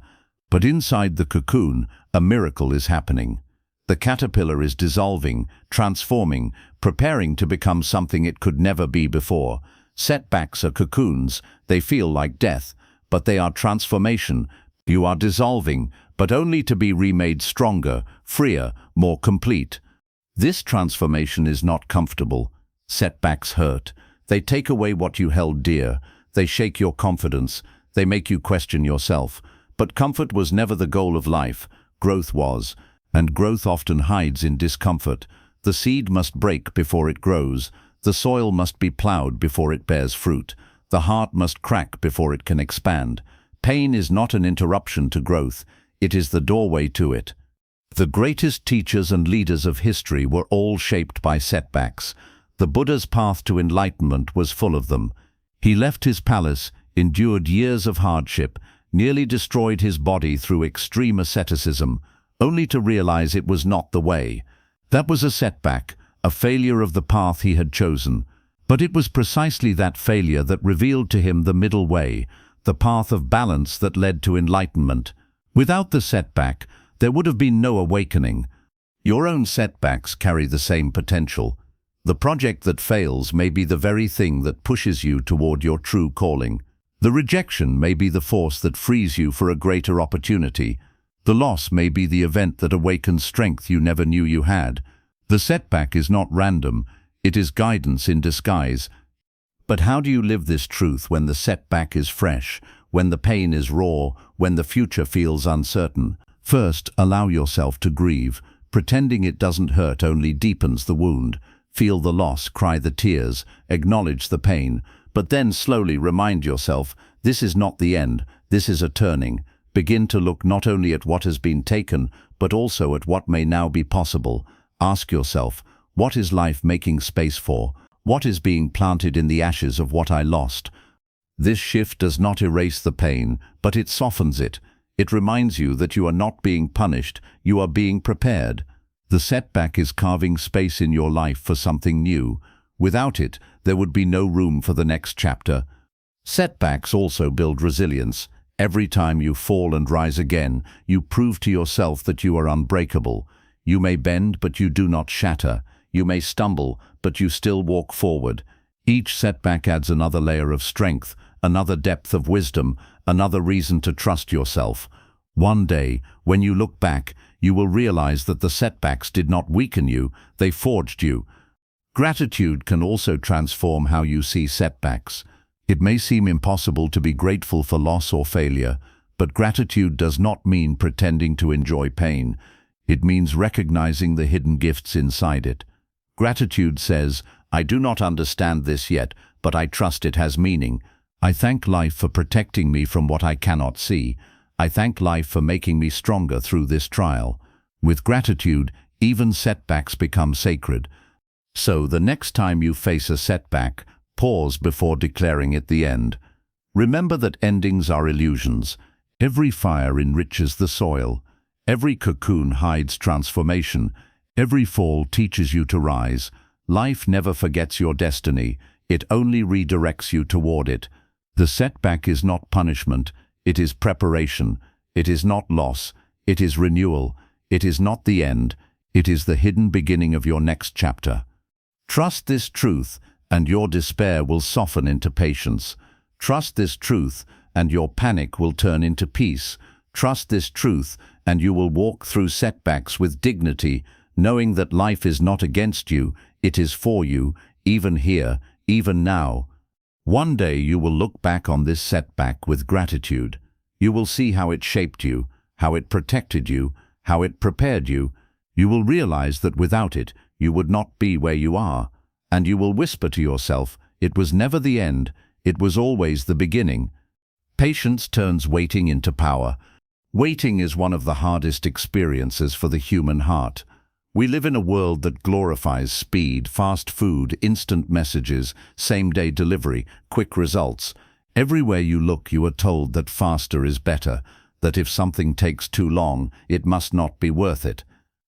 But inside the cocoon, a miracle is happening. The caterpillar is dissolving, transforming, preparing to become something it could never be before. Setbacks are cocoons. They feel like death, but they are transformation. You are dissolving, but only to be remade stronger, freer, more complete. This transformation is not comfortable. Setbacks hurt. They take away what you held dear. They shake your confidence. They make you question yourself. But comfort was never the goal of life. Growth was. And growth often hides in discomfort. The seed must break before it grows. The soil must be plowed before it bears fruit. The heart must crack before it can expand. Pain is not an interruption to growth. It is the doorway to it. The greatest teachers and leaders of history were all shaped by setbacks. The Buddha's path to enlightenment was full of them. He left his palace, endured years of hardship, nearly destroyed his body through extreme asceticism, only to realize it was not the way. That was a setback, a failure of the path he had chosen. But it was precisely that failure that revealed to him the middle way, the path of balance that led to enlightenment. Without the setback, there would have been no awakening. Your own setbacks carry the same potential. The project that fails may be the very thing that pushes you toward your true calling. The rejection may be the force that frees you for a greater opportunity. The loss may be the event that awakens strength you never knew you had. The setback is not random. It is guidance in disguise. But how do you live this truth when the setback is fresh, when the pain is raw, when the future feels uncertain? First, allow yourself to grieve. Pretending it doesn't hurt only deepens the wound. Feel the loss, cry the tears, acknowledge the pain, but then slowly remind yourself, this is not the end, this is a turning. Begin to look not only at what has been taken, but also at what may now be possible. Ask yourself, what is life making space for? What is being planted in the ashes of what I lost? This shift does not erase the pain, but it softens it. It reminds you that you are not being punished, you are being prepared. The setback is carving space in your life for something new. Without it, there would be no room for the next chapter. Setbacks also build resilience. Every time you fall and rise again, you prove to yourself that you are unbreakable. You may bend, but you do not shatter. You may stumble, but you still walk forward. Each setback adds another layer of strength, another depth of wisdom, another reason to trust yourself. One day, when you look back, you will realize that the setbacks did not weaken you, they forged you. Gratitude can also transform how you see setbacks. It may seem impossible to be grateful for loss or failure, but gratitude does not mean pretending to enjoy pain. It means recognizing the hidden gifts inside it. Gratitude says, I do not understand this yet, but I trust it has meaning. I thank life for protecting me from what I cannot see. I thank life for making me stronger through this trial. With gratitude, even setbacks become sacred. So the next time you face a setback, pause before declaring it the end. Remember that endings are illusions. Every fire enriches the soil. Every cocoon hides transformation. Every fall teaches you to rise. Life never forgets your destiny. It only redirects you toward it. The setback is not punishment. It is preparation. It is not loss. It is renewal. It is not the end. It is the hidden beginning of your next chapter. Trust this truth, and your despair will soften into patience. Trust this truth, and your panic will turn into peace. Trust this truth, and you will walk through setbacks with dignity, knowing that life is not against you, it is for you, even here, even now. One day you will look back on this setback with gratitude. You will see how it shaped you, how it protected you, how it prepared you. You will realize that without it, you would not be where you are. And you will whisper to yourself, it was never the end, it was always the beginning. Patience turns waiting into power. Waiting is one of the hardest experiences for the human heart. We live in a world that glorifies speed, fast food, instant messages, same-day delivery, quick results. Everywhere you look, you are told that faster is better, that if something takes too long, it must not be worth it.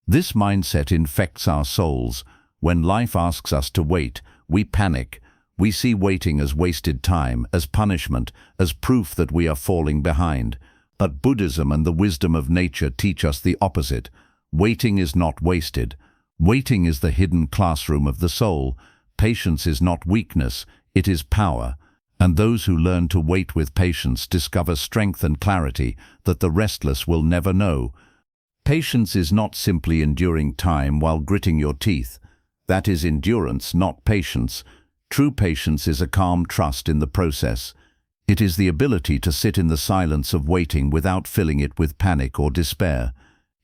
This mindset infects our souls. When life asks us to wait, we panic. We see waiting as wasted time, as punishment, as proof that we are falling behind. But Buddhism and the wisdom of nature teach us the opposite. Waiting is not wasted. Waiting is the hidden classroom of the soul. Patience is not weakness, it is power. And those who learn to wait with patience discover strength and clarity that the restless will never know. Patience is not simply enduring time while gritting your teeth. That is endurance, not patience. True patience is a calm trust in the process. It is the ability to sit in the silence of waiting without filling it with panic or despair.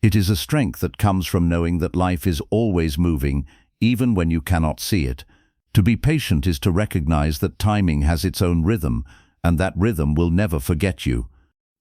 It is a strength that comes from knowing that life is always moving, even when you cannot see it. To be patient is to recognize that timing has its own rhythm, and that rhythm will never forget you.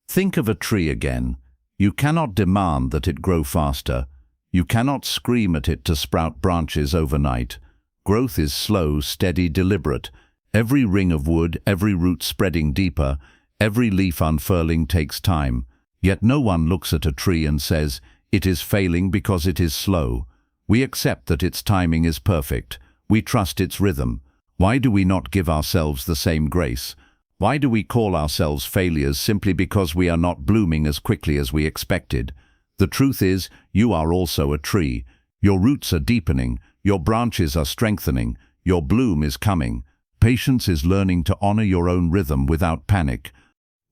Think of a tree again. You cannot demand that it grow faster. You cannot scream at it to sprout branches overnight. Growth is slow, steady, deliberate. Every ring of wood, every root spreading deeper, every leaf unfurling takes time. Yet no one looks at a tree and says, it is failing because it is slow. We accept that its timing is perfect. We trust its rhythm. Why do we not give ourselves the same grace? Why do we call ourselves failures simply because we are not blooming as quickly as we expected? The truth is, you are also a tree. Your roots are deepening, your branches are strengthening, your bloom is coming. Patience is learning to honor your own rhythm without panic.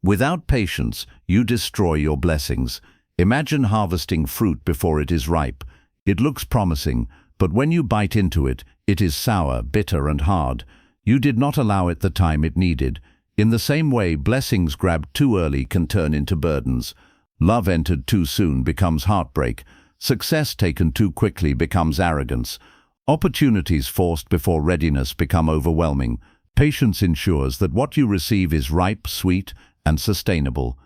Without patience, you destroy your blessings. Imagine harvesting fruit before it is ripe. It looks promising, but when you bite into it, it is sour, bitter, and hard. You did not allow it the time it needed. In the same way, blessings grabbed too early can turn into burdens. Love entered too soon becomes heartbreak. Success taken too quickly becomes arrogance. Opportunities forced before readiness become overwhelming. Patience ensures that what you receive is ripe, sweet, and sustainable.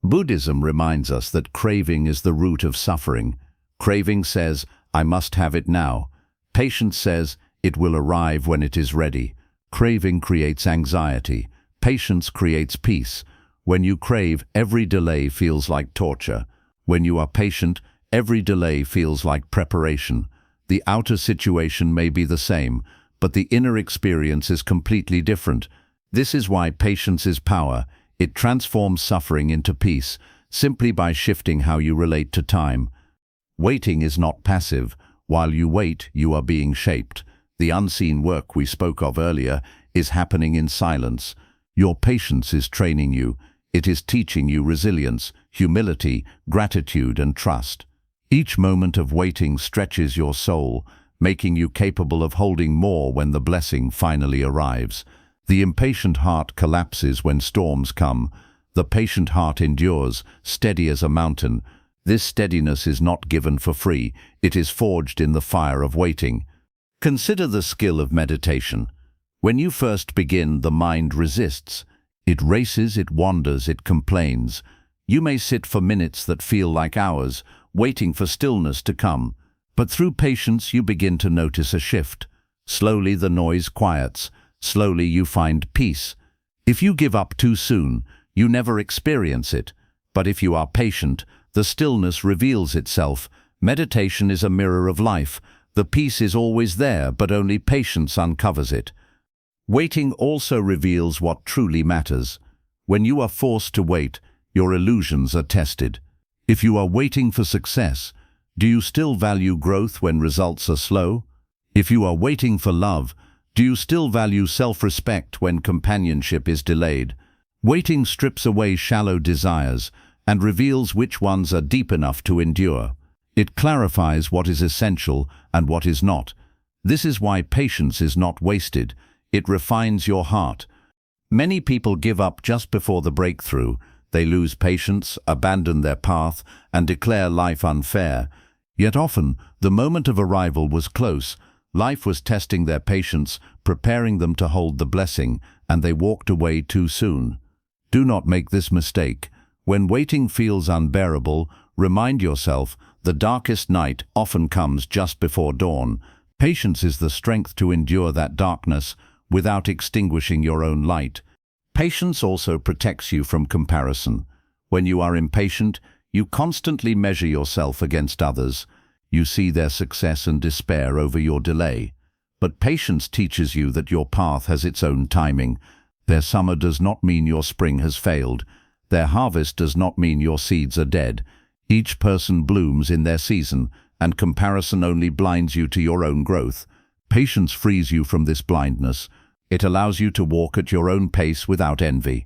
Buddhism reminds us that craving is the root of suffering. Craving says, "I must have it now." Patience says, "It will arrive when it is ready." Craving creates anxiety. Patience creates peace. When you crave, every delay feels like torture. When you are patient, every delay feels like preparation. The outer situation may be the same, but the inner experience is completely different. This is why patience is power. It transforms suffering into peace, simply by shifting how you relate to time. Waiting is not passive. While you wait, you are being shaped. The unseen work we spoke of earlier is happening in silence. Your patience is training you. It is teaching you resilience, humility, gratitude, and trust. Each moment of waiting stretches your soul, making you capable of holding more when the blessing finally arrives. The impatient heart collapses when storms come. The patient heart endures, steady as a mountain. This steadiness is not given for free. It is forged in the fire of waiting. Consider the skill of meditation. When you first begin, the mind resists. It races, it wanders, it complains. You may sit for minutes that feel like hours, waiting for stillness to come. But through patience, you begin to notice a shift. Slowly the noise quiets. Slowly you find peace. If you give up too soon, you never experience it. But if you are patient, the stillness reveals itself. Meditation is a mirror of life. The peace is always there, but only patience uncovers it. Waiting also reveals what truly matters. When you are forced to wait, your illusions are tested. If you are waiting for success, do you still value growth when results are slow? If you are waiting for love, do you still value self-respect when companionship is delayed? Waiting strips away shallow desires and reveals which ones are deep enough to endure. It clarifies what is essential and what is not. This is why patience is not wasted. It refines your heart. Many people give up just before the breakthrough. They lose patience, abandon their path, and declare life unfair. Yet often, the moment of arrival was close. Life was testing their patience, preparing them to hold the blessing, and they walked away too soon. Do not make this mistake. When waiting feels unbearable, remind yourself the darkest night often comes just before dawn. Patience is the strength to endure that darkness without extinguishing your own light. Patience also protects you from comparison. When you are impatient, you constantly measure yourself against others. You see their success and despair over your delay. But patience teaches you that your path has its own timing. Their summer does not mean your spring has failed. Their harvest does not mean your seeds are dead. Each person blooms in their season, and comparison only blinds you to your own growth. Patience frees you from this blindness. It allows you to walk at your own pace without envy.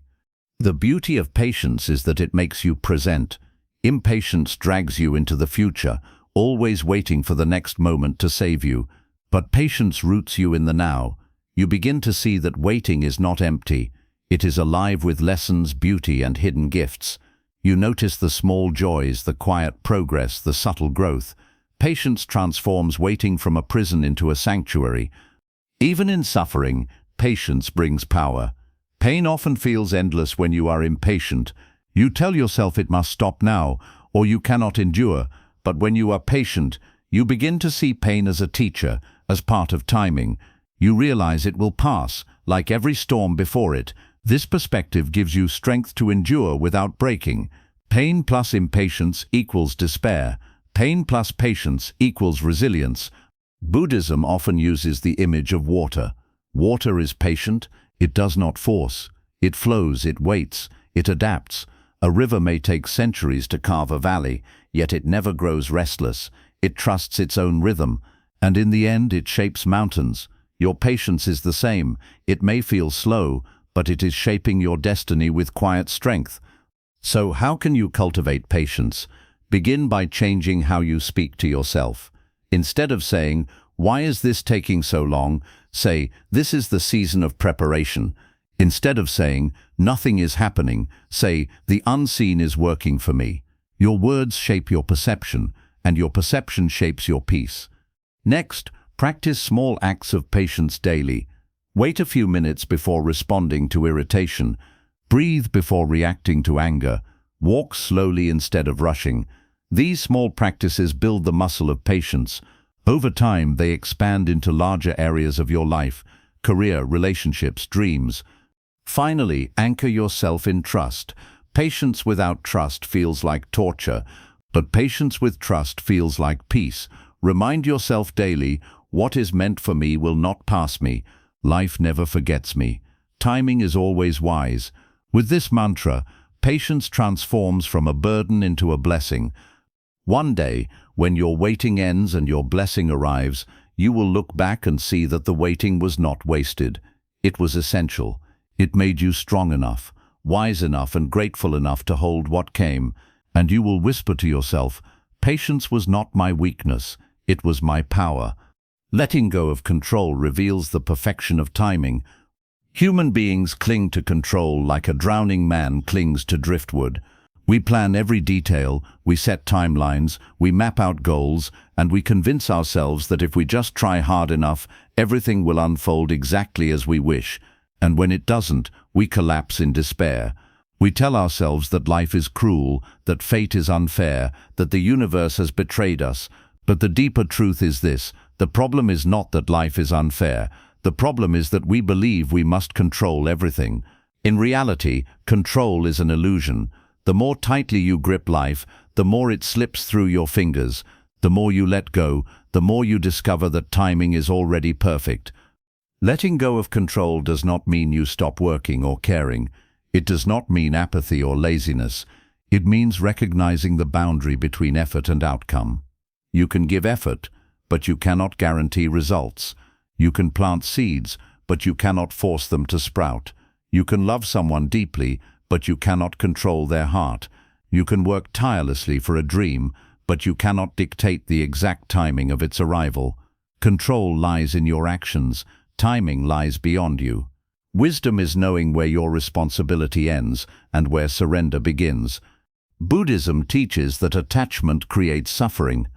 The beauty of patience is that it makes you present. Impatience drags you into the future, always waiting for the next moment to save you. But patience roots you in the now. You begin to see that waiting is not empty. It is alive with lessons, beauty, and hidden gifts. You notice the small joys, the quiet progress, the subtle growth. Patience transforms waiting from a prison into a sanctuary. Even in suffering, patience brings power. Pain often feels endless when you are impatient. You tell yourself it must stop now, or you cannot endure. But when you are patient, you begin to see pain as a teacher, as part of timing. You realize it will pass, like every storm before it. This perspective gives you strength to endure without breaking. Pain plus impatience equals despair. Pain plus patience equals resilience. Buddhism often uses the image of water. Water is patient. It does not force. It flows, it waits, it adapts. A river may take centuries to carve a valley, yet it never grows restless. It trusts its own rhythm, and in the end it shapes mountains. Your patience is the same. It may feel slow, but it is shaping your destiny with quiet strength. So how can you cultivate patience? Begin by changing how you speak to yourself. Instead of saying, "Why is this taking so long?" say, "This is the season of preparation." Instead of saying, "Nothing is happening," say, "The unseen is working for me." Your words shape your perception, and your perception shapes your peace. Next, practice small acts of patience daily. Wait a few minutes before responding to irritation. Breathe before reacting to anger. Walk slowly instead of rushing. These small practices build the muscle of patience. Over time, they expand into larger areas of your life: career, relationships, dreams. Finally, anchor yourself in trust. Patience without trust feels like torture, but patience with trust feels like peace. Remind yourself daily, what is meant for me will not pass me. Life never forgets me. Timing is always wise. With this mantra, patience transforms from a burden into a blessing. One day, when your waiting ends and your blessing arrives, you will look back and see that the waiting was not wasted. It was essential. It made you strong enough, wise enough, and grateful enough to hold what came. And you will whisper to yourself, patience was not my weakness, it was my power. Letting go of control reveals the perfection of timing. Human beings cling to control like a drowning man clings to driftwood. We plan every detail, we set timelines, we map out goals, and we convince ourselves that if we just try hard enough, everything will unfold exactly as we wish. And when it doesn't, we collapse in despair. We tell ourselves that life is cruel, that fate is unfair, that the universe has betrayed us. But the deeper truth is this: the problem is not that life is unfair. The problem is that we believe we must control everything. In reality, control is an illusion. The more tightly you grip life, the more it slips through your fingers. The more you let go, the more you discover that timing is already perfect. Letting go of control does not mean you stop working or caring. It does not mean apathy or laziness. It means recognizing the boundary between effort and outcome. You can give effort, but you cannot guarantee results. You can plant seeds, but you cannot force them to sprout. You can love someone deeply, but you cannot control their heart. You can work tirelessly for a dream, but you cannot dictate the exact timing of its arrival. Control lies in your actions. Timing lies beyond you. Wisdom is knowing where your responsibility ends and where surrender begins. Buddhism teaches that attachment creates suffering.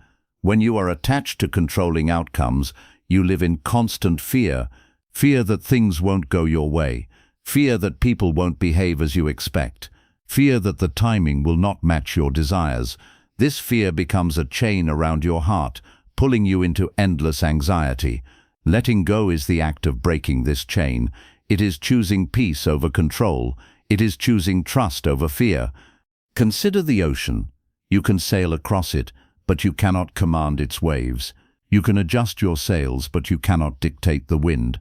When you are attached to controlling outcomes, you live in constant fear. Fear that things won't go your way. Fear that people won't behave as you expect. Fear that the timing will not match your desires. This fear becomes a chain around your heart, pulling you into endless anxiety. Letting go is the act of breaking this chain. It is choosing peace over control. It is choosing trust over fear. Consider the ocean. You can sail across it, but you cannot command its waves. You can adjust your sails, but you cannot dictate the wind.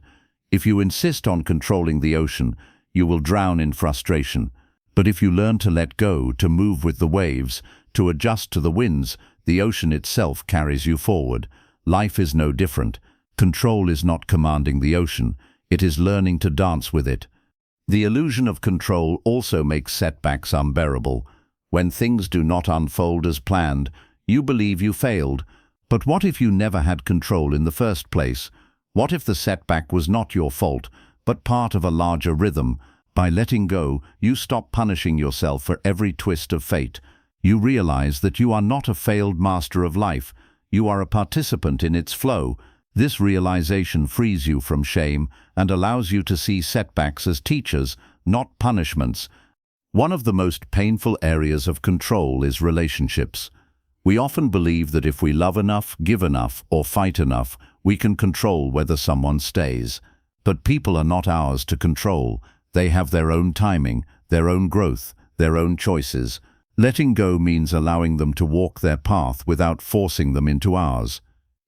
If you insist on controlling the ocean, you will drown in frustration. But if you learn to let go, to move with the waves, to adjust to the winds, the ocean itself carries you forward. Life is no different. Control is not commanding the ocean. It is learning to dance with it. The illusion of control also makes setbacks unbearable. When things do not unfold as planned, you believe you failed. But what if you never had control in the first place? What if the setback was not your fault, but part of a larger rhythm? By letting go, you stop punishing yourself for every twist of fate. You realize that you are not a failed master of life. You are a participant in its flow. This realization frees you from shame and allows you to see setbacks as teachers, not punishments. One of the most painful areas of control is relationships. We often believe that if we love enough, give enough, or fight enough, we can control whether someone stays. But people are not ours to control. They have their own timing, their own growth, their own choices. Letting go means allowing them to walk their path without forcing them into ours.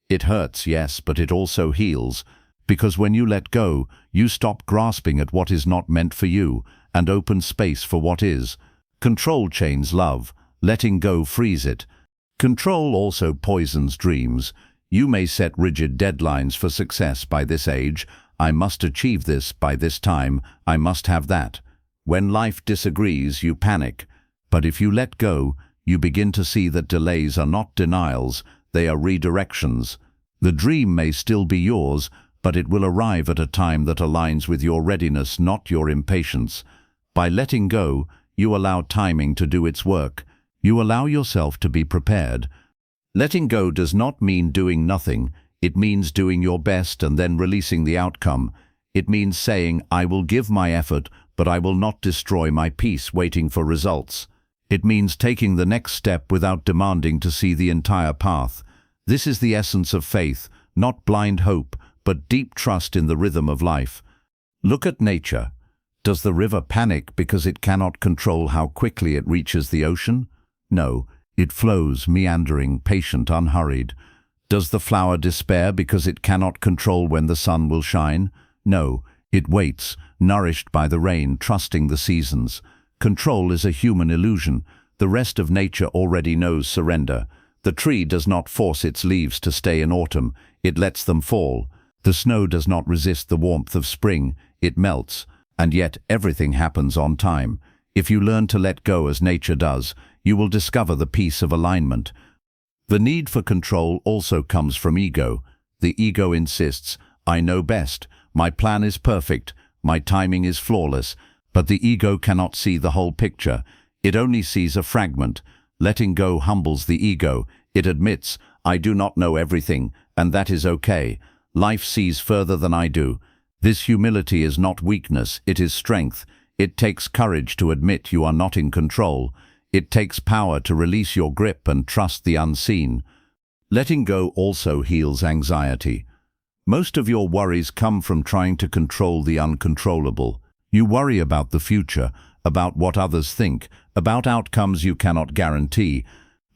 It hurts, yes, but it also heals. Because when you let go, you stop grasping at what is not meant for you and open space for what is. Control chains love. Letting go frees it. Control also poisons dreams. You may set rigid deadlines for success. By this age, I must achieve this. By this time, I must have that. When life disagrees, you panic. But if you let go, you begin to see that delays are not denials, they are redirections. The dream may still be yours, but it will arrive at a time that aligns with your readiness, not your impatience. By letting go, you allow timing to do its work. You allow yourself to be prepared. Letting go does not mean doing nothing. It means doing your best and then releasing the outcome. It means saying, I will give my effort, but I will not destroy my peace waiting for results. It means taking the next step without demanding to see the entire path. This is the essence of faith, not blind hope, but deep trust in the rhythm of life. Look at nature. Does the river panic because it cannot control how quickly it reaches the ocean? No, it flows, meandering, patient, unhurried. Does the flower despair because it cannot control when the sun will shine? No, it waits, nourished by the rain, trusting the seasons. Control is a human illusion. The rest of nature already knows surrender. The tree does not force its leaves to stay in autumn, it lets them fall. The snow does not resist the warmth of spring, it melts. And yet everything happens on time. If you learn to let go as nature does, you will discover the peace of alignment. The need for control also comes from ego. The ego insists, I know best, my plan is perfect, my timing is flawless, but the ego cannot see the whole picture. It only sees a fragment. Letting go humbles the ego. It admits, I do not know everything, and that is okay. Life sees further than I do. This humility is not weakness, it is strength. It takes courage to admit you are not in control. It takes power to release your grip and trust the unseen. Letting go also heals anxiety. Most of your worries come from trying to control the uncontrollable. You worry about the future, about what others think, about outcomes you cannot guarantee.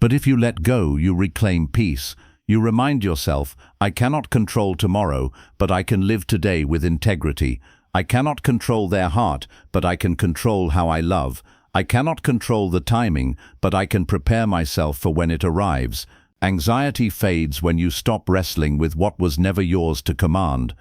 But if you let go, you reclaim peace. You remind yourself, I cannot control tomorrow, but I can live today with integrity. I cannot control their heart, but I can control how I love. I cannot control the timing, but I can prepare myself for when it arrives. Anxiety fades when you stop wrestling with what was never yours to command.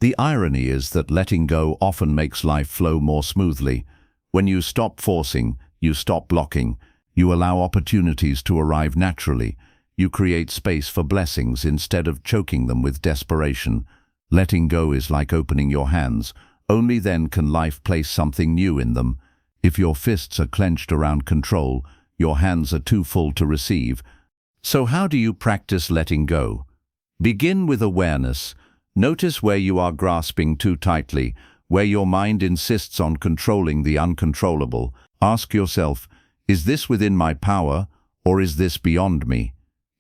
The irony is that letting go often makes life flow more smoothly. When you stop forcing, you stop blocking. You allow opportunities to arrive naturally. You create space for blessings instead of choking them with desperation. Letting go is like opening your hands. Only then can life place something new in them. If your fists are clenched around control, your hands are too full to receive. So how do you practice letting go? Begin with awareness. Notice where you are grasping too tightly, where your mind insists on controlling the uncontrollable. Ask yourself, is this within my power, or is this beyond me?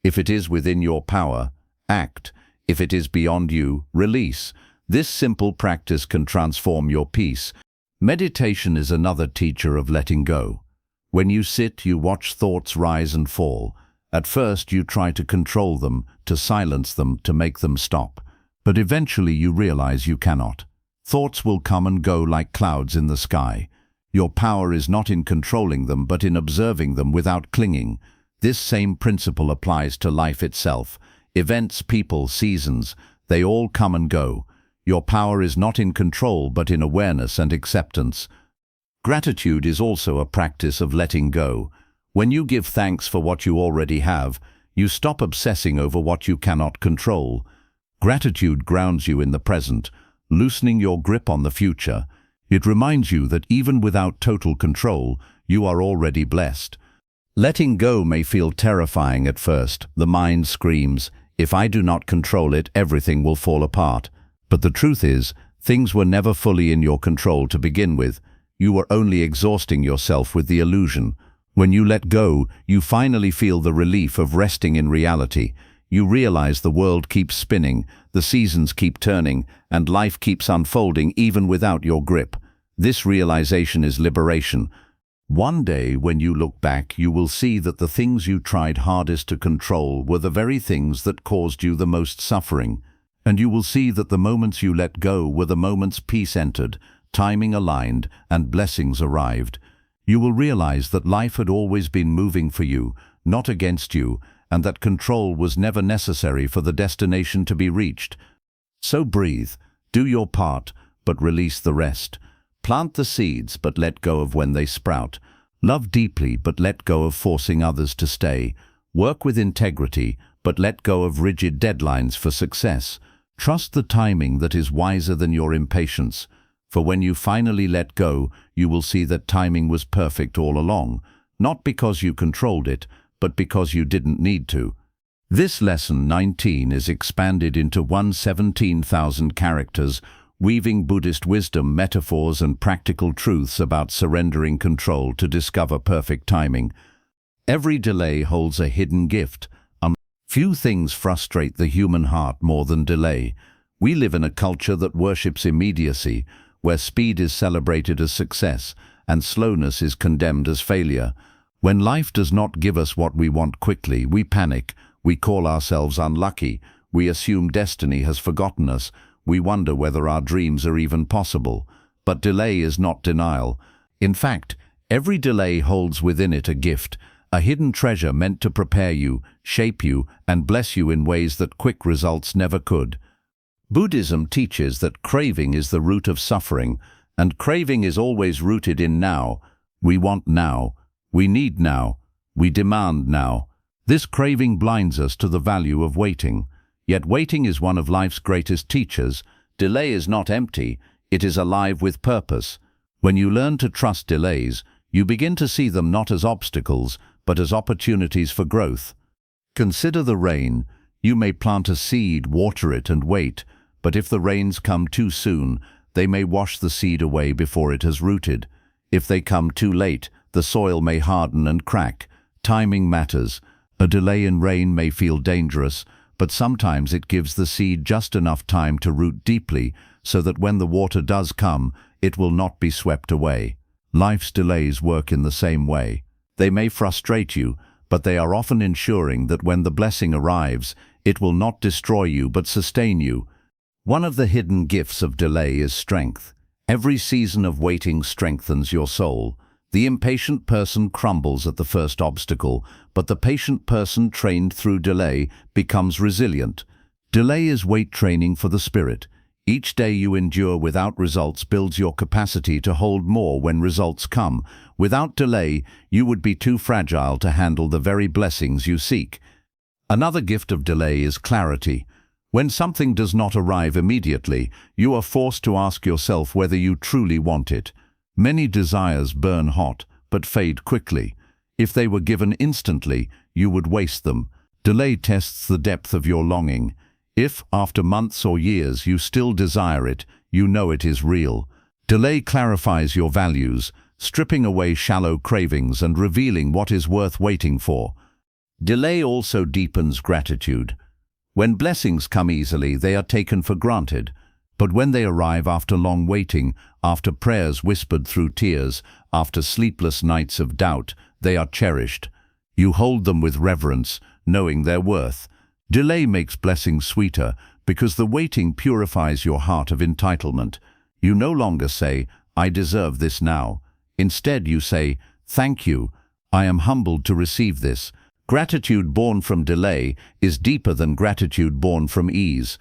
If it is within your power, act. If it is beyond you, release. This simple practice can transform your peace. Meditation is another teacher of letting go. When you sit, you watch thoughts rise and fall. At first, you try to control them, to silence them, to make them stop. But eventually you realize you cannot. Thoughts will come and go like clouds in the sky. Your power is not in controlling them, but in observing them without clinging. This same principle applies to life itself. Events, people, seasons, they all come and go. Your power is not in control, but in awareness and acceptance. Gratitude is also a practice of letting go. When you give thanks for what you already have, you stop obsessing over what you cannot control. Gratitude grounds you in the present, loosening your grip on the future. It reminds you that even without total control, you are already blessed. Letting go may feel terrifying at first. The mind screams, if I do not control it, everything will fall apart. But the truth is, things were never fully in your control to begin with. You were only exhausting yourself with the illusion. When you let go, you finally feel the relief of resting in reality. You realize the world keeps spinning, the seasons keep turning, and life keeps unfolding even without your grip. This realization is liberation. One day, when you look back, you will see that the things you tried hardest to control were the very things that caused you the most suffering. And you will see that the moments you let go were the moments peace entered, timing aligned, and blessings arrived. You will realize that life had always been moving for you, not against you, and that control was never necessary for the destination to be reached. So breathe, do your part, but release the rest. Plant the seeds, but let go of when they sprout. Love deeply, but let go of forcing others to stay. Work with integrity, but let go of rigid deadlines for success. Trust the timing that is wiser than your impatience. For when you finally let go, you will see that timing was perfect all along, not because you controlled it, but because you didn't need to. This lesson 19 is expanded into 117,000 characters, weaving Buddhist wisdom, metaphors, and practical truths about surrendering control to discover perfect timing. Every delay holds a hidden gift. Few things frustrate the human heart more than delay. We live in a culture that worships immediacy, where speed is celebrated as success and slowness is condemned as failure. When life does not give us what we want quickly, we panic, we call ourselves unlucky, we assume destiny has forgotten us, we wonder whether our dreams are even possible. But delay is not denial. In fact, every delay holds within it a gift, a hidden treasure meant to prepare you, shape you, and bless you in ways that quick results never could. Buddhism teaches that craving is the root of suffering, and craving is always rooted in now. We want now. We need now. We demand now. This craving blinds us to the value of waiting. Yet waiting is one of life's greatest teachers. Delay is not empty, it is alive with purpose. When you learn to trust delays, you begin to see them not as obstacles, but as opportunities for growth. Consider the rain. You may plant a seed, water it, and wait, but if the rains come too soon, they may wash the seed away before it has rooted. If they come too late, the soil may harden and crack. Timing matters. A delay in rain may feel dangerous, but sometimes it gives the seed just enough time to root deeply so that when the water does come, it will not be swept away. Life's delays work in the same way. They may frustrate you, but they are often ensuring that when the blessing arrives, it will not destroy you but sustain you. One of the hidden gifts of delay is strength. Every season of waiting strengthens your soul. The impatient person crumbles at the first obstacle, but the patient person trained through delay becomes resilient. Delay is weight training for the spirit. Each day you endure without results builds your capacity to hold more when results come. Without delay, you would be too fragile to handle the very blessings you seek. Another gift of delay is clarity. When something does not arrive immediately, you are forced to ask yourself whether you truly want it. Many desires burn hot, but fade quickly. If they were given instantly, you would waste them. Delay tests the depth of your longing. If, after months or years, you still desire it, you know it is real. Delay clarifies your values, stripping away shallow cravings and revealing what is worth waiting for. Delay also deepens gratitude. When blessings come easily, they are taken for granted. But when they arrive after long waiting, after prayers whispered through tears, after sleepless nights of doubt, they are cherished. You hold them with reverence, knowing their worth. Delay makes blessings sweeter because the waiting purifies your heart of entitlement. You no longer say, "I deserve this now." Instead you say, "Thank you. I am humbled to receive this." Gratitude born from delay is deeper than gratitude born from ease.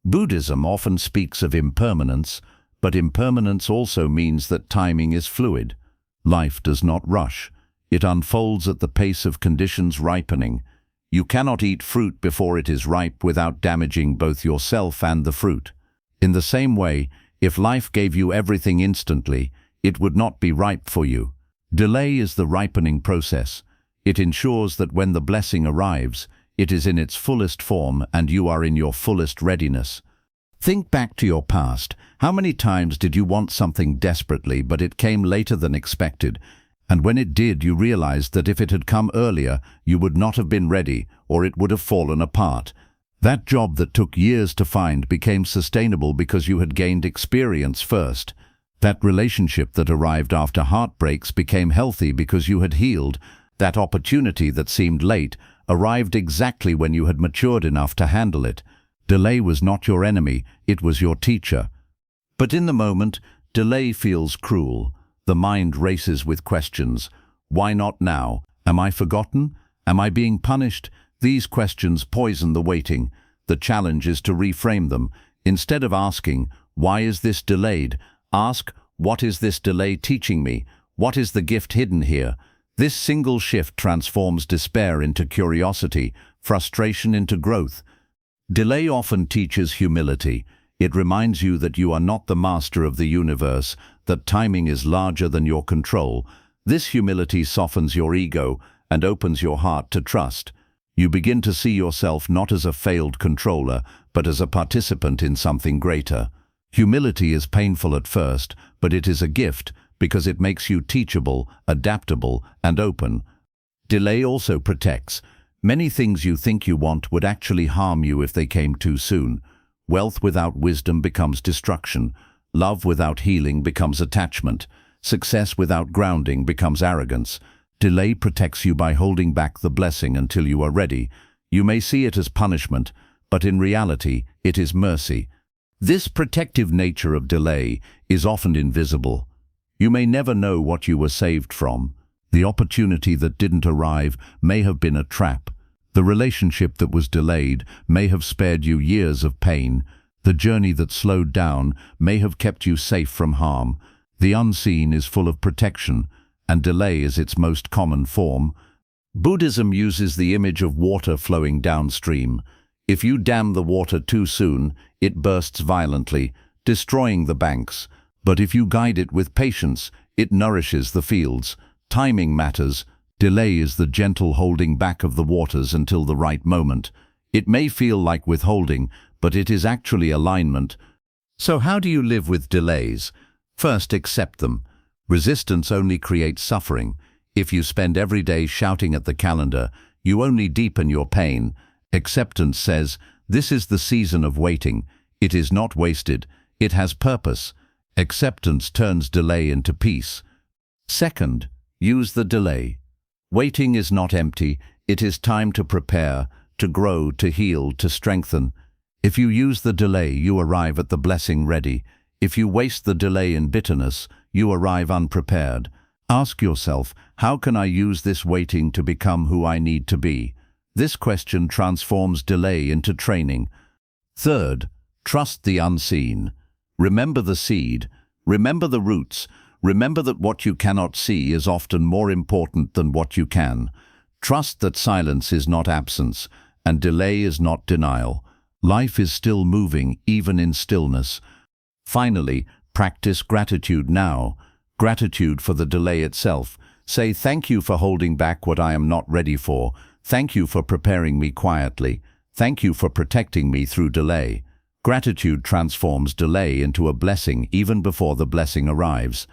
Buddhism often speaks of impermanence, but impermanence also means that timing is fluid. Life does not rush. It unfolds at the pace of conditions ripening. You cannot eat fruit before it is ripe without damaging both yourself and the fruit. In the same way, if life gave you everything instantly, it would not be ripe for you. Delay is the ripening process. It ensures that when the blessing arrives, it is in its fullest form and you are in your fullest readiness. Think back to your past. How many times did you want something desperately, but it came later than expected? And when it did, you realized that if it had come earlier, you would not have been ready, or it would have fallen apart. That job that took years to find became sustainable because you had gained experience first. That relationship that arrived after heartbreaks became healthy because you had healed. That opportunity that seemed late arrived exactly when you had matured enough to handle it. Delay was not your enemy, it was your teacher. But in the moment, delay feels cruel. The mind races with questions. Why not now? Am I forgotten? Am I being punished? These questions poison the waiting. The challenge is to reframe them. Instead of asking, "Why is this delayed?" ask, "What is this delay teaching me? What is the gift hidden here?" This single shift transforms despair into curiosity, frustration into growth. Delay often teaches humility. It reminds you that you are not the master of the universe, that timing is larger than your control. This humility softens your ego and opens your heart to trust. You begin to see yourself not as a failed controller, but as a participant in something greater. Humility is painful at first, but it is a gift because it makes you teachable, adaptable, and open. Delay also protects. Many things you think you want would actually harm you if they came too soon. Wealth without wisdom becomes destruction. Love without healing becomes attachment. Success without grounding becomes arrogance. Delay protects you by holding back the blessing until you are ready. You may see it as punishment, but in reality, it is mercy. This protective nature of delay is often invisible. You may never know what you were saved from. The opportunity that didn't arrive may have been a trap. The relationship that was delayed may have spared you years of pain. The journey that slowed down may have kept you safe from harm. The unseen is full of protection, and delay is its most common form. Buddhism uses the image of water flowing downstream. If you dam the water too soon, it bursts violently, destroying the banks. But if you guide it with patience, it nourishes the fields. Timing matters. Delay is the gentle holding back of the waters until the right moment. It may feel like withholding, but it is actually alignment. So how do you live with delays? First, accept them. Resistance only creates suffering. If you spend every day shouting at the calendar, you only deepen your pain. Acceptance says, this is the season of waiting. It is not wasted. It has purpose. Acceptance turns delay into peace. Second, use the delay. Waiting is not empty. It is time to prepare, to grow, to heal, to strengthen. If you use the delay, you arrive at the blessing ready. If you waste the delay in bitterness, you arrive unprepared. Ask yourself, how can I use this waiting to become who I need to be? This question transforms delay into training. Third, trust the unseen. Remember the seed. Remember the roots. Remember that what you cannot see is often more important than what you can. Trust that silence is not absence, and delay is not denial. Life is still moving, even in stillness. Finally, practice gratitude now. Gratitude for the delay itself. Say, thank you for holding back what I am not ready for. Thank you for preparing me quietly. Thank you for protecting me through delay. Gratitude transforms delay into a blessing even before the blessing arrives.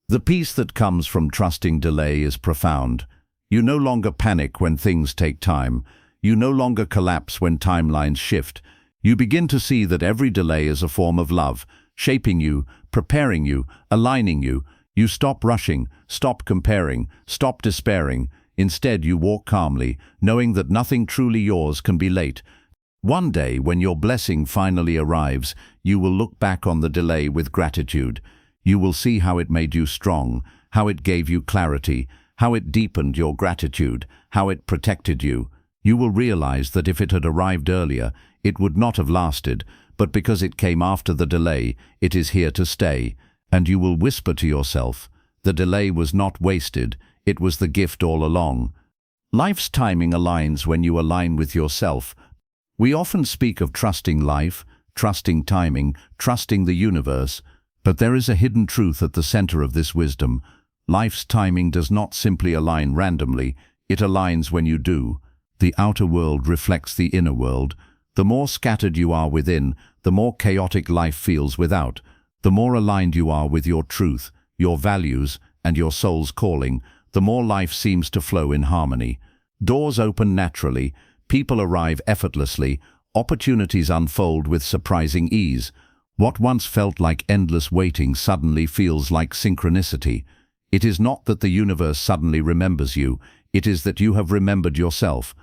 The peace that comes from trusting delay is profound. You no longer panic when things take time. You no longer collapse when timelines shift. You begin to see that every delay is a form of love, shaping you, preparing you, aligning you. You stop rushing, stop comparing, stop despairing. Instead, you walk calmly, knowing that nothing truly yours can be late. One day, when your blessing finally arrives, you will look back on the delay with gratitude. You will see how it made you strong, how it gave you clarity, how it deepened your gratitude, how it protected you. You will realize that if it had arrived earlier, it would not have lasted, but because it came after the delay, it is here to stay. And you will whisper to yourself, the delay was not wasted, it was the gift all along. Life's timing aligns when you align with yourself. We often speak of trusting life, trusting timing, trusting the universe, but there is a hidden truth at the center of this wisdom. Life's timing does not simply align randomly, it aligns when you do. The outer world reflects the inner world. The more scattered you are within, the more chaotic life feels without. The more aligned you are with your truth, your values, and your soul's calling, the more life seems to flow in harmony. Doors open naturally, people arrive effortlessly, opportunities unfold with surprising ease. What once felt like endless waiting suddenly feels like synchronicity. It is not that the universe suddenly remembers you, it is that you have remembered yourself.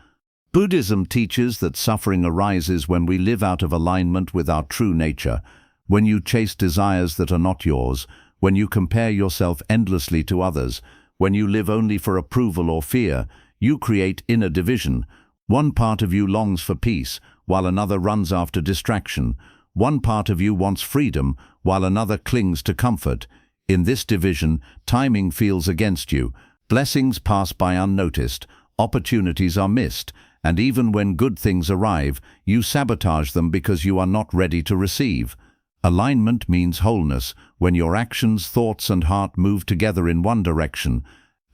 Buddhism teaches that suffering arises when we live out of alignment with our true nature, when you chase desires that are not yours, when you compare yourself endlessly to others, when you live only for approval or fear, you create inner division. One part of you longs for peace, while another runs after distraction. One part of you wants freedom, while another clings to comfort. In this division, timing feels against you. Blessings pass by unnoticed, opportunities are missed, and even when good things arrive, you sabotage them because you are not ready to receive. Alignment means wholeness, when your actions, thoughts, and heart move together in one direction.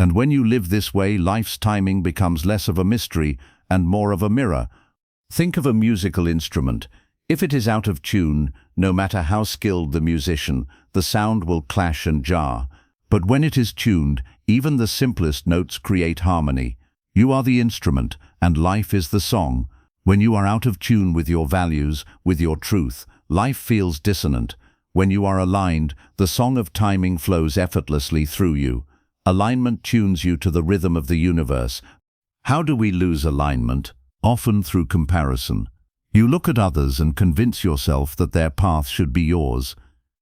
And when you live this way, life's timing becomes less of a mystery and more of a mirror. Think of a musical instrument. If it is out of tune, no matter how skilled the musician, the sound will clash and jar. But when it is tuned, even the simplest notes create harmony. You are the instrument, and life is the song. When you are out of tune with your values, with your truth, life feels dissonant. When you are aligned, the song of timing flows effortlessly through you. Alignment tunes you to the rhythm of the universe. How do we lose alignment? Often through comparison. You look at others and convince yourself that their path should be yours.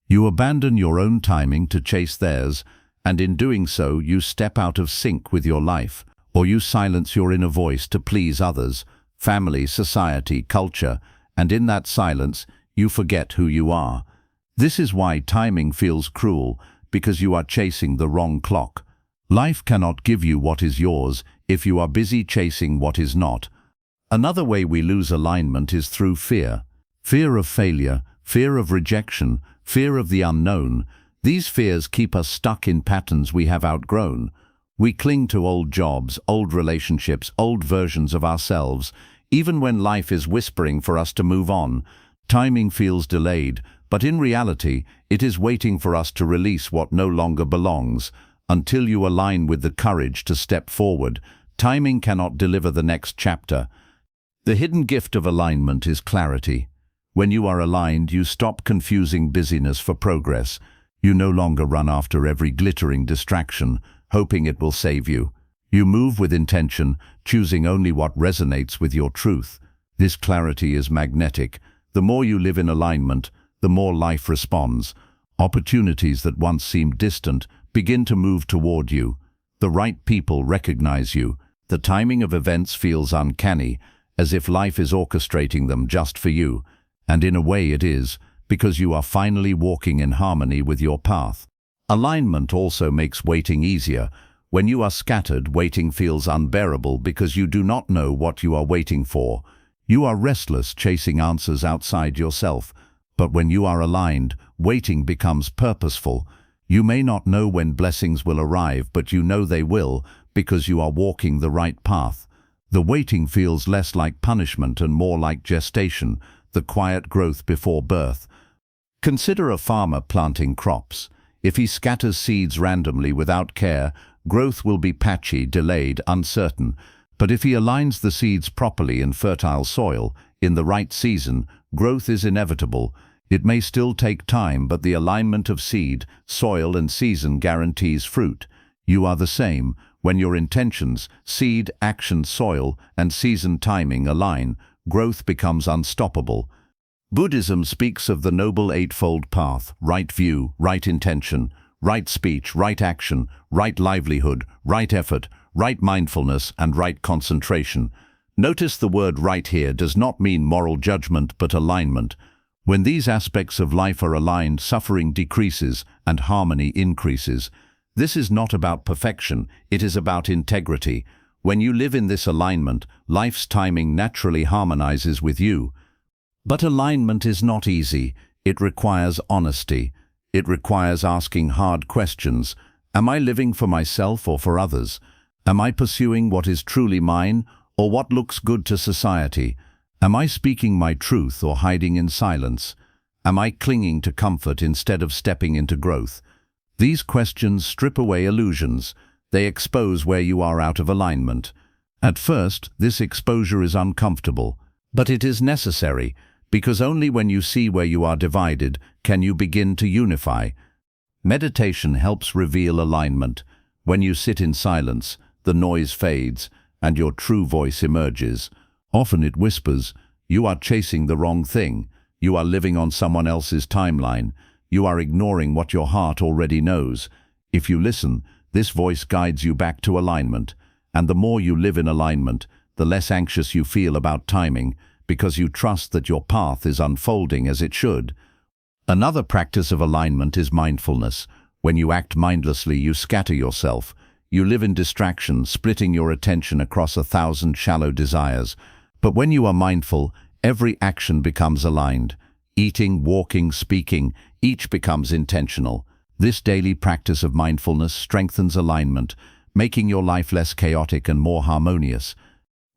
You abandon your own timing to chase theirs, and in doing so, you step out of sync with your life, or you silence your inner voice to please others, family, society, culture, and in that silence, you forget who you are. This is why timing feels cruel, because you are chasing the wrong clock. Life cannot give you what is yours if you are busy chasing what is not. Another way we lose alignment is through fear. Fear of failure, fear of rejection, fear of the unknown. These fears keep us stuck in patterns we have outgrown. We cling to old jobs, old relationships, old versions of ourselves, even when life is whispering for us to move on. Timing feels delayed, but in reality, it is waiting for us to release what no longer belongs. Until you align with the courage to step forward, timing cannot deliver the next chapter. The hidden gift of alignment is clarity. When you are aligned, you stop confusing busyness for progress. You no longer run after every glittering distraction, hoping it will save you. You move with intention, choosing only what resonates with your truth. This clarity is magnetic. The more you live in alignment, the more life responds. Opportunities that once seemed distant begin to move toward you. The right people recognize you. The timing of events feels uncanny, as if life is orchestrating them just for you. And in a way it is, because you are finally walking in harmony with your path. Alignment also makes waiting easier. When you are scattered, waiting feels unbearable because you do not know what you are waiting for. You are restless, chasing answers outside yourself. But when you are aligned, waiting becomes purposeful. You may not know when blessings will arrive, but you know they will because you are walking the right path. The waiting feels less like punishment and more like gestation, the quiet growth before birth. Consider a farmer planting crops. If he scatters seeds randomly without care, growth will be patchy, delayed, uncertain. But if he aligns the seeds properly in fertile soil, in the right season, growth is inevitable. It may still take time, but the alignment of seed, soil, and season guarantees fruit. You are the same. When your intentions, seed, action, soil, and season timing align, growth becomes unstoppable. Buddhism speaks of the Noble Eightfold Path: right view, right intention, right speech, right action, right livelihood, right effort, right mindfulness, and right concentration. Notice the word right here does not mean moral judgment but alignment. When these aspects of life are aligned, suffering decreases and harmony increases. This is not about perfection, it is about integrity. When you live in this alignment, life's timing naturally harmonizes with you. But alignment is not easy. It requires honesty. It requires asking hard questions. Am I living for myself or for others? Am I pursuing what is truly mine or what looks good to society? Am I speaking my truth or hiding in silence? Am I clinging to comfort instead of stepping into growth? These questions strip away illusions. They expose where you are out of alignment. At first, this exposure is uncomfortable, but it is necessary, because only when you see where you are divided can you begin to unify. Meditation helps reveal alignment. When you sit in silence, the noise fades and your true voice emerges. Often it whispers, "You are chasing the wrong thing. You are living on someone else's timeline. You are ignoring what your heart already knows." If you listen, this voice guides you back to alignment. And the more you live in alignment, the less anxious you feel about timing, because you trust that your path is unfolding as it should. Another practice of alignment is mindfulness. When you act mindlessly, you scatter yourself. You live in distraction, splitting your attention across 1,000 shallow desires. But when you are mindful, every action becomes aligned. Eating, walking, speaking, each becomes intentional. This daily practice of mindfulness strengthens alignment, making your life less chaotic and more harmonious.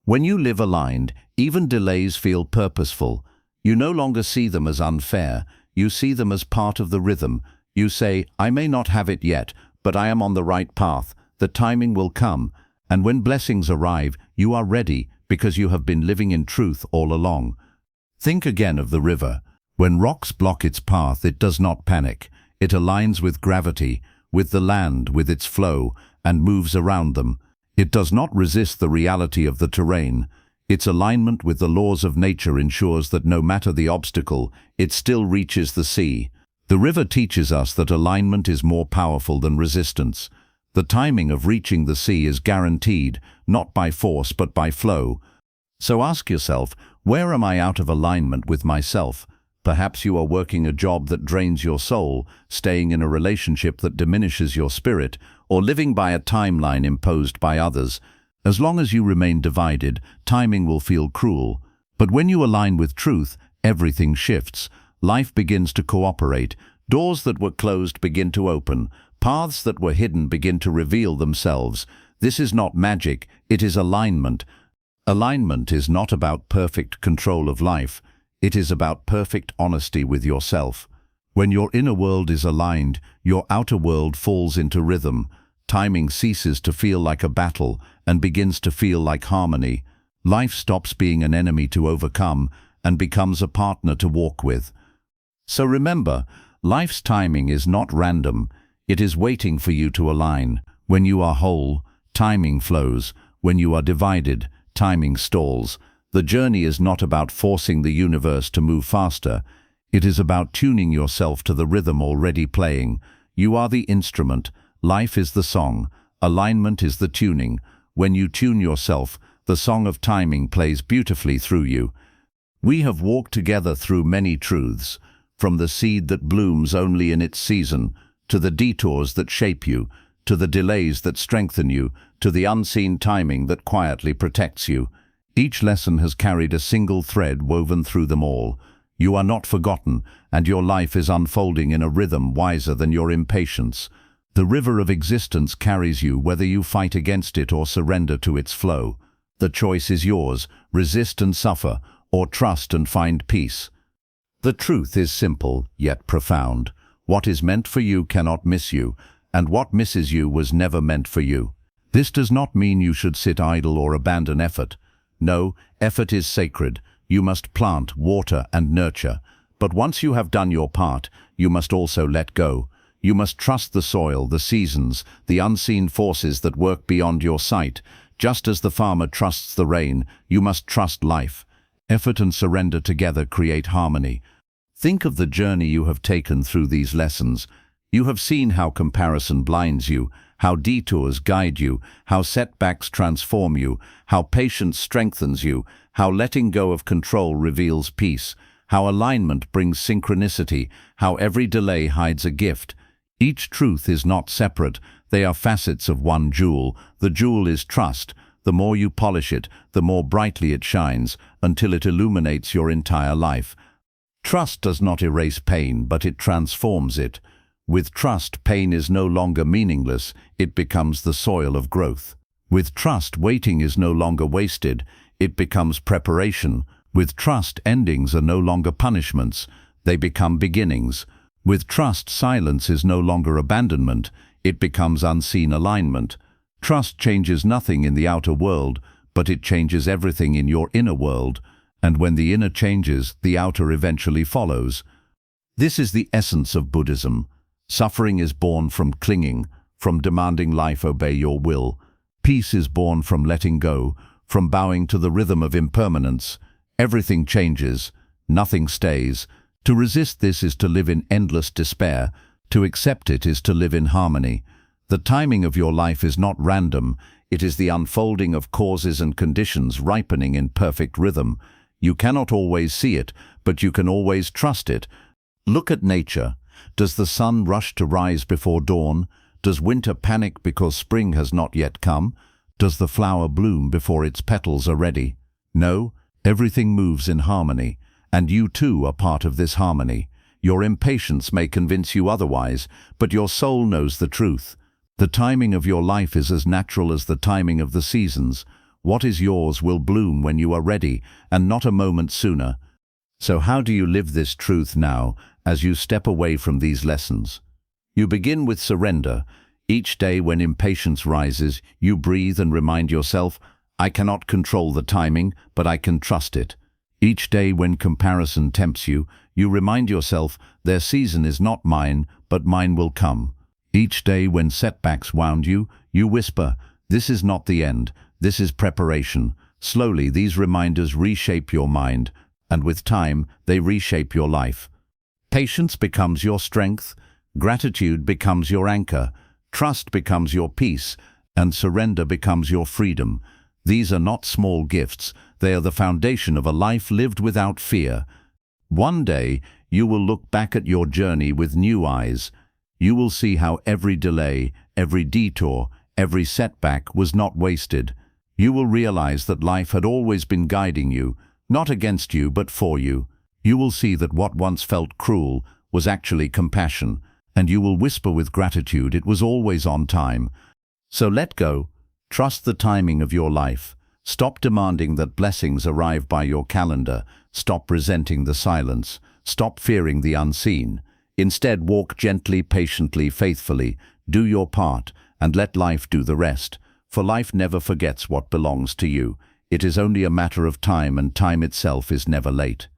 When you live aligned, even delays feel purposeful. You no longer see them as unfair, you see them as part of the rhythm. You say, I may not have it yet, but I am on the right path, the timing will come, and when blessings arrive, you are ready because you have been living in truth all along. Think again of the river. When rocks block its path, it does not panic. It aligns with gravity, with the land, with its flow, and moves around them. It does not resist the reality of the terrain. Its alignment with the laws of nature ensures that no matter the obstacle, it still reaches the sea. The river teaches us that alignment is more powerful than resistance. The timing of reaching the sea is guaranteed, not by force but by flow. So ask yourself, where am I out of alignment with myself? Perhaps you are working a job that drains your soul, staying in a relationship that diminishes your spirit, or living by a timeline imposed by others. As long as you remain divided, timing will feel cruel. But when you align with truth, everything shifts. Life begins to cooperate. Doors that were closed begin to open. Paths that were hidden begin to reveal themselves. This is not magic, it is alignment. Alignment is not about perfect control of life. It is about perfect honesty with yourself. When your inner world is aligned, your outer world falls into rhythm. Timing ceases to feel like a battle and begins to feel like harmony. Life stops being an enemy to overcome and becomes a partner to walk with. So remember, life's timing is not random. It is waiting for you to align. When you are whole, timing flows. When you are divided, timing stalls. The journey is not about forcing the universe to move faster. It is about tuning yourself to the rhythm already playing. You are the instrument. Life is the song. Alignment is the tuning. When you tune yourself, the song of timing plays beautifully through you. We have walked together through many truths, from the seed that blooms only in its season, to the detours that shape you, to the delays that strengthen you, to the unseen timing that quietly protects you. Each lesson has carried a single thread woven through them all. You are not forgotten, and your life is unfolding in a rhythm wiser than your impatience. The river of existence carries you whether you fight against it or surrender to its flow. The choice is yours: resist and suffer, or trust and find peace. The truth is simple, yet profound. What is meant for you cannot miss you, and what misses you was never meant for you. This does not mean you should sit idle or abandon effort. No, effort is sacred. You must plant, water, and nurture. But once you have done your part, you must also let go. You must trust the soil, the seasons, the unseen forces that work beyond your sight. Just as the farmer trusts the rain, you must trust life. Effort and surrender together create harmony. Think of the journey you have taken through these lessons. You have seen how comparison blinds you, how detours guide you, how setbacks transform you, how patience strengthens you, how letting go of control reveals peace, how alignment brings synchronicity, how every delay hides a gift. Each truth is not separate, they are facets of one jewel. The jewel is trust. The more you polish it, the more brightly it shines, until it illuminates your entire life. Trust does not erase pain, but it transforms it. With trust, pain is no longer meaningless, it becomes the soil of growth. With trust, waiting is no longer wasted, it becomes preparation. With trust, endings are no longer punishments, they become beginnings. With trust, silence is no longer abandonment, it becomes unseen alignment. Trust changes nothing in the outer world, but it changes everything in your inner world, and when the inner changes, the outer eventually follows. This is the essence of Buddhism. Suffering is born from clinging, from demanding life obey your will. Peace is born from letting go, from bowing to the rhythm of impermanence. Everything changes, nothing stays. To resist this is to live in endless despair. To accept it is to live in harmony. The timing of your life is not random, it is the unfolding of causes and conditions ripening in perfect rhythm. You cannot always see it, but you can always trust it. Look at nature. Does the sun rush to rise before dawn? Does winter panic because spring has not yet come? Does the flower bloom before its petals are ready? No, everything moves in harmony, and you too are part of this harmony. Your impatience may convince you otherwise, but your soul knows the truth. The timing of your life is as natural as the timing of the seasons. What is yours will bloom when you are ready, and not a moment sooner. So how do you live this truth now as you step away from these lessons? You begin with surrender. Each day when impatience rises, you breathe and remind yourself, I cannot control the timing, but I can trust it. Each day when comparison tempts you, you remind yourself, their season is not mine, but mine will come. Each day when setbacks wound you, you whisper, this is not the end, this is preparation. Slowly, these reminders reshape your mind, and with time, they reshape your life. Patience becomes your strength, gratitude becomes your anchor, trust becomes your peace, and surrender becomes your freedom. These are not small gifts, they are the foundation of a life lived without fear. One day, you will look back at your journey with new eyes. You will see how every delay, every detour, every setback was not wasted. You will realize that life had always been guiding you, not against you but for you. You will see that what once felt cruel was actually compassion, and you will whisper with gratitude it was always on time. So let go. Trust the timing of your life. Stop demanding that blessings arrive by your calendar. Stop resenting the silence. Stop fearing the unseen. Instead, walk gently, patiently, faithfully. Do your part, and let life do the rest. For life never forgets what belongs to you. It is only a matter of time, and time itself is never late.